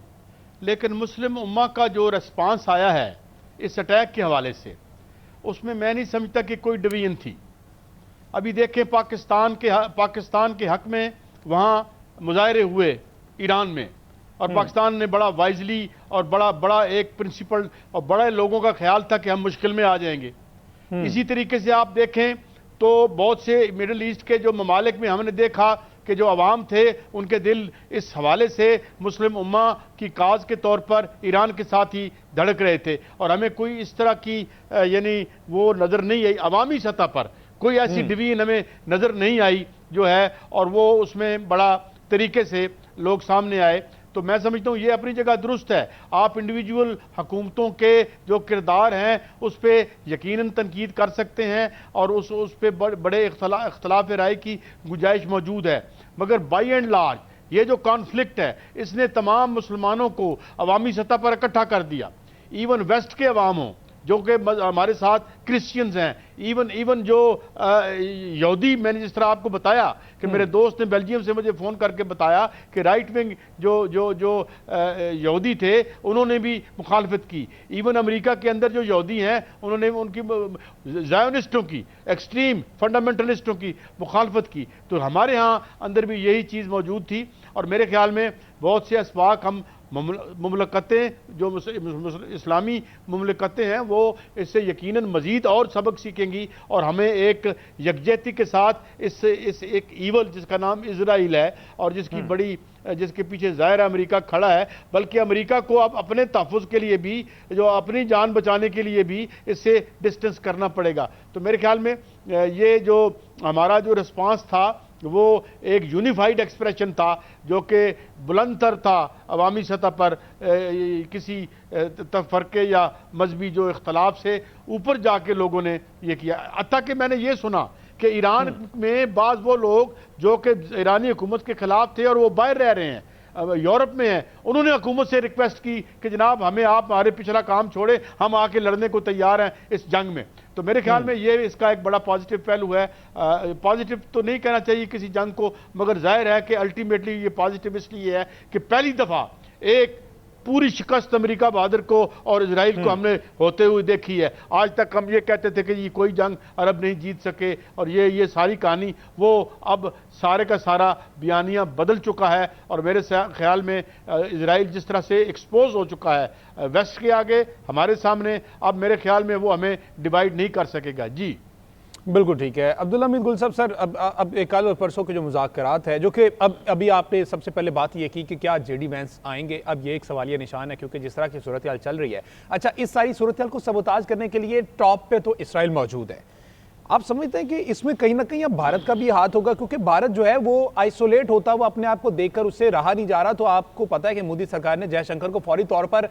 लेकिन मुस्लिम उम्मा का जो रिस्पांस आया है इस अटैक के हवाले से, उसमें मैं नहीं समझता कि कोई डिवीजन थी। अभी देखें, पाकिस्तान के हक में वहाँ मुजाहरे हुए ईरान में, और पाकिस्तान ने बड़ा वाइजली और बड़ा एक प्रिंसिपल और बड़े लोगों का ख्याल था कि हम मुश्किल में आ जाएंगे। इसी तरीके से आप देखें तो बहुत से मिडिल ईस्ट के जो ममालिक में हमने देखा कि जो अवाम थे उनके दिल इस हवाले से मुस्लिम उम्मा की काज के तौर पर ईरान के साथ ही धड़क रहे थे, और हमें कोई इस तरह की यानी वो नज़र नहीं आई। अवामी सतह पर कोई ऐसी डिवीजन हमें नज़र नहीं आई जो है, और वो उसमें बड़ा तरीके से लोग सामने आए। तो मैं समझता हूँ ये अपनी जगह दुरुस्त है। आप इंडिविजुअल हुकूमतों के जो किरदार हैं उस पर यकीनन तनकीद कर सकते हैं, और उस पर बड़े इख्तलाफ राय की गुंजाइश मौजूद है, मगर बाई एंड लार्ज ये जो कॉन्फ्लिक्ट है इसने तमाम मुसलमानों को अवामी सतह पर इकट्ठा कर दिया। इवन वेस्ट के अवाम हों जो कि हमारे साथ क्रिश्चियंस हैं, इवन जो यहूदी, मैंने जिस तरह आपको बताया कि मेरे दोस्त ने बेल्जियम से मुझे फ़ोन करके बताया कि राइट विंग जो यहूदी थे उन्होंने भी मुखालफत की। इवन अमेरिका के अंदर जो यहूदी हैं उन्होंने उनकी ज़ायोनिस्टों की, एक्सट्रीम फंडामेंटलिस्टों की मुखालफत की। तो हमारे यहाँ अंदर भी यही चीज़ मौजूद थी, और मेरे ख्याल में बहुत से असबाक हम मुमलकतें जो इस्लामी मुमलकतें हैं वो इससे यकीनन मज़ीद और सबक सीखेंगी, और हमें एक यकजहती के साथ इस एक ईवल जिसका नाम इजराइल है और जिसके पीछे ज़ाहिर अमेरिका खड़ा है, बल्कि अमेरिका को अब अपने तहफ़्फ़ुज़ के लिए भी, जो अपनी जान बचाने के लिए भी इससे डिस्टेंस करना पड़ेगा। तो मेरे ख्याल में ये जो हमारा जो रिस्पांस था वो एक यूनिफाइड एक्सप्रेशन था, जो कि बुलंदतर था अवामी सतह पर किसी फ़र्क़े या मजहबी जो इख्तलाफ से ऊपर जाके लोगों ने ये किया। हत्ता कि मैंने ये सुना कि ईरान में बाज़ वो लोग जो कि ईरानी हुकूमत के खिलाफ थे और वो बाहर रह रहे हैं, यूरोप में हैं, उन्होंने हुकूमत से रिक्वेस्ट की कि जनाब हमें आप हमारे पिछला काम छोड़े, हम आके लड़ने को तैयार हैं इस जंग में। तो मेरे ख्याल में ये इसका एक बड़ा पॉजिटिव पहलू है। पॉजिटिव तो नहीं कहना चाहिए किसी जंग को, मगर जाहिर है कि अल्टीमेटली ये पॉजिटिव इसलिए है कि पहली दफ़ा एक पूरी शिकस्त अमेरिका बहादुर को और इजराइल को हमने होते हुए देखी है। आज तक हम ये कहते थे कि ये कोई जंग अरब नहीं जीत सके, और ये सारी कहानी वो अब सारे का सारा बयानिया बदल चुका है। और मेरे ख्याल में इजराइल जिस तरह से एक्सपोज हो चुका है वेस्ट के आगे हमारे सामने, अब मेरे ख्याल में वो हमें डिवाइड नहीं कर सकेगा। जी बिल्कुल ठीक है। अब्दुल्ला हमीद गुल साहब, सर अब एक कल और परसों के जो मुज़ाकरात है, जो कि अभी आपने सबसे पहले बात ये की कि क्या जेडी वैंस आएंगे, अब ये एक सवालिया निशान है क्योंकि जिस तरह की सूरत हाल चल रही है। अच्छा, इस सारी सूरत हाल को सबोताज करने के लिए टॉप पे तो इसराइल मौजूद है। आप समझते हैं कि इसमें कहीं ना कहीं अब भारत का भी हाथ होगा, क्योंकि भारत जो है वो आइसोलेट होता हुआ अपने आप को देखकर उससे रहा नहीं जा रहा। तो आपको पता है कि मोदी सरकार ने जयशंकर को फौरी तौर पर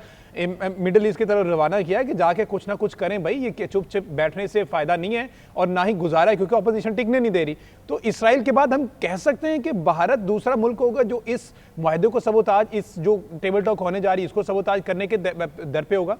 मिडिल ईस्ट की तरफ रवाना किया है कि जाके कुछ ना कुछ करें भाई, ये चुप बैठने से फायदा नहीं है और ना ही गुजारा है, क्योंकि अपोजिशन टिकने नहीं दे रही। तो इसराइल के बाद हम कह सकते हैं कि भारत दूसरा मुल्क होगा जो इस मुआहदे को सबोताज, इस जो टेबल टॉक होने जा रही है इसको सबोताज करने के दर पे होगा।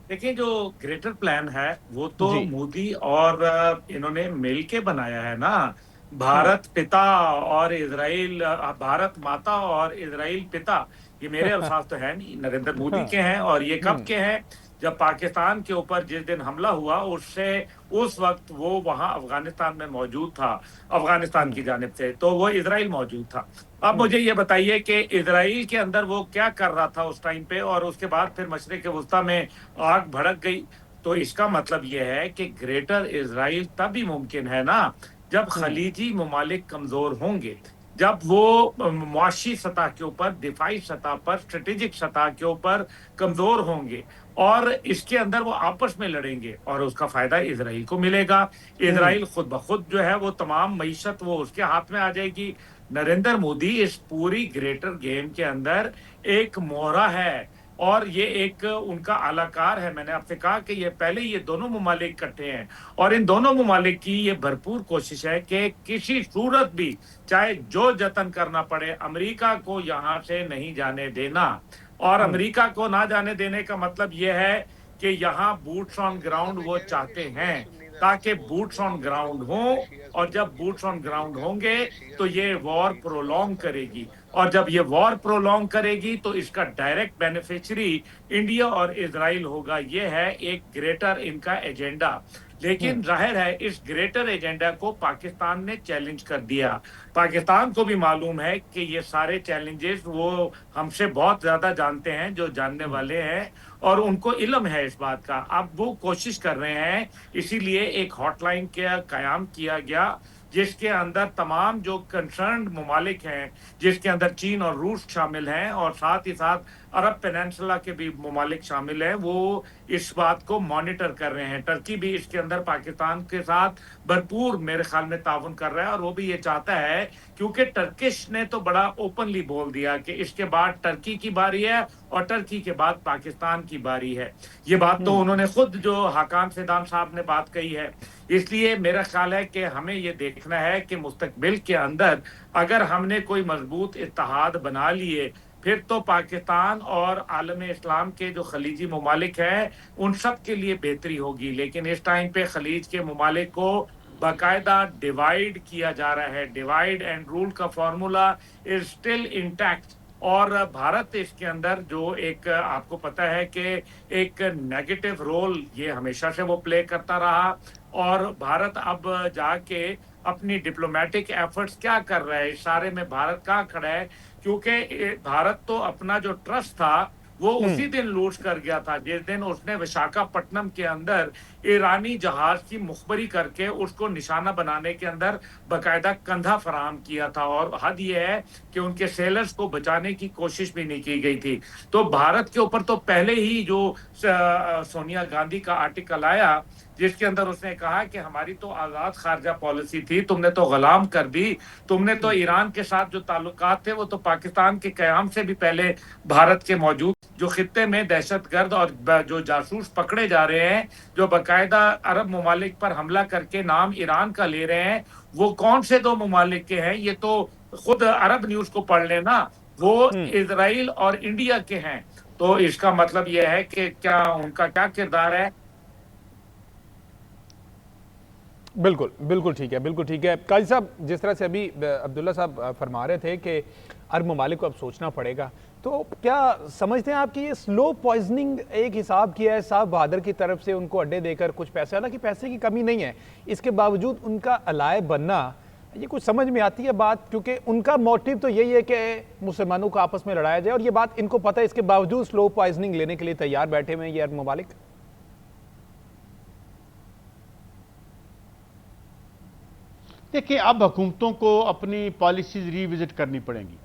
देखिए, जो ग्रेटर प्लान है वो तो मोदी और इन्होंने मिल के बनाया है ना। भारत पिता और इजराइल, भारत माता और इजराइल पिता, ये मेरे अल्फाज तो है नहीं, नरेंद्र मोदी के हैं। और ये कब के हैं? जब पाकिस्तान के ऊपर जिस दिन हमला हुआ उस वक्त वो वहां अफगानिस्तान में मौजूद था, अफगानिस्तान की जानिब से, तो वो इजराइल मौजूद था। अब मुझे ये बताइए कि इजराइल के अंदर वो क्या कर रहा था उस टाइम पे, और उसके बाद फिर मशरिक वुस्ता में आग भड़क गई। तो इसका मतलब ये है कि ग्रेटर इजराइल तभी मुमकिन है ना जब खलीजी ममालिक कमजोर होंगे, जब वो मुआशी सतह के ऊपर, दिफाई सतह पर, स्ट्रेटेजिक सतह के ऊपर कमजोर होंगे और इसके अंदर वो आपस में लड़ेंगे और उसका फायदा इजराइल को मिलेगा। इजराइल खुद ब खुद जो है वो तमाम मईशत वो उसके हाथ में आ जाएगी। नरेंद्र मोदी इस पूरी ग्रेटर गेम के अंदर एक मोहरा है और ये एक उनका अलाकार है। मैंने आपसे कहा कि ये पहले ये दोनों ममालिक इकट्ठे हैं और इन दोनों ममालिक की ये भरपूर कोशिश है कि किसी सूरत भी, चाहे जो जतन करना पड़े, अमेरिका को यहाँ से नहीं जाने देना। और अमेरिका को ना जाने देने का मतलब ये है कि यहाँ बूट्स ऑन ग्राउंड वो चाहते हैं, ताकि बूट्स ऑन ग्राउंड हो, और जब बूट्स ऑन ग्राउंड होंगे तो ये वॉर प्रोलॉन्ग करेगी, और जब ये वॉर प्रोलॉन्ग करेगी तो इसका डायरेक्ट बेनिफिशियरी इंडिया और इजराइल होगा। ये है एक ग्रेटर इनका एजेंडा। लेकिन जाहिर है इस ग्रेटर एजेंडा को पाकिस्तान ने चैलेंज कर दिया। पाकिस्तान को भी मालूम है कि ये सारे चैलेंजेस वो हमसे बहुत ज्यादा जानते हैं, जो जानने वाले हैं, और उनको इल्म है इस बात का। अब वो कोशिश कर रहे हैं, इसीलिए एक हॉटलाइन का कयाम किया गया जिसके अंदर तमाम जो कंसर्न्ड ममालिक हैं, जिसके अंदर चीन और रूस शामिल हैं और साथ ही साथ अरब पेनिनसुला के भी ममालिक शामिल हैं, वो इस बात को मॉनिटर कर रहे हैं। टर्की भी इसके अंदर पाकिस्तान के साथ भरपूर मेरे ख्याल में ताउन कर रहा है, और वो भी ये चाहता है, क्योंकि टर्किश ने तो बड़ा ओपनली बोल दिया कि इसके बाद टर्की की बारी है और टर्की के बाद पाकिस्तान की बारी है। ये बात तो उन्होंने खुद, जो हाकान फिदान साहब ने बात कही है। इसलिए मेरा ख्याल है कि हमें ये देखना है कि मुस्तकबिल के अंदर अगर हमने कोई मजबूत इत्तेहाद बना लिए, फिर तो पाकिस्तान और आलम इस्लाम के जो खलीजी ममालिक हैं उन सब के लिए बेहतरी होगी। लेकिन इस टाइम पे खलीज के ममालिक को बाकायदा डिवाइड किया जा रहा है। डिवाइड एंड रूल का फॉर्मूला इज स्टिल इंटैक्ट, और भारत इसके अंदर जो एक, आपको पता है कि एक नेगेटिव रोल ये हमेशा से वो प्ले करता रहा, और भारत अब जाके अपनी डिप्लोमेटिक एफर्ट्स क्या कर रहा है, इस सारे में भारत कहाँ खड़ा है? क्योंकि भारत तो अपना जो ट्रस्ट था वो उसी दिन लूज कर गया था जिस दिन उसने विशाखापट्टनम के अंदर ईरानी जहाज की मुखबरी करके उसको निशाना बनाने के अंदर बकायदा कंधा फराहम किया था। और हद यह है कि उनके सेलर्स को बचाने की कोशिश भी नहीं की गई थी। तो भारत के ऊपर तो पहले ही जो सोनिया गांधी का आर्टिकल आया जिसके अंदर उसने कहा कि हमारी तो आजाद खारजा पॉलिसी थी, तुमने तो गुलाम कर दी, तुमने तो ईरान के साथ जो ताल्लुकात थे वो तो पाकिस्तान के कयाम से भी पहले भारत के मौजूद, जो खित्ते में दहशतगर्द और जो जासूस पकड़े जा रहे हैं, जो बाकायदा अरब ममालिक पर हमला करके नाम ईरान का ले रहे हैं, वो कौन से दो ममालिक के हैं? ये तो खुद अरब न्यूज को पढ़ लेना, वो इजराइल और इंडिया के हैं। तो इसका मतलब यह है कि क्या उनका क्या किरदार है? बिल्कुल बिल्कुल ठीक है, बिल्कुल ठीक है। काजी साहब, जिस तरह से अभी अब्दुल्ला साहब फरमा रहे थे कि अरब ममालिक को अब सोचना पड़ेगा, तो क्या समझते हैं आप कि ये स्लो पॉइजनिंग एक हिसाब की है साहब बहादुर की तरफ से, उनको अड्डे देकर कुछ पैसे, हालांकि पैसे की कमी नहीं है, इसके बावजूद उनका अलाय बनना, ये कुछ समझ में आती है बात? क्योंकि उनका मोटिव तो यही है कि मुसलमानों को आपस में लड़ाया जाए, और ये बात इनको पता है, इसके बावजूद स्लो पॉइजनिंग लेने के लिए तैयार बैठे हुए हैं ये अरब ममालिक। देखिए, अब हुकूमतों को अपनी पॉलिसीज रिविजिट करनी पड़ेंगी।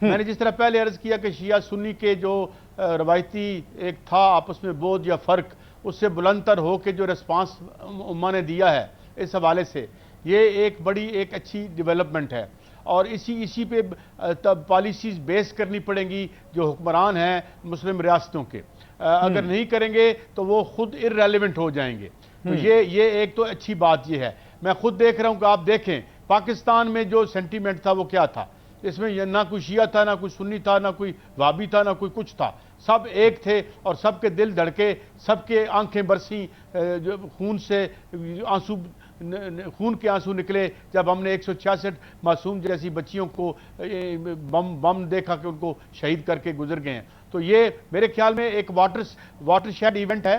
मैंने जिस तरह पहले अर्ज किया कि शिया सुन्नी के जो रवायती एक था आपस में बोझ या फ़र्क, उससे बुलंदतर हो के जो रिस्पांस उम्मा ने दिया है इस हवाले से, ये एक बड़ी एक अच्छी डेवलपमेंट है। और इसी पे तब पॉलिसीज बेस करनी पड़ेंगी जो हुक्मरान हैं मुस्लिम रियासतों के। अगर नहीं करेंगे तो वो खुद इररेलेवेंट हो जाएंगे। तो ये एक तो अच्छी बात ये है। मैं खुद देख रहा हूं कि आप देखें पाकिस्तान में जो सेंटीमेंट था वो क्या था, इसमें ना कोई शिया था, ना कोई सुन्नी था, ना कोई वाबी था, ना कोई कुछ था, सब एक थे और सबके दिल धड़के, सबके आंखें बरसी, खून से आंसू, खून के आंसू निकले जब हमने 166 मासूम जैसी बच्चियों को बम देखा कि उनको शहीद करके गुजर गए हैं। तो ये मेरे ख्याल में एक वाटरशेड इवेंट है,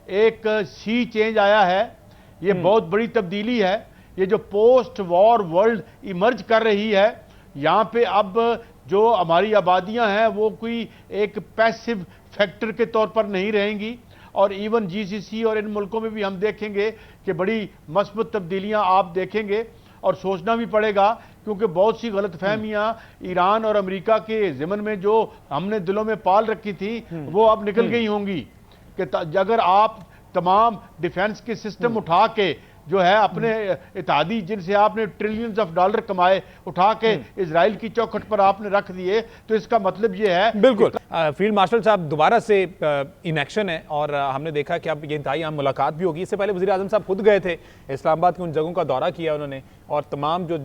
एक सी चेंज आया है, ये बहुत बड़ी तब्दीली है। ये जो पोस्ट वॉर वर्ल्ड इमर्ज कर रही है, यहाँ पे अब जो हमारी आबादियां हैं वो कोई एक पैसिव फैक्टर के तौर पर नहीं रहेंगी। और इवन जीसीसी और इन मुल्कों में भी हम देखेंगे कि बड़ी मस्बत तब्दीलियां आप देखेंगे। और सोचना भी पड़ेगा क्योंकि बहुत सी गलतफहमियां ईरान और अमेरिका के ज़िमन में जो हमने दिलों में पाल रखी थी वो अब निकल गई होंगी कि अगर आप तमाम डिफेंस के सिस्टम उठा के जो है अपने इत्तेहादी जिनसे आपने ट्रिलियंस ऑफ डॉलर कमाए उठा के इजराइल की चौखट पर आपने रख दिए, तो इसका मतलब ये है। बिल्कुल, फील्ड मार्शल साहब दोबारा से इन एक्शन है और हमने देखा कि अब ये इंतहाई अहम मुलाकात भी होगी। इससे पहले वज़ीर आज़म साहब खुद गए थे इस्लामाबाद की उन जगहों का दौरा किया उन्होंने और तमाम जो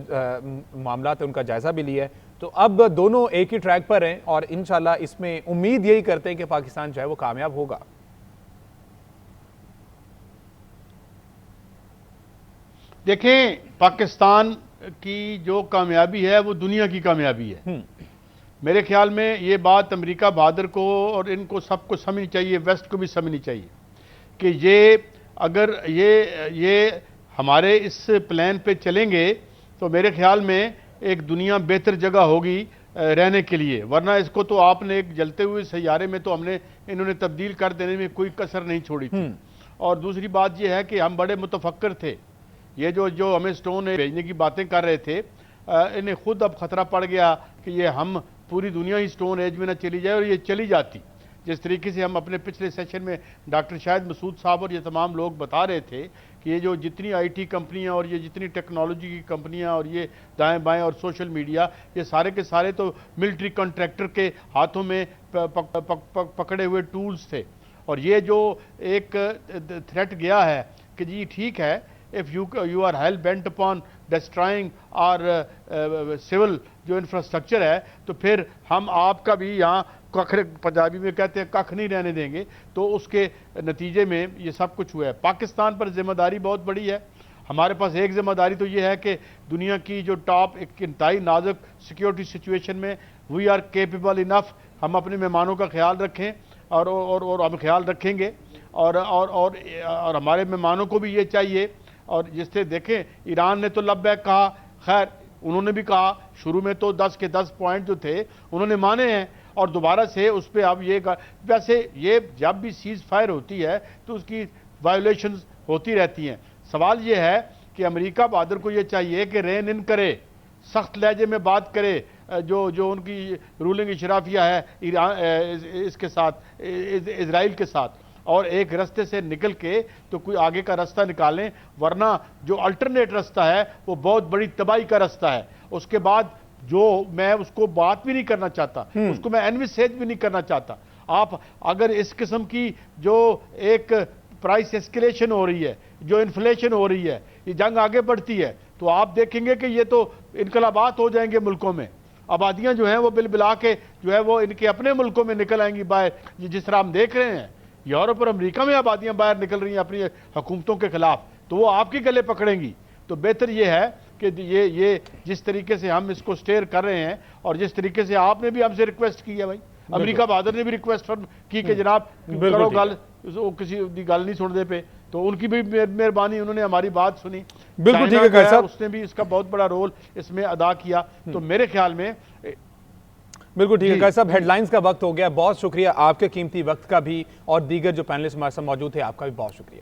मामला है उनका जायजा भी लिया है। तो अब दोनों एक ही ट्रैक पर हैं और इंशाल्लाह इसमें उम्मीद यही करते हैं कि पाकिस्तान जो है वो कामयाब होगा। देखें, पाकिस्तान की जो कामयाबी है वो दुनिया की कामयाबी है। मेरे ख्याल में ये बात अमेरिका बहादुर को और इनको सबको समझनी चाहिए, वेस्ट को भी समझनी चाहिए कि ये अगर ये हमारे इस प्लान पे चलेंगे तो मेरे ख्याल में एक दुनिया बेहतर जगह होगी रहने के लिए। वरना इसको तो आपने एक जलते हुए सैयारे में तो इन्होंने तब्दील कर देने में कोई कसर नहीं छोड़ी थी। और दूसरी बात यह है कि हम बड़े मुतफक्कर थे। ये जो हमें स्टोन भेजने की बातें कर रहे थे, इन्हें खुद अब खतरा पड़ गया कि ये हम पूरी दुनिया ही स्टोन एज में ना चली जाए, और ये चली जाती। जिस तरीके से हम अपने पिछले सेशन में डॉक्टर शाहिद मसूद साहब और ये तमाम लोग बता रहे थे कि ये जो जितनी आईटी कंपनियां और ये जितनी टेक्नोलॉजी की कंपनियां और ये दाएं बाएं और सोशल मीडिया, ये सारे के सारे तो मिलिट्री कॉन्ट्रैक्टर के हाथों में पकड़े हुए टूल्स थे। और ये जो एक थ्रेट गया है कि जी ठीक है, if you are hell bent upon destroying our civil जो इंफ्रास्ट्रक्चर है, तो फिर हम आपका भी यहाँ कख, पंजाबी में कहते हैं कख नहीं रहने देंगे। तो उसके नतीजे में ये सब कुछ हुआ है। पाकिस्तान पर जिम्मेदारी बहुत बड़ी है। हमारे पास एक जिम्मेदारी तो ये है कि दुनिया की जो टॉप एक इंतहाई नाजुक सिक्योरिटी सिचुएशन में वी आर केपेबल इनफ, हम अपने मेहमानों का ख्याल रखें और हम ख्याल रखेंगे और हमारे मेहमानों को भी ये चाहिए। और जिससे देखें, ईरान ने तो लब्बैक कहा, खैर उन्होंने भी कहा, शुरू में तो 10 के 10 पॉइंट जो थे उन्होंने माने हैं और दोबारा से उस पर अब ये वैसे ये जब भी सीज फायर होती है तो उसकी वायोलेशंस होती रहती हैं। सवाल ये है कि अमेरिका बहादुर को ये चाहिए कि रेन इन करे, सख्त लहजे में बात करे, जो उनकी रूलिंग इशराफिया है ईरान इसके साथ, इजराइल के साथ, और एक रास्ते से निकल के तो कोई आगे का रास्ता निकालें, वरना जो अल्टरनेट रास्ता है वो बहुत बड़ी तबाही का रास्ता है। उसके बाद जो मैं उसको बात भी नहीं करना चाहता, उसको मैं एनविसेज भी नहीं करना चाहता। आप अगर इस किस्म की जो एक प्राइस एस्केलेशन हो रही है, जो इन्फ्लेशन हो रही है, ये जंग आगे बढ़ती है, तो आप देखेंगे कि ये तो इनकलाबात हो जाएंगे मुल्कों में। आबादियां जो हैं वो बिलबिला के जो है वो इनके अपने मुल्कों में निकल आएंगी बाहर। जिस तरह हम देख रहे हैं यूरोप और अमेरिका में आबादियां बाहर निकल रही हैं अपनी हुकूमतों के खिलाफ, तो वो आपके गले पकड़ेंगी। तो बेहतर ये है कि ये जिस तरीके से हम इसको स्टेयर कर रहे हैं और जिस तरीके से आपने भी हमसे रिक्वेस्ट की है भाई, अमेरिका बहादुर ने भी रिक्वेस्ट की कि जनाब करो गल, किसी की गल नहीं सुनने पे, तो उनकी भी मेहरबानी, उन्होंने हमारी बात सुनी। बिल्कुल ठीक है कैद साहब, उसने भी इसका बहुत बड़ा रोल इसमें अदा किया। तो मेरे ख्याल में बिल्कुल ठीक है कैद साहब, हेडलाइंस का वक्त हो गया। बहुत शुक्रिया आपके कीमती वक्त का भी, और दीगर जो पैनलिस्ट हमारे साथ मौजूद थे आपका भी बहुत शुक्रिया।